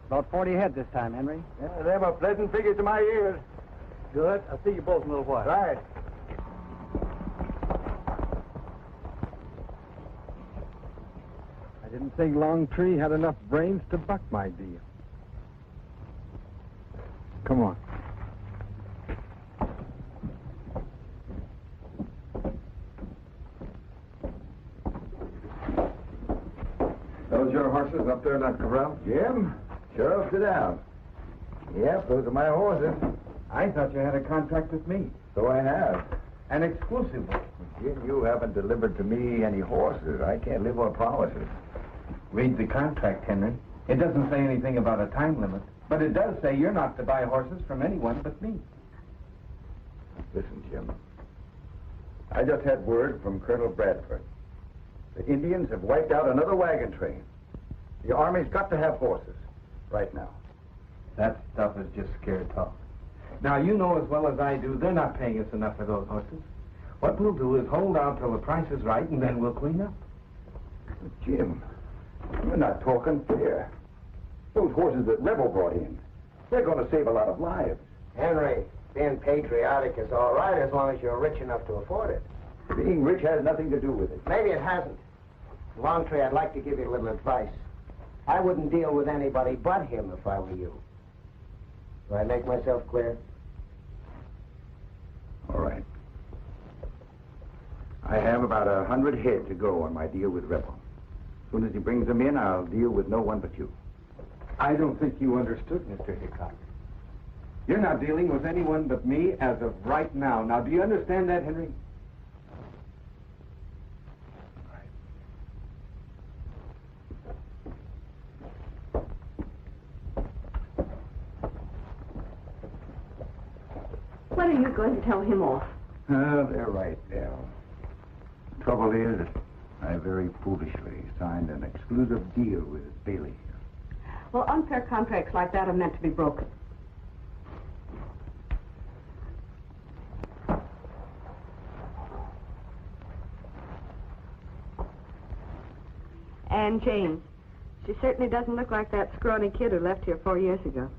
About 40 head this time, Henry. Yeah, them are pleasant figures to my ears. Good. I'll see you both in a little while. Right. I didn't think Longtree had enough brains to buck my deal. Come on. Those your horses up there in that corral? Jim? Sheriff, sit down. Yep, those are my horses. I thought you had a contract with me. So I have. An exclusive one. Jim, you haven't delivered to me any horses. I can't live on promises. Read the contract, Henry. It doesn't say anything about a time limit, but it does say you're not to buy horses from anyone but me. Listen, Jim. I just had word from Colonel Bradford. The Indians have wiped out another wagon train. The Army's got to have horses right now. That stuff is just scared talk. Now, you know as well as I do, they're not paying us enough for those horses. What we'll do is hold out till the price is right, and then we'll clean up. But Jim, you're not talking fair. Those horses that Rebel brought in, they're going to save a lot of lives. Henry, being patriotic is all right as long as you're rich enough to afford it. Being rich has nothing to do with it. Maybe it hasn't. Longtree, I'd like to give you a little advice. I wouldn't deal with anybody but him if I were you. Do I make myself clear? All right. I have about 100 head to go on my deal with Rebel. As soon as he brings them in, I'll deal with no one but you. I don't think you understood, Mr. Hickok. You're not dealing with anyone but me as of right now. Now, do you understand that, Henry? When are you going to tell him off? They're right, Dell. Trouble is, I very foolishly signed an exclusive deal with Bailey. Well, unfair contracts like that are meant to be broken. And James, she certainly doesn't look like that scrawny kid who left here 4 years ago.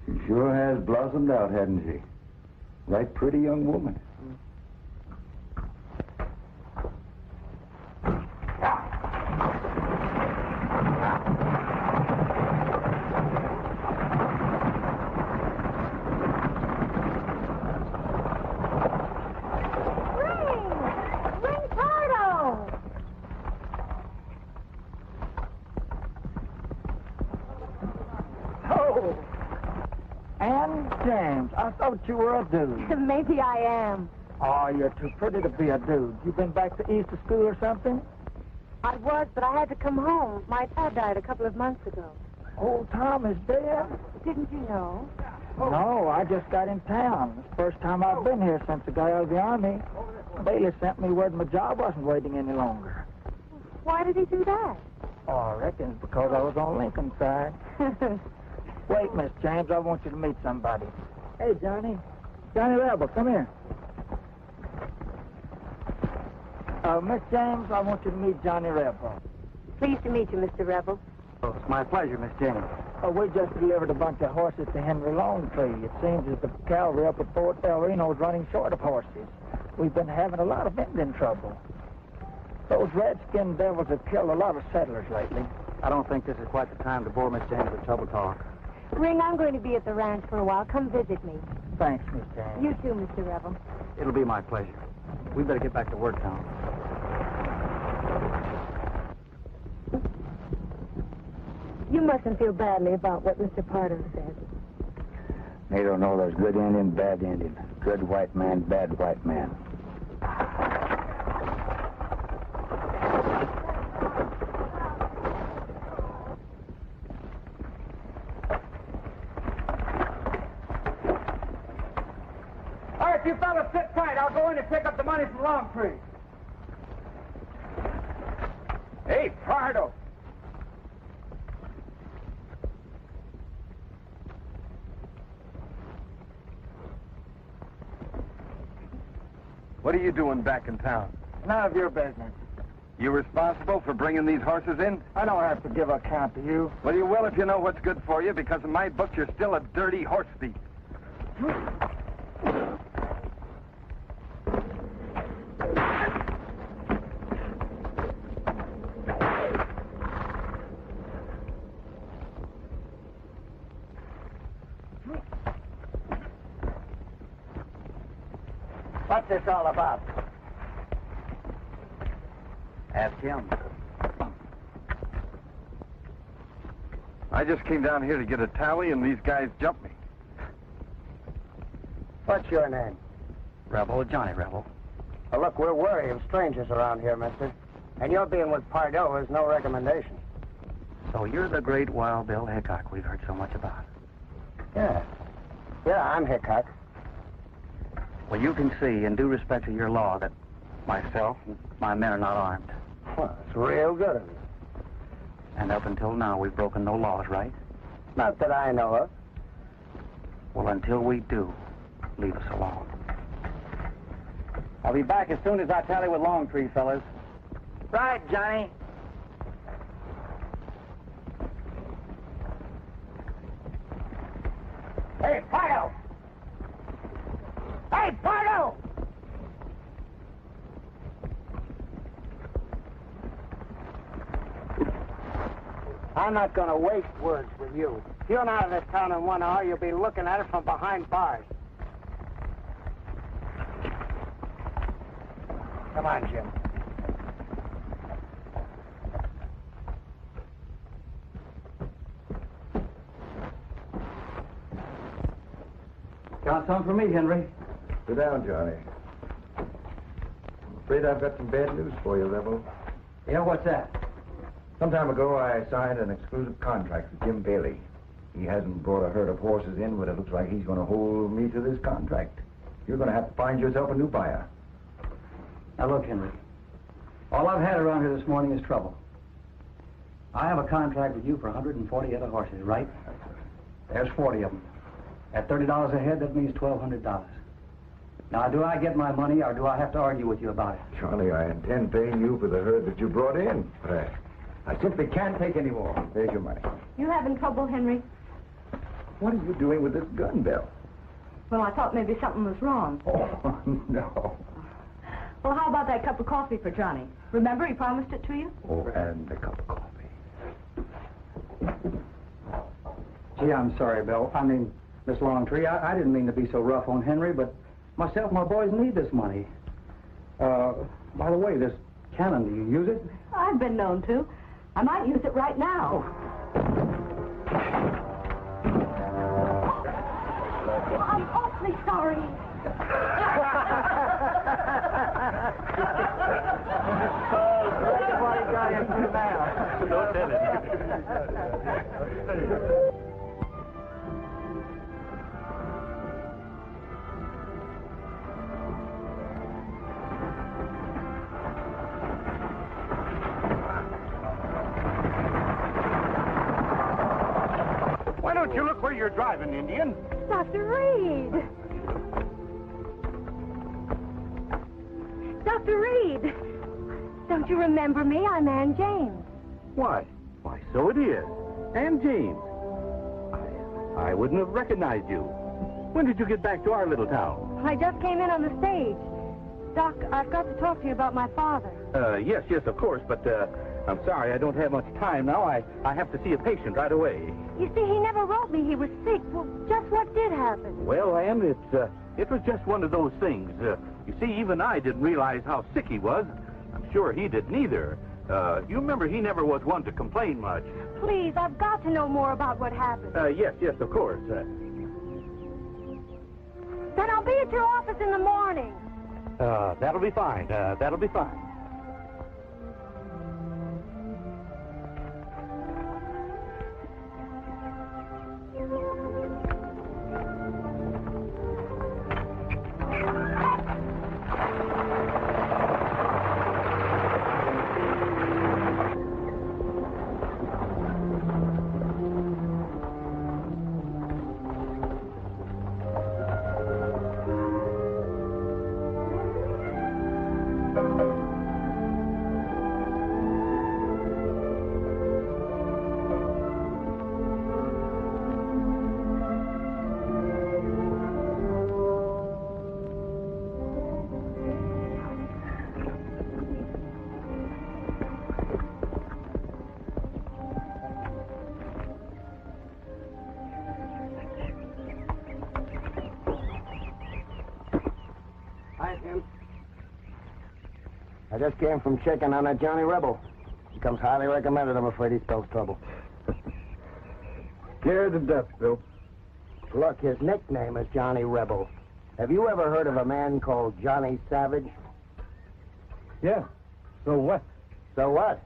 She sure has blossomed out, hasn't she? Right pretty young woman. I thought you were a dude. Maybe I am. Oh, you're too pretty to be a dude. You been back to Easter school or something? I was, but I had to come home. My dad died a couple of months ago. Old Tom is dead? Didn't you know? No, I just got in town. It's the first time I've been here since I got out of the Army. Bailey sent me word my job wasn't waiting any longer. Why did he do that? Oh, I reckon it's because I was on Lincoln's side. Wait, Miss James, I want you to meet somebody. Hey, Johnny. Johnny Rebel, come here. Miss James, I want you to meet Johnny Rebel. Pleased to meet you, Mr. Rebel. Oh, it's my pleasure, Miss James. We just delivered a bunch of horses to Henry Longtree. It seems that the cavalry up at Fort El Reno is running short of horses. We've been having a lot of Indian trouble. Those red-skinned devils have killed a lot of settlers lately. I don't think this is quite the time to bore Miss James with trouble talk. Ring, I'm going to be at the ranch for a while. Come visit me. Thanks, Miss James. You too, Mr. Rebel. It'll be my pleasure. We better get back to work now. You mustn't feel badly about what Mr. Pardo said. They don't know there's good Indian, bad Indian. Good white man, bad white man. All right, you fellas sit tight. I'll go in and pick up the money from Longtree. Hey, Pardo. What are you doing back in town? None of your business. You responsible for bringing these horses in? I don't have to give account to you. Well, you will if you know what's good for you, because in my book, you're still a dirty horse thief. What's this all about? Ask him. I just came down here to get a tally, and these guys jumped me. What's your name? Rebel, Johnny Rebel. Well, look, we're wary of strangers around here, mister. And your being with Pardo is no recommendation. So you're the great Wild Bill Hickok we've heard so much about. Yeah. Yeah, I'm Hickok. Well, you can see, in due respect to your law, that myself and my men are not armed. Well, it's real good of you. And up until now, we've broken no laws, right? Not that I know of. Well, until we do, leave us alone. I'll be back as soon as I tally with Longtree, fellas. Right, Johnny. Hey, Pardo! Hey, Pardo! I'm not going to waste words with you. If you're not out of this town in 1 hour, you'll be looking at it from behind bars. Come on, Jim. Got some for me, Henry. Sit down, Johnny. I'm afraid I've got some bad news for you, Rebel. Yeah, what's that? Some time ago, I signed an exclusive contract with Jim Bailey. He hasn't brought a herd of horses in, but it looks like he's going to hold me to this contract. You're going to have to find yourself a new buyer. Now, look, Henry. All I've had around here this morning is trouble. I have a contract with you for 140 other horses, right? There's 40 of them. At $30 a head, that means $1,200. Now, do I get my money, or do I have to argue with you about it? Charlie, I intend paying you for the herd that you brought in. But I simply can't take any more. There's your money. You having trouble, Henry? What are you doing with this gun, Bill? Well, I thought maybe something was wrong. Oh, no. Well, how about that cup of coffee for Johnny? Remember, he promised it to you? Oh, and a cup of coffee. Gee, I'm sorry, Bill. I mean, Miss Longtree, I didn't mean to be so rough on Henry, but myself and my boys need this money. By the way, this cannon, do you use it? I've been known to. I might use it right now. Oh. awfully sorry. What you got into now? Don't tell it. Why don't you look where you're driving, Indian? Dr. Reed. Dr. Reed. Don't you remember me? I'm Ann James. Why, so it is. And James. I wouldn't have recognized you. When did you get back to our little town? I just came in on the stage. Doc, I've got to talk to you about my father. Yes, of course, but I'm sorry, I don't have much time now. I have to see a patient right away. You see, he never wrote me he was sick. Well, just what did happen? Well, Ann, it was just one of those things. You see, even I didn't realize how sick he was. I'm sure he didn't either. You remember he never was one to complain much. Please, I've got to know more about what happened. Yes, of course. Then I'll be at your office in the morning. That'll be fine. That'll be fine. I just came from checking on that Johnny Rebel. He comes highly recommended. I'm afraid he spells trouble. Scared to death, Bill. Look, his nickname is Johnny Rebel. Have you ever heard of a man called Johnny Savage? Yeah. So what? So what?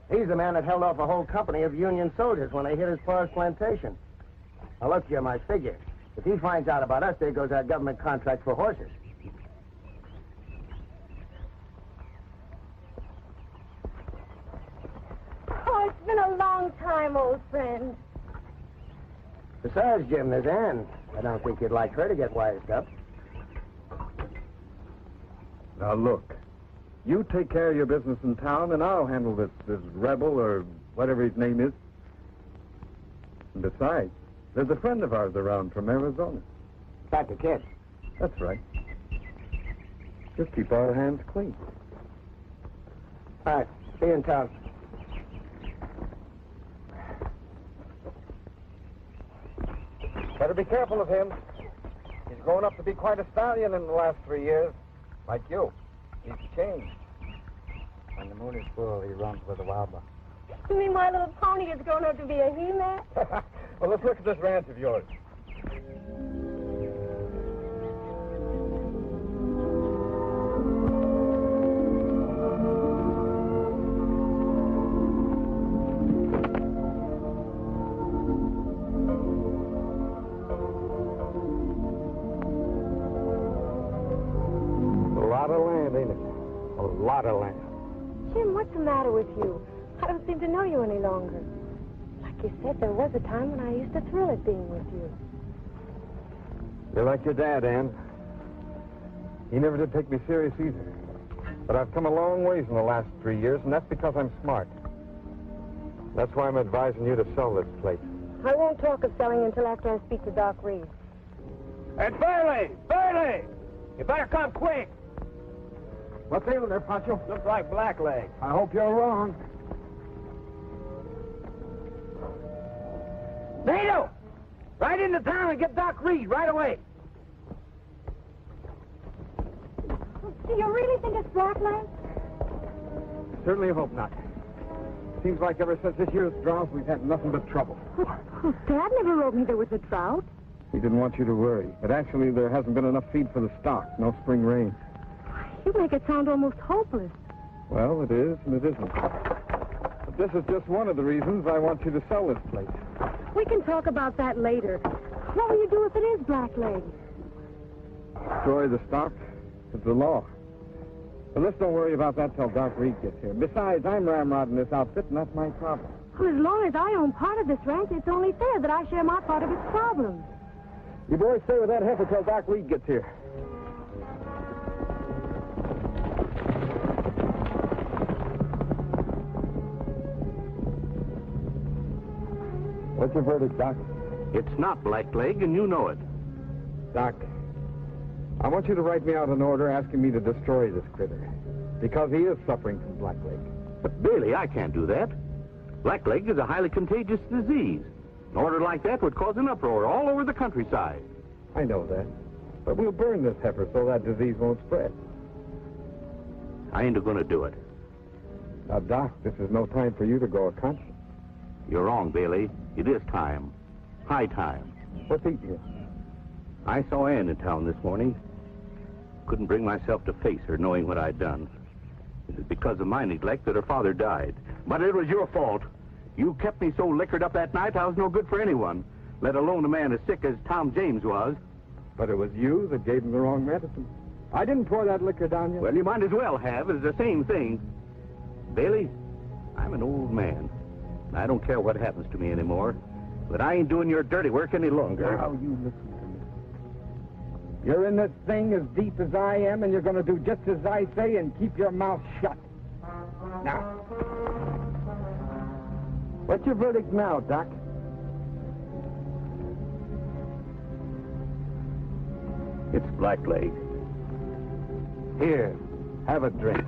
He's the man that held off a whole company of Union soldiers when they hit his pa's plantation. Now, look, Jim, I figure. If he finds out about us, there goes our government contract for horses. Oh, it's been a long time, old friend. Besides, Jim, there's Ann. I don't think you'd like her to get wised up. Now, look. You take care of your business in town, and I'll handle this rebel or whatever his name is. And besides, there's a friend of ours around from Arizona. Dr. Kidd. That's right. Just keep our hands clean. All right. See you in town. Better be careful of him. He's grown up to be quite a stallion in the last 3 years. Like you. He's changed. When the moon is full, he runs with the wildlife. You mean my little pony is grown up to be a he-man? Well, let's look at this ranch of yours. A lot of land, ain't it? A lot of land. Jim, what's the matter with you? I don't seem to know you any longer. Like you said, there was a time when I used to thrill at being with you. You're like your dad, Ann. He never did take me serious either. But I've come a long ways in the last 3 years, and that's because I'm smart. That's why I'm advising you to sell this place. I won't talk of selling until after I speak to Doc Reed. Hey, Burley! Burley! You better come quick. What's ailing there, Pancho? Looks like blackleg. I hope you're wrong. Nato! Right into town and get Doc Reed right away. Do you really think it's blackleg? Certainly hope not. Seems like ever since this year's drought, we've had nothing but trouble. Oh, Dad never wrote me there was a drought. He didn't want you to worry. But actually, there hasn't been enough feed for the stock. No spring rain. You make it sound almost hopeless. Well, it is and it isn't. But this is just one of the reasons I want you to sell this place. We can talk about that later. What will you do if it is Blackleg? Destroy the stock. It's the law. But let's don't worry about that till Doc Reed gets here. Besides, I'm ramrodding this outfit, and that's my problem. Well, as long as I own part of this ranch, it's only fair that I share my part of its problems. You boys stay with that heifer till Doc Reed gets here. What's your verdict, Doc? It's not Blackleg, and you know it. Doc, I want you to write me out an order asking me to destroy this critter. Because he is suffering from Blackleg. But, Bailey, I can't do that. Blackleg is a highly contagious disease. An order like that would cause an uproar all over the countryside. I know that. But we'll burn this heifer so that disease won't spread. I ain't going to do it. Now, Doc, this is no time for you to go a conscience. You're wrong, Bailey. It is time. High time. What's eating you? I saw Ann in town this morning. Couldn't bring myself to face her knowing what I'd done. It was because of my neglect that her father died. But it was your fault. You kept me so liquored up that night I was no good for anyone, let alone a man as sick as Tom James was. But it was you that gave him the wrong medicine. I didn't pour that liquor down you. Well, you might as well have. It's the same thing. Bailey, I'm an old man. I don't care what happens to me anymore. But I ain't doing your dirty work any longer. Now you listen to me. You're in this thing as deep as I am, and you're going to do just as I say and keep your mouth shut. Now, what's your verdict now, Doc? It's Blackleg. Here, have a drink.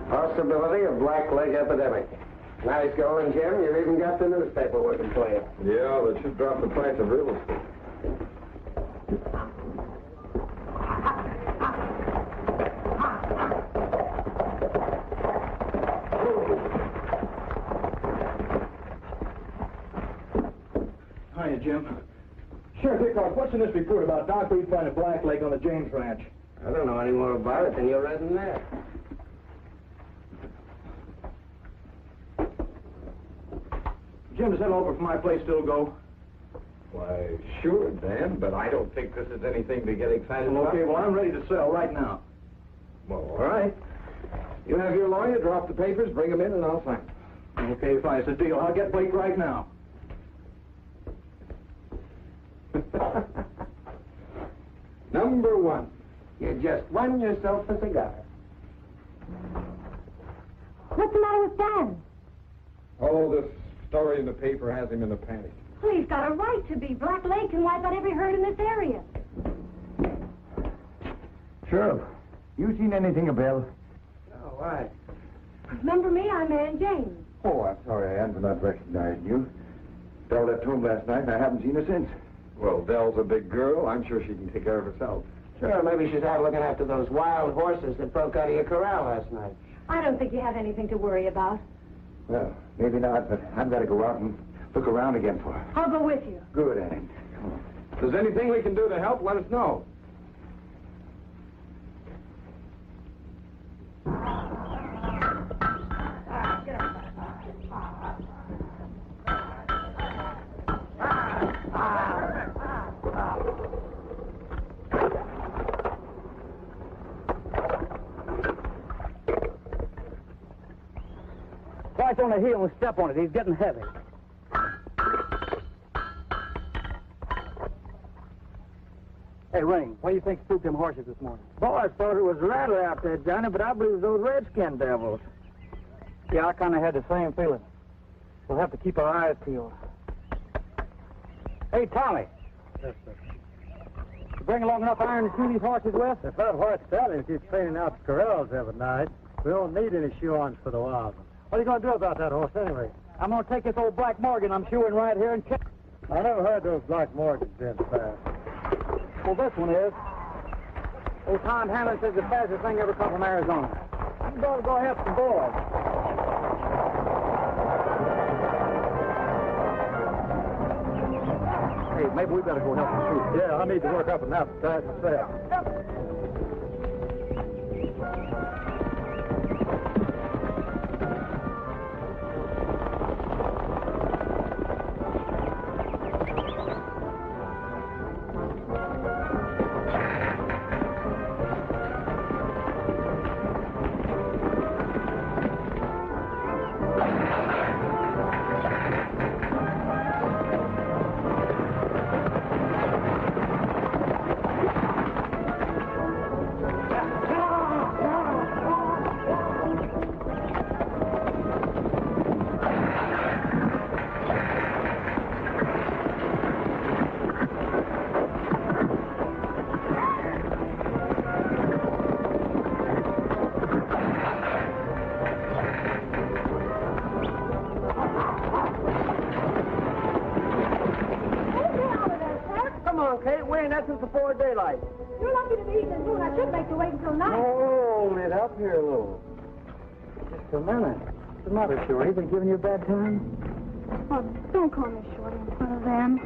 Possibility of Blackleg epidemic. Nice going, Jim. You've even got the newspaper working for you. Yeah, that should drop the price of real estate. Hiya, Jim. Sheriff Hickok, what's in this report about Doc Reed finding Blackleg on the James Ranch? I don't know any more about it than you read in there. Jim, does that offer for my place still go? Why, sure, Dan, but I don't think this is anything to get excited about. Okay, well, I'm ready to sell right now. Well, all right. You have your lawyer drop the papers, bring them in, and I'll sign. Okay, fine. It's a deal. I'll get Blake right now. Number one, you just won yourself a cigar. What's the matter with Dan? Oh, this story in the paper has him in a panic. Well, he's got a right to be. Black Lake can wipe out every herd in this area. Sheriff, you seen anything of Bill? Oh, why? Remember me? I'm Ann James. Oh, I'm sorry, Ann, for not recognizing you. Belle left home last night, and I haven't seen her since. Well, Belle's a big girl. I'm sure she can take care of herself. Sure, maybe she's out looking after those wild horses that broke out of your corral last night. I don't think you have anything to worry about. Well, maybe not, but I've got to go out and look around again for her. I'll go with you. Good, Ann. Come on. If there's anything we can do to help, let us know. Twice on the heel and step on it. He's getting heavy. Hey, Ring, what do you think spooked them horses this morning? Boy, I thought it was Rattler out there, Johnny, but I believe those redskin devils. Yeah, I kind of had the same feeling. We'll have to keep our eyes peeled. Hey, Tommy. Yes, sir. You bring along enough iron to shoe these horses with? If that horse Sally's just cleaning out the corrals every night, we don't need any shoe-ons for the wild ones. What are you going to do about that horse, anyway? I'm going to take this old Black Morgan I'm shoeing right here and kick. I never heard those Black Morgans been fast. Well, this one is. Old Tom Hammond says the fastest thing ever come from Arizona. I'm going to go help some boys. Hey, maybe we better go help them too. Yeah, I need to work up an appetite myself. Before daylight. You're lucky to be eating food. I should make you wait until night. Oh, hold it up here a little. Just a minute. What's the matter, Shorty? Been giving you a bad time? Oh, don't call me Shorty in front of them.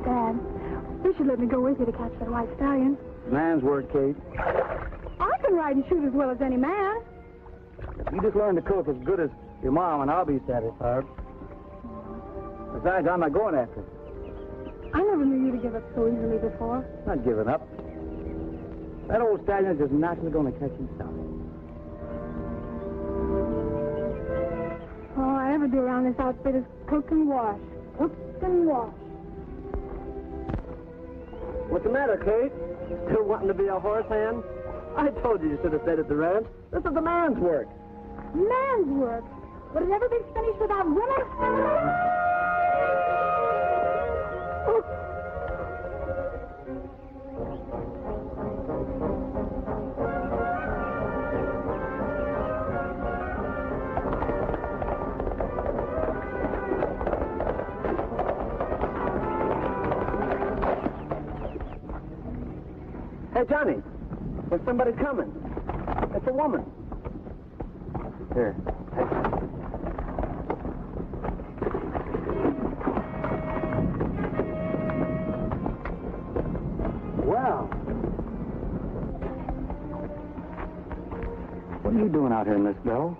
Dad, you should let me go with you to catch that white stallion. Man's word, Kate. I can ride and shoot as well as any man. If you just learn to cook as good as your mom, and I'll be satisfied. Besides, I'm not going after it. I never knew you to give up so easily before. Not giving up. That old stallion is just naturally going to catch himself. All I ever do around this outfit is cook and wash. Cook and wash. What's the matter, Kate? Still wanting to be a horse hand? I told you should have stayed at the ranch. This is the man's work. Man's work? Would it ever be finished without women? Hey, Johnny, there's somebody coming. It's a woman. Here. Wow. What are you doing out here, Miss Bell?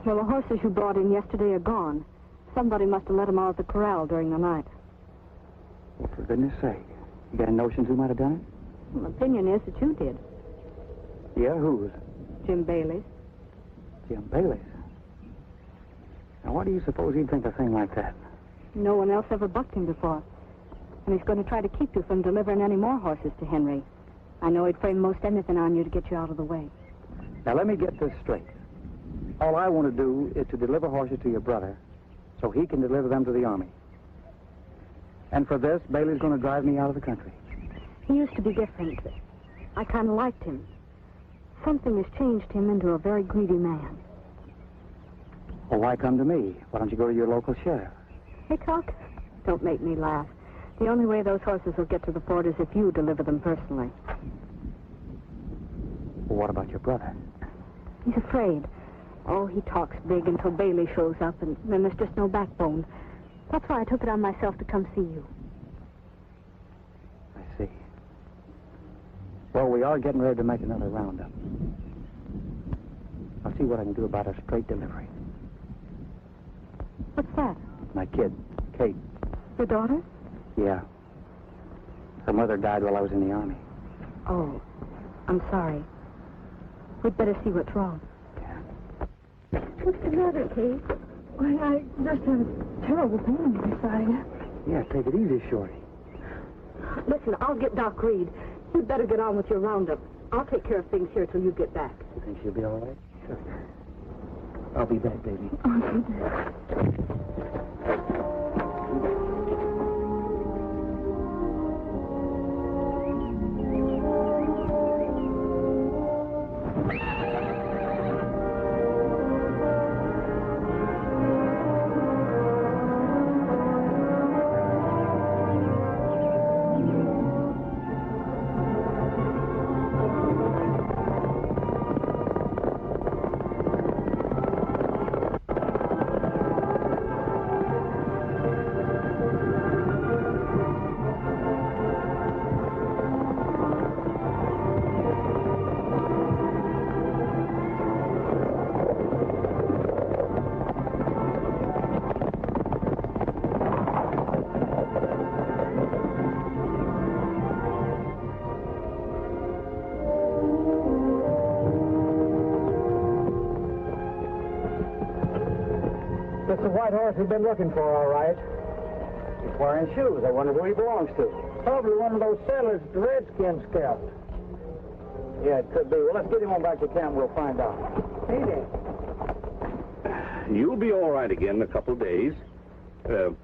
Well, the horses you brought in yesterday are gone. Somebody must have let them out of the corral during the night. Well, for goodness sake. You got any notions who might have done it? Well, the opinion is that you did. Yeah, whose? Jim Bailey's. Jim Bailey's. Now, why do you suppose he'd think a thing like that? No one else ever bucked him before. And he's going to try to keep you from delivering any more horses to Henry. I know he'd frame most anything on you to get you out of the way. Now, let me get this straight. All I want to do is to deliver horses to your brother so he can deliver them to the Army. And for this, Bailey's going to drive me out of the country. He used to be different. I kind of liked him. Something has changed him into a very greedy man. Well, why come to me? Why don't you go to your local sheriff? Hickok, don't make me laugh. The only way those horses will get to the fort is if you deliver them personally. Well, what about your brother? He's afraid. Oh, he talks big until Bailey shows up, and then there's just no backbone. That's why I took it on myself to come see you. I see. Well, we are getting ready to make another roundup. I'll see what I can do about a straight delivery. What's that? My kid, Kate. Your daughter? Yeah. Her mother died while I was in the Army. Oh, I'm sorry. We'd better see what's wrong. What's the matter, Kate? Why, I just have a terrible pain in my side. Yeah, take it easy, Shorty. Listen, I'll get Doc Reed. You'd better get on with your roundup. I'll take care of things here till you get back. You think she'll be all right? Sure. I'll be back, baby. It's the white horse we've been looking for, all right. He's wearing shoes. I wonder who he belongs to. Probably one of those sailors the Redskins scalped. Yeah, it could be. Well, let's get him on back to camp and we'll find out. Hey there. You'll be all right again in a couple of days.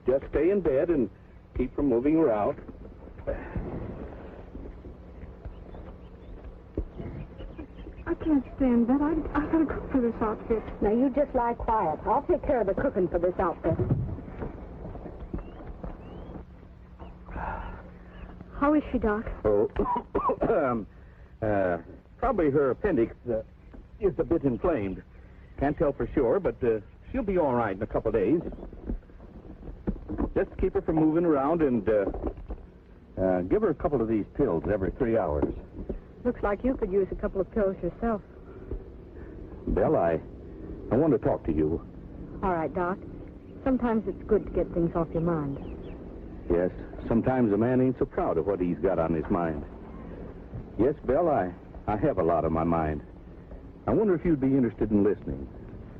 Just stay in bed and keep from moving around. I can't stay in bed. I gotta cook for this outfit. Now, you just lie quiet. I'll take care of the cooking for this outfit. How is she, Doc? Oh, probably her appendix is a bit inflamed. Can't tell for sure, but she'll be all right in a couple of days. Just keep her from moving around and give her a couple of these pills every 3 hours. Looks like you could use a couple of pills yourself. Belle, I want to talk to you. All right, Doc. Sometimes it's good to get things off your mind. Yes, sometimes a man ain't so proud of what he's got on his mind. Yes, Belle, I have a lot on my mind. I wonder if you'd be interested in listening.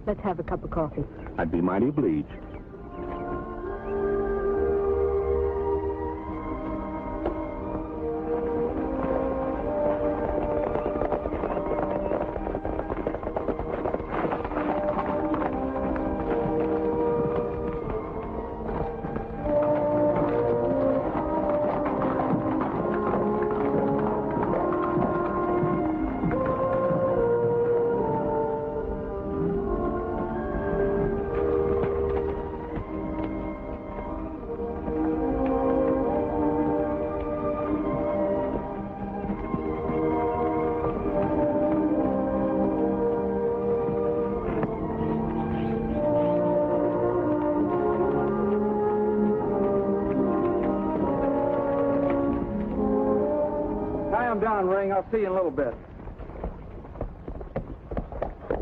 Let's have a cup of coffee. I'd be mighty obliged. Ring. I'll see you in a little bit.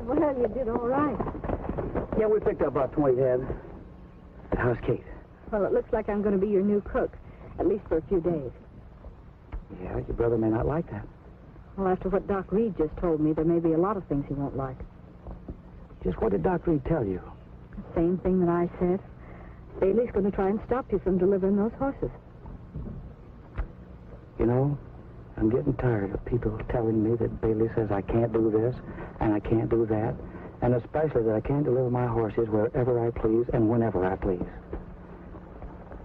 Well, you did all right. Yeah, we picked up about 20 head. How's Kate? Well, it looks like I'm going to be your new cook, at least for a few days. Yeah, your brother may not like that. Well, after what Doc Reed just told me, there may be a lot of things he won't like. Just what did Doc Reed tell you? The same thing that I said. Bailey's going to try and stop you from delivering those horses. You know, I'm getting tired of people telling me that Bailey says I can't do this and I can't do that, and especially that I can't deliver my horses wherever I please and whenever I please.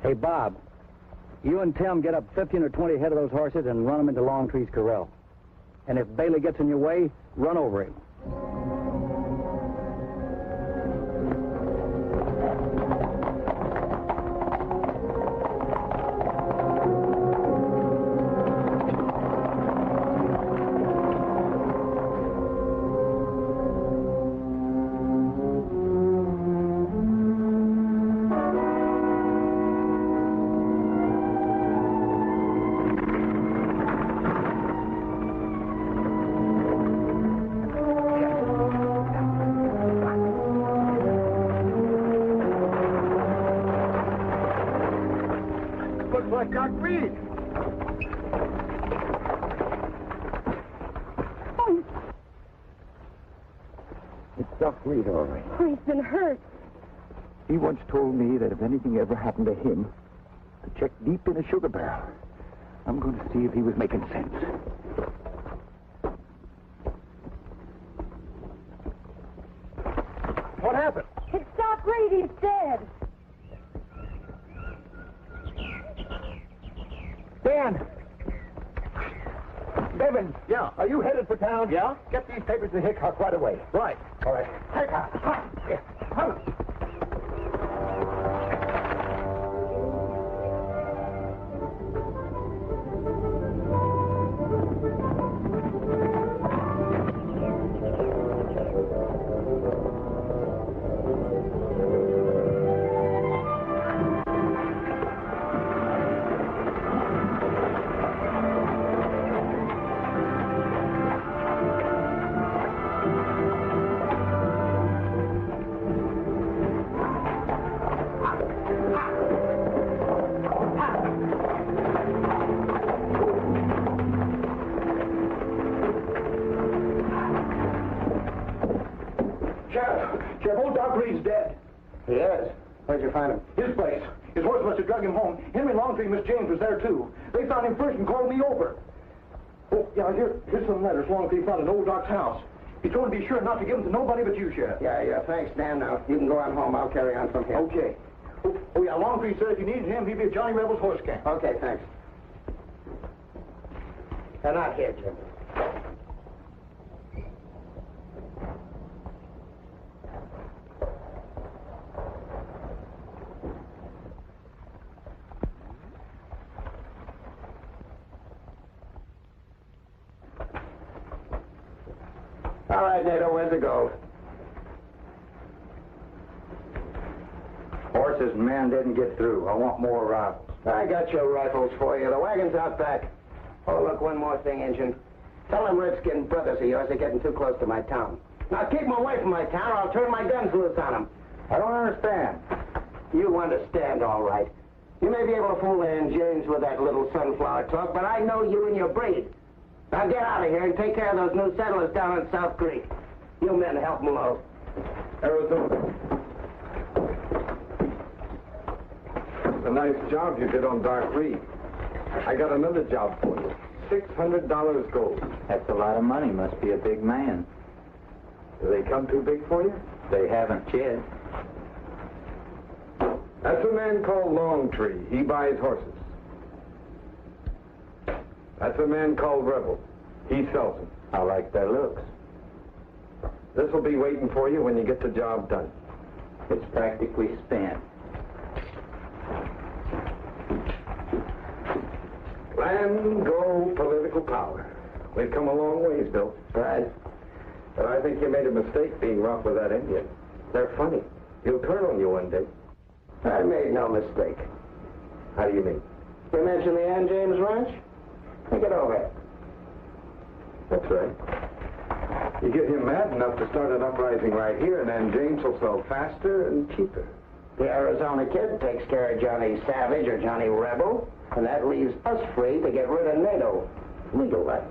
Hey, Bob, you and Tim get up 15 or 20 head of those horses and run them into Longtree's corral. And if Bailey gets in your way, run over him. Reed, all right. Oh, he's been hurt. He once told me that if anything ever happened to him, to check deep in a sugar barrel. I'm going to see if he was making sense. What happened? It's Doc Reed. He's dead. Dan! Bevan! Yeah? Are you headed for town? Yeah? Get these papers to Hickok right away. Right. All right. Hickok! Yeah. Come. Sheriff, old Doc Reed's dead. He is? Where'd you find him? His place. His horse must have drug him home. Henry Longtree and Miss James was there, too. They found him first and called me over. Oh, yeah, here's some letters Longtree found in old Doc's house. He told me to be sure not to give them to nobody but you, Sheriff. Yeah, thanks, Dan. Now, you can go on home. I'll carry on from here. Okay. Oh, yeah, Longtree said if you needed him, he'd be at Johnny Rebel's horse camp. Okay, thanks. They're not here, Jim. All right, Nato, where's the gold? Horses and men didn't get through. I want more rifles. I got your rifles for you. The wagon's out back. Oh, look, one more thing, Injun. Tell them redskin brothers of yours are getting too close to my town. Now, keep them away from my town or I'll turn my guns loose on them. I don't understand. You understand, all right. You may be able to fool Ann James with that little sunflower talk, but I know you and your breed. Now get out of here and take care of those new settlers down in South Creek. You men help them load. Arizona. It's a nice job you did on Dark Reed. I got another job for you. $600 gold. That's a lot of money. Must be a big man. Do they come too big for you? They haven't yet. That's a man called Longtree. He buys horses. That's a man called Rebel. He sells them. I like their looks. This will be waiting for you when you get the job done. It's practically spent. Land, go, political power. We've come a long ways, Bill. Right. But I think you made a mistake being rough with that Indian. They're funny. He'll turn on you one day. I made no mistake. How do you mean? You mentioned the Ann James Ranch? Think it over. That's right. You get him mad enough to start an uprising right here, and then James will sell faster and cheaper. The Arizona kid takes care of Johnny Savage or Johnny Rebel, and that leaves us free to get rid of NATO. Legal right.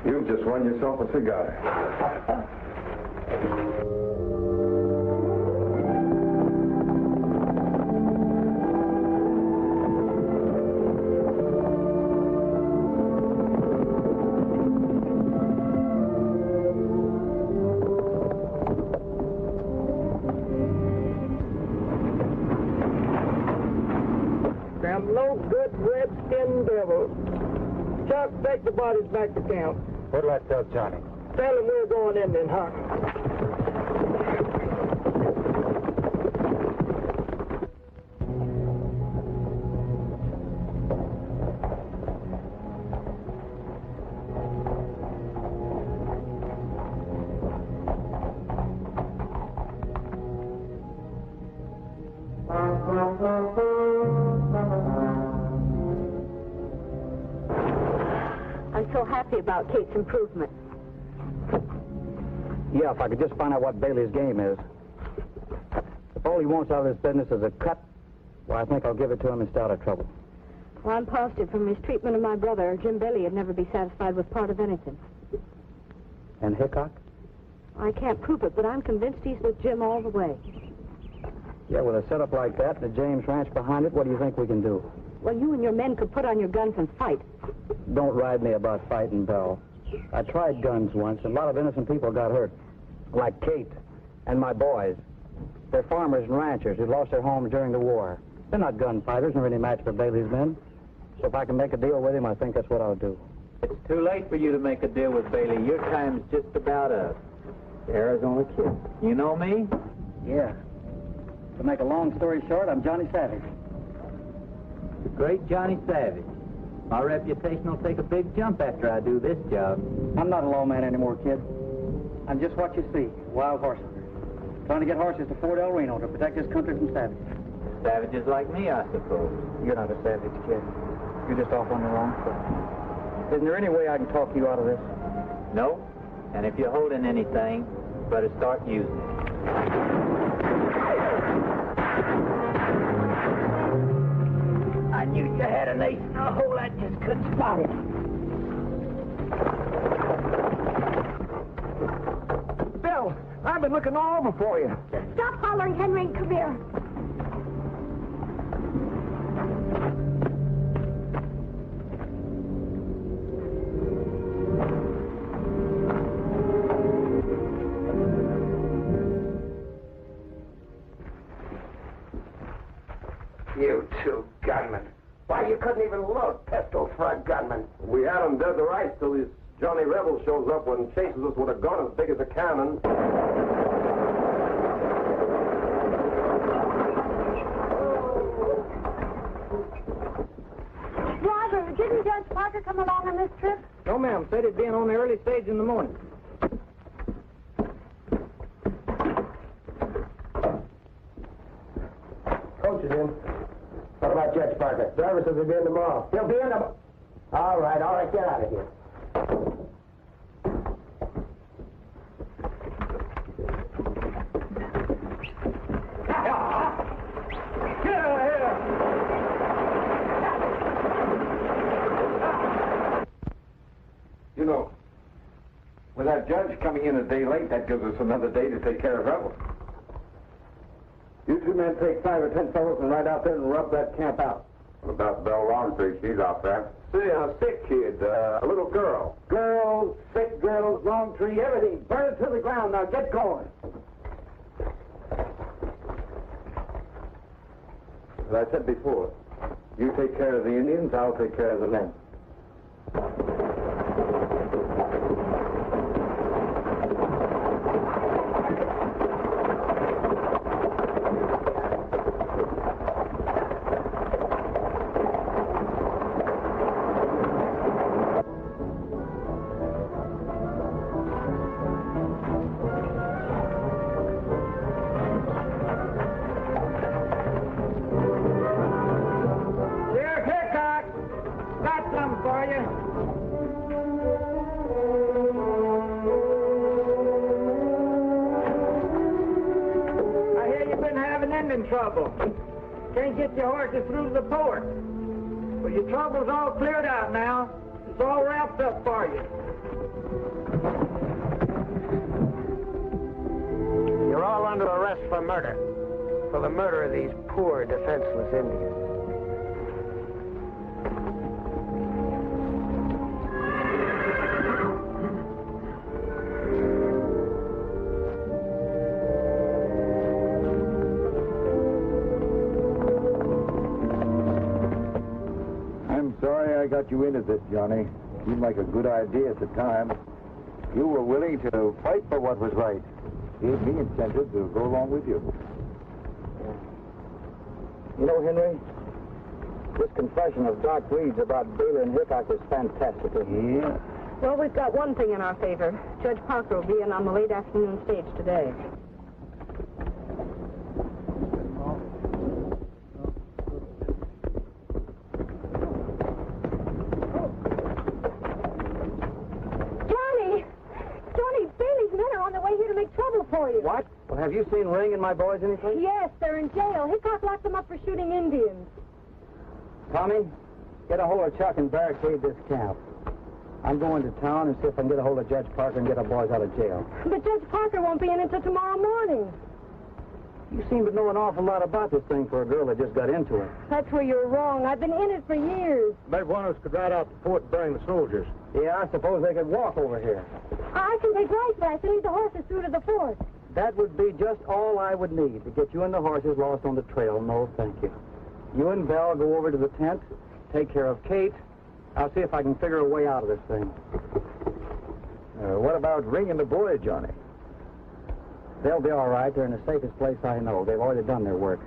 You've just won yourself a cigar. good red-skinned devils. Chuck, take the bodies back to camp. What'll I tell Johnny? Tell him we're going Indian hunting. I'm so happy about Kate's improvement. Yeah, if I could just find out what Bailey's game is. If all he wants out of this business is a cut, well, I think I'll give it to him and stay out of trouble. Well, I'm positive from his treatment of my brother, Jim Bailey would never be satisfied with part of anything. And Hickok? I can't prove it, but I'm convinced he's with Jim all the way. Yeah, with a setup like that and the James Ranch behind it, what do you think we can do? Well, you and your men could put on your guns and fight. Don't ride me about fighting, Belle. I tried guns once, and a lot of innocent people got hurt. Like Kate and my boys. They're farmers and ranchers who lost their homes during the war. They're not gunfighters nor any match for Bailey's men. So if I can make a deal with him, I think that's what I'll do. It's too late for you to make a deal with Bailey. Your time's just about up. Arizona Kid. You know me? Yeah. To make a long story short, I'm Johnny Savage. The great Johnny Savage. My reputation will take a big jump after I do this job. I'm not a lawman anymore, kid. I'm just what you see, wild horse hunter. Trying to get horses to Fort El Reno to protect this country from savages. Savages like me, I suppose. You're not a savage, kid. You're just off on the wrong foot. Isn't there any way I can talk you out of this? No. And if you're holding anything, better start using it. I knew you had an ace in a hole. I just couldn't spot it. Bill, I've been looking all over for you. Stop hollering, Henry, and come here. You two gunmen. Why, you couldn't even load pistols for a gunman. We had him dead to rights till this Johnny Rebel shows up and chases us with a gun as big as a cannon. Driver, didn't Judge Parker come along on this trip? No, ma'am. Said he'd be in on the early stage in the morning. Coach is in. What about Judge Parker? Driver says he'll be in tomorrow. He'll be in tomorrow. All right, get out of here. Get out of here! You know, with that judge coming in a day late, that gives us another day to take care of Rebel. You two men take 5 or 10 fellows and ride out there and rub that camp out. What about Belle Longtree? She's out there. See, a sick kid, a little girl. Girls, sick girls, Longtree, everything. Burn it to the ground. Now get going. As I said before, you take care of the Indians, I'll take care of the men. Sheriff Hickok, got something for you. I hear you've been having Indian trouble. Can't get your horses through the port. Well, your trouble's all cleared out now. It's all wrapped up for you. You're all under arrest for murder. For the murder of these poor, defenseless Indians. I got you into this, Johnny. Seemed like a good idea at the time. You were willing to fight for what was right. Gave me incentive to go along with you. You know, Henry, this confession of Doc Reed's about Baylor and Hickok is fantastic. Yeah. Well, we've got one thing in our favor. Judge Parker will be in on the late afternoon stage today. For you. What? Well, have you seen Ring and my boys anything? Yes, they're in jail. Hickok locked them up for shooting Indians. Tommy, get a hold of Chuck and barricade this camp. I'm going to town and see if I can get a hold of Judge Parker and get our boys out of jail. But Judge Parker won't be in until tomorrow morning. You seem to know an awful lot about this thing for a girl that just got into it. That's where you're wrong. I've been in it for years. Maybe one of us could ride out to the fort and bring the soldiers. Yeah, I suppose they could walk over here. I can take rice back and lead the horses through to the fort. That would be just all I would need to get you and the horses lost on the trail. No, thank you. You and Belle go over to the tent, take care of Kate. I'll see if I can figure a way out of this thing. What about Ring and the boy, Johnny? They'll be all right. They're in the safest place I know. They've already done their work.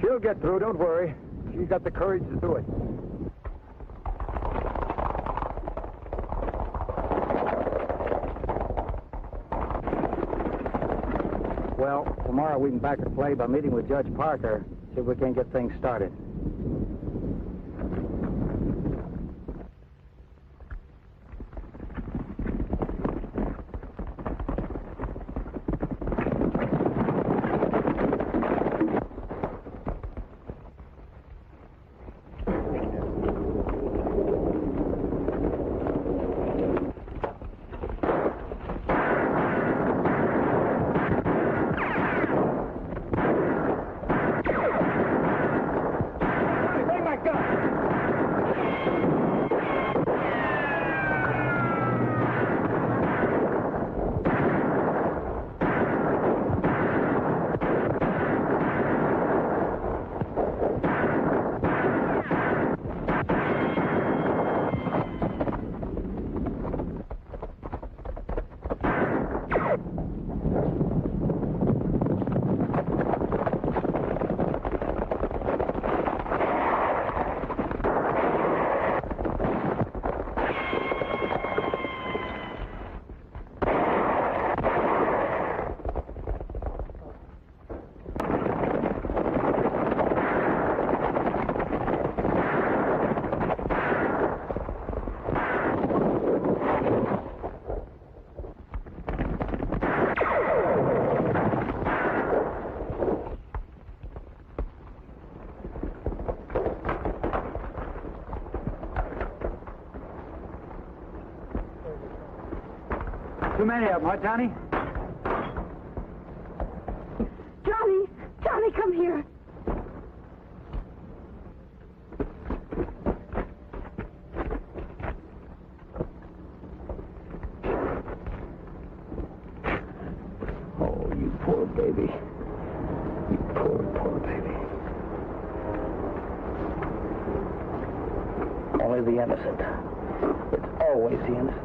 She'll get through, don't worry. She's got the courage to do it. Well, tomorrow we can back her play by meeting with Judge Parker, see if we can get things started. Too many of them, huh, Johnny? Johnny, come here. Oh, you poor baby. You poor baby. Only the innocent. It's always the innocent.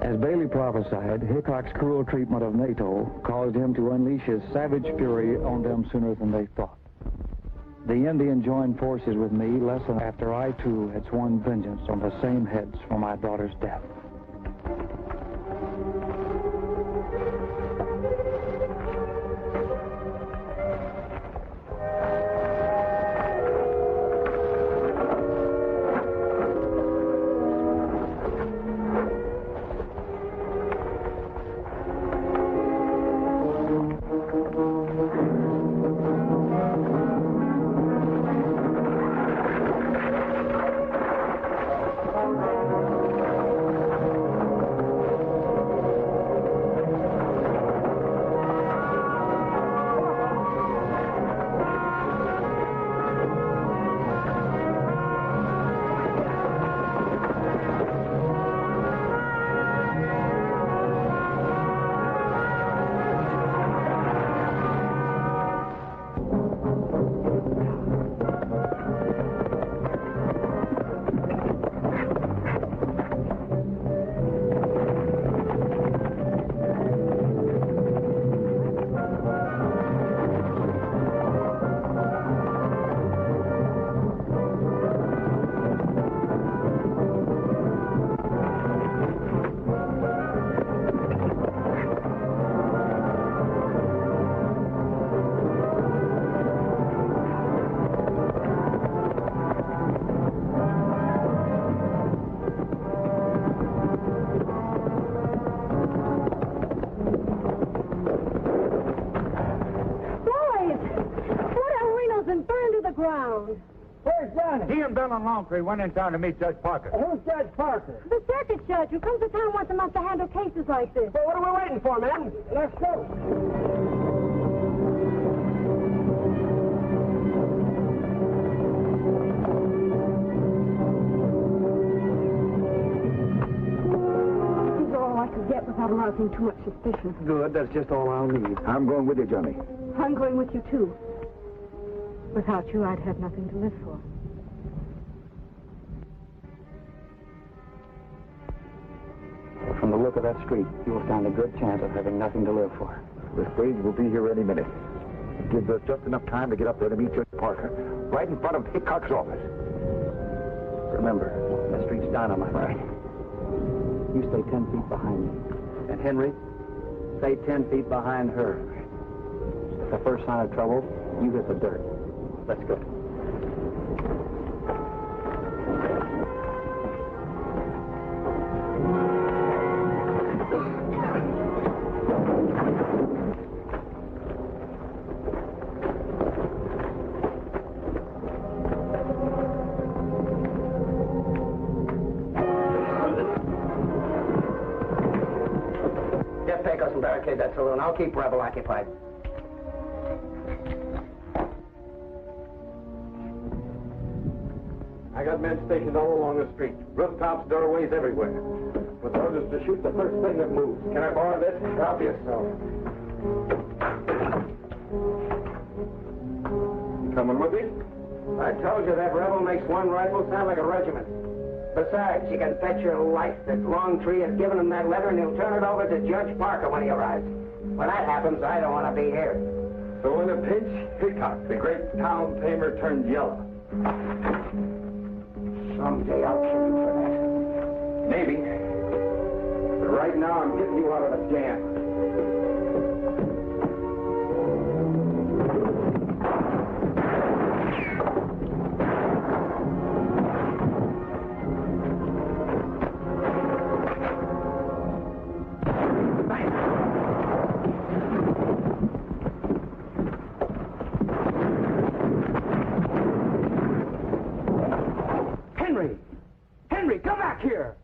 As Bailey prophesied, Hickok's cruel treatment of NATO caused him to unleash his savage fury on them sooner than they thought. The Indian joined forces with me less than after I, too, had sworn vengeance on the same heads for my daughter's death. around. Where's Johnny? He and Bell and Longtree went in town to meet Judge Parker. Who's Judge Parker? The circuit judge who comes to town once a month to handle cases like this. Well, what are we waiting for, man? Let's go. He's all I could get without arousing too much suspicion. Good, that's just all I'll need. I'm going with you, Johnny. I'm going with you, too. Without you, I'd have nothing to live for. From the look of that street, you will stand a good chance of having nothing to live for. The stage will be here any minute. It gives us just enough time to get up there to meet Judge Parker, right in front of Hickok's office. Remember, that street's dynamite. Right. You stay 10 feet behind me. And Henry, stay 10 feet behind her. At the first sign of trouble, you hit the dirt. Let's go. Get Pecos and barricade that saloon. I'll keep Rebel occupied. I got men stationed all along the street. Rooftops, doorways, everywhere. With orders to shoot the first thing that moves. Can I borrow this? Help yourself. Coming with me? I told you that Rebel makes one rifle sound like a regiment. Besides, you can bet your life that Longtree has given him that letter and he'll turn it over to Judge Parker when he arrives. When that happens, I don't want to be here. So in a pinch, Hickok, the great town tamer, turned yellow. Someday I'll kill you for that. Maybe. But right now, I'm getting you out of the jam. Henry, come back here!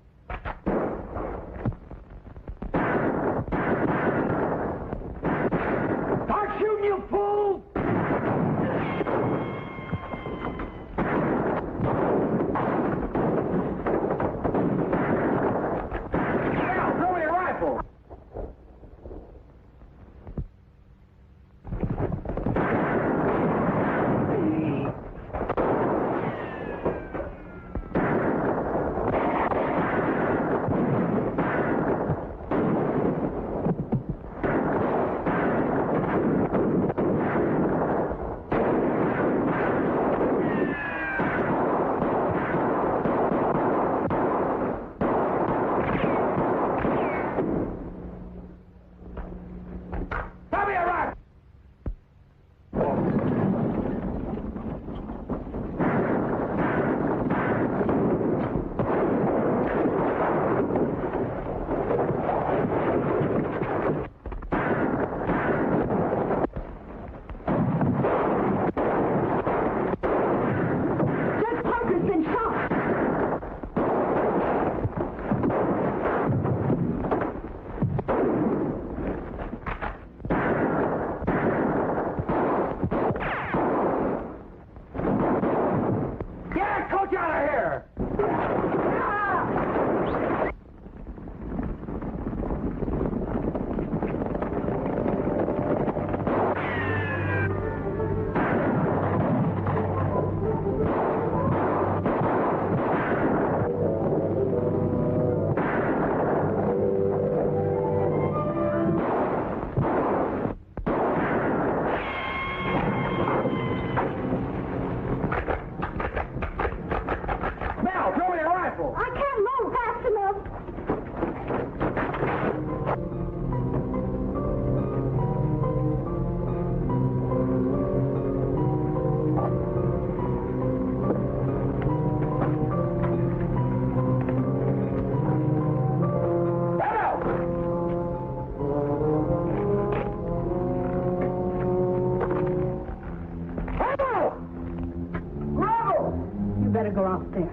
better go out there.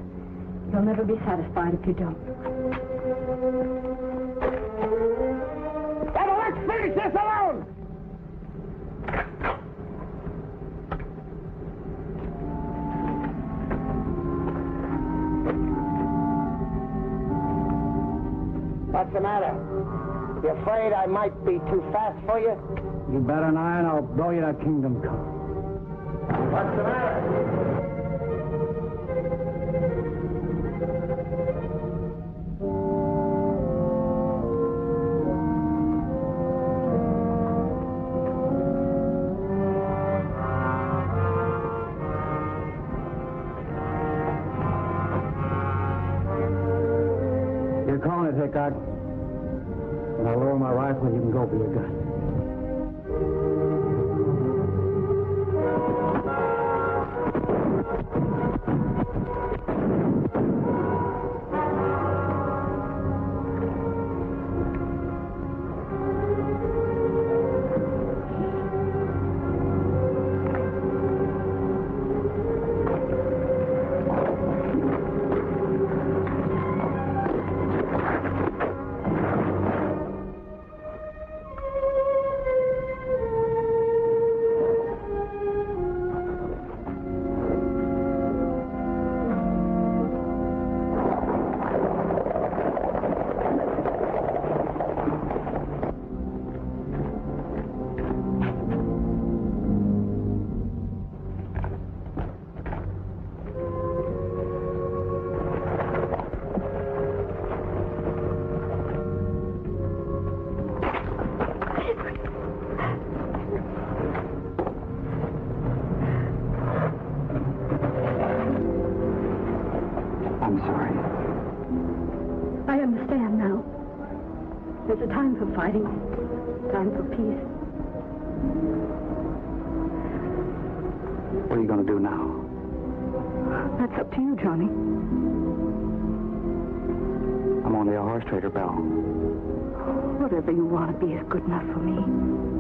You'll never be satisfied if you don't. Now, let's finish this alone! What's the matter? You afraid I might be too fast for you? You bet an iron I'll blow you to kingdom come. What's the matter? You're calling it, Hickok. When I lower my rifle, you can go for your gun. I'm sorry. I understand now. There's a time for fighting, time for peace. What are you going to do now? That's up to you, Johnny. I'm only a horse trader, Belle. Whatever you want to be is good enough for me.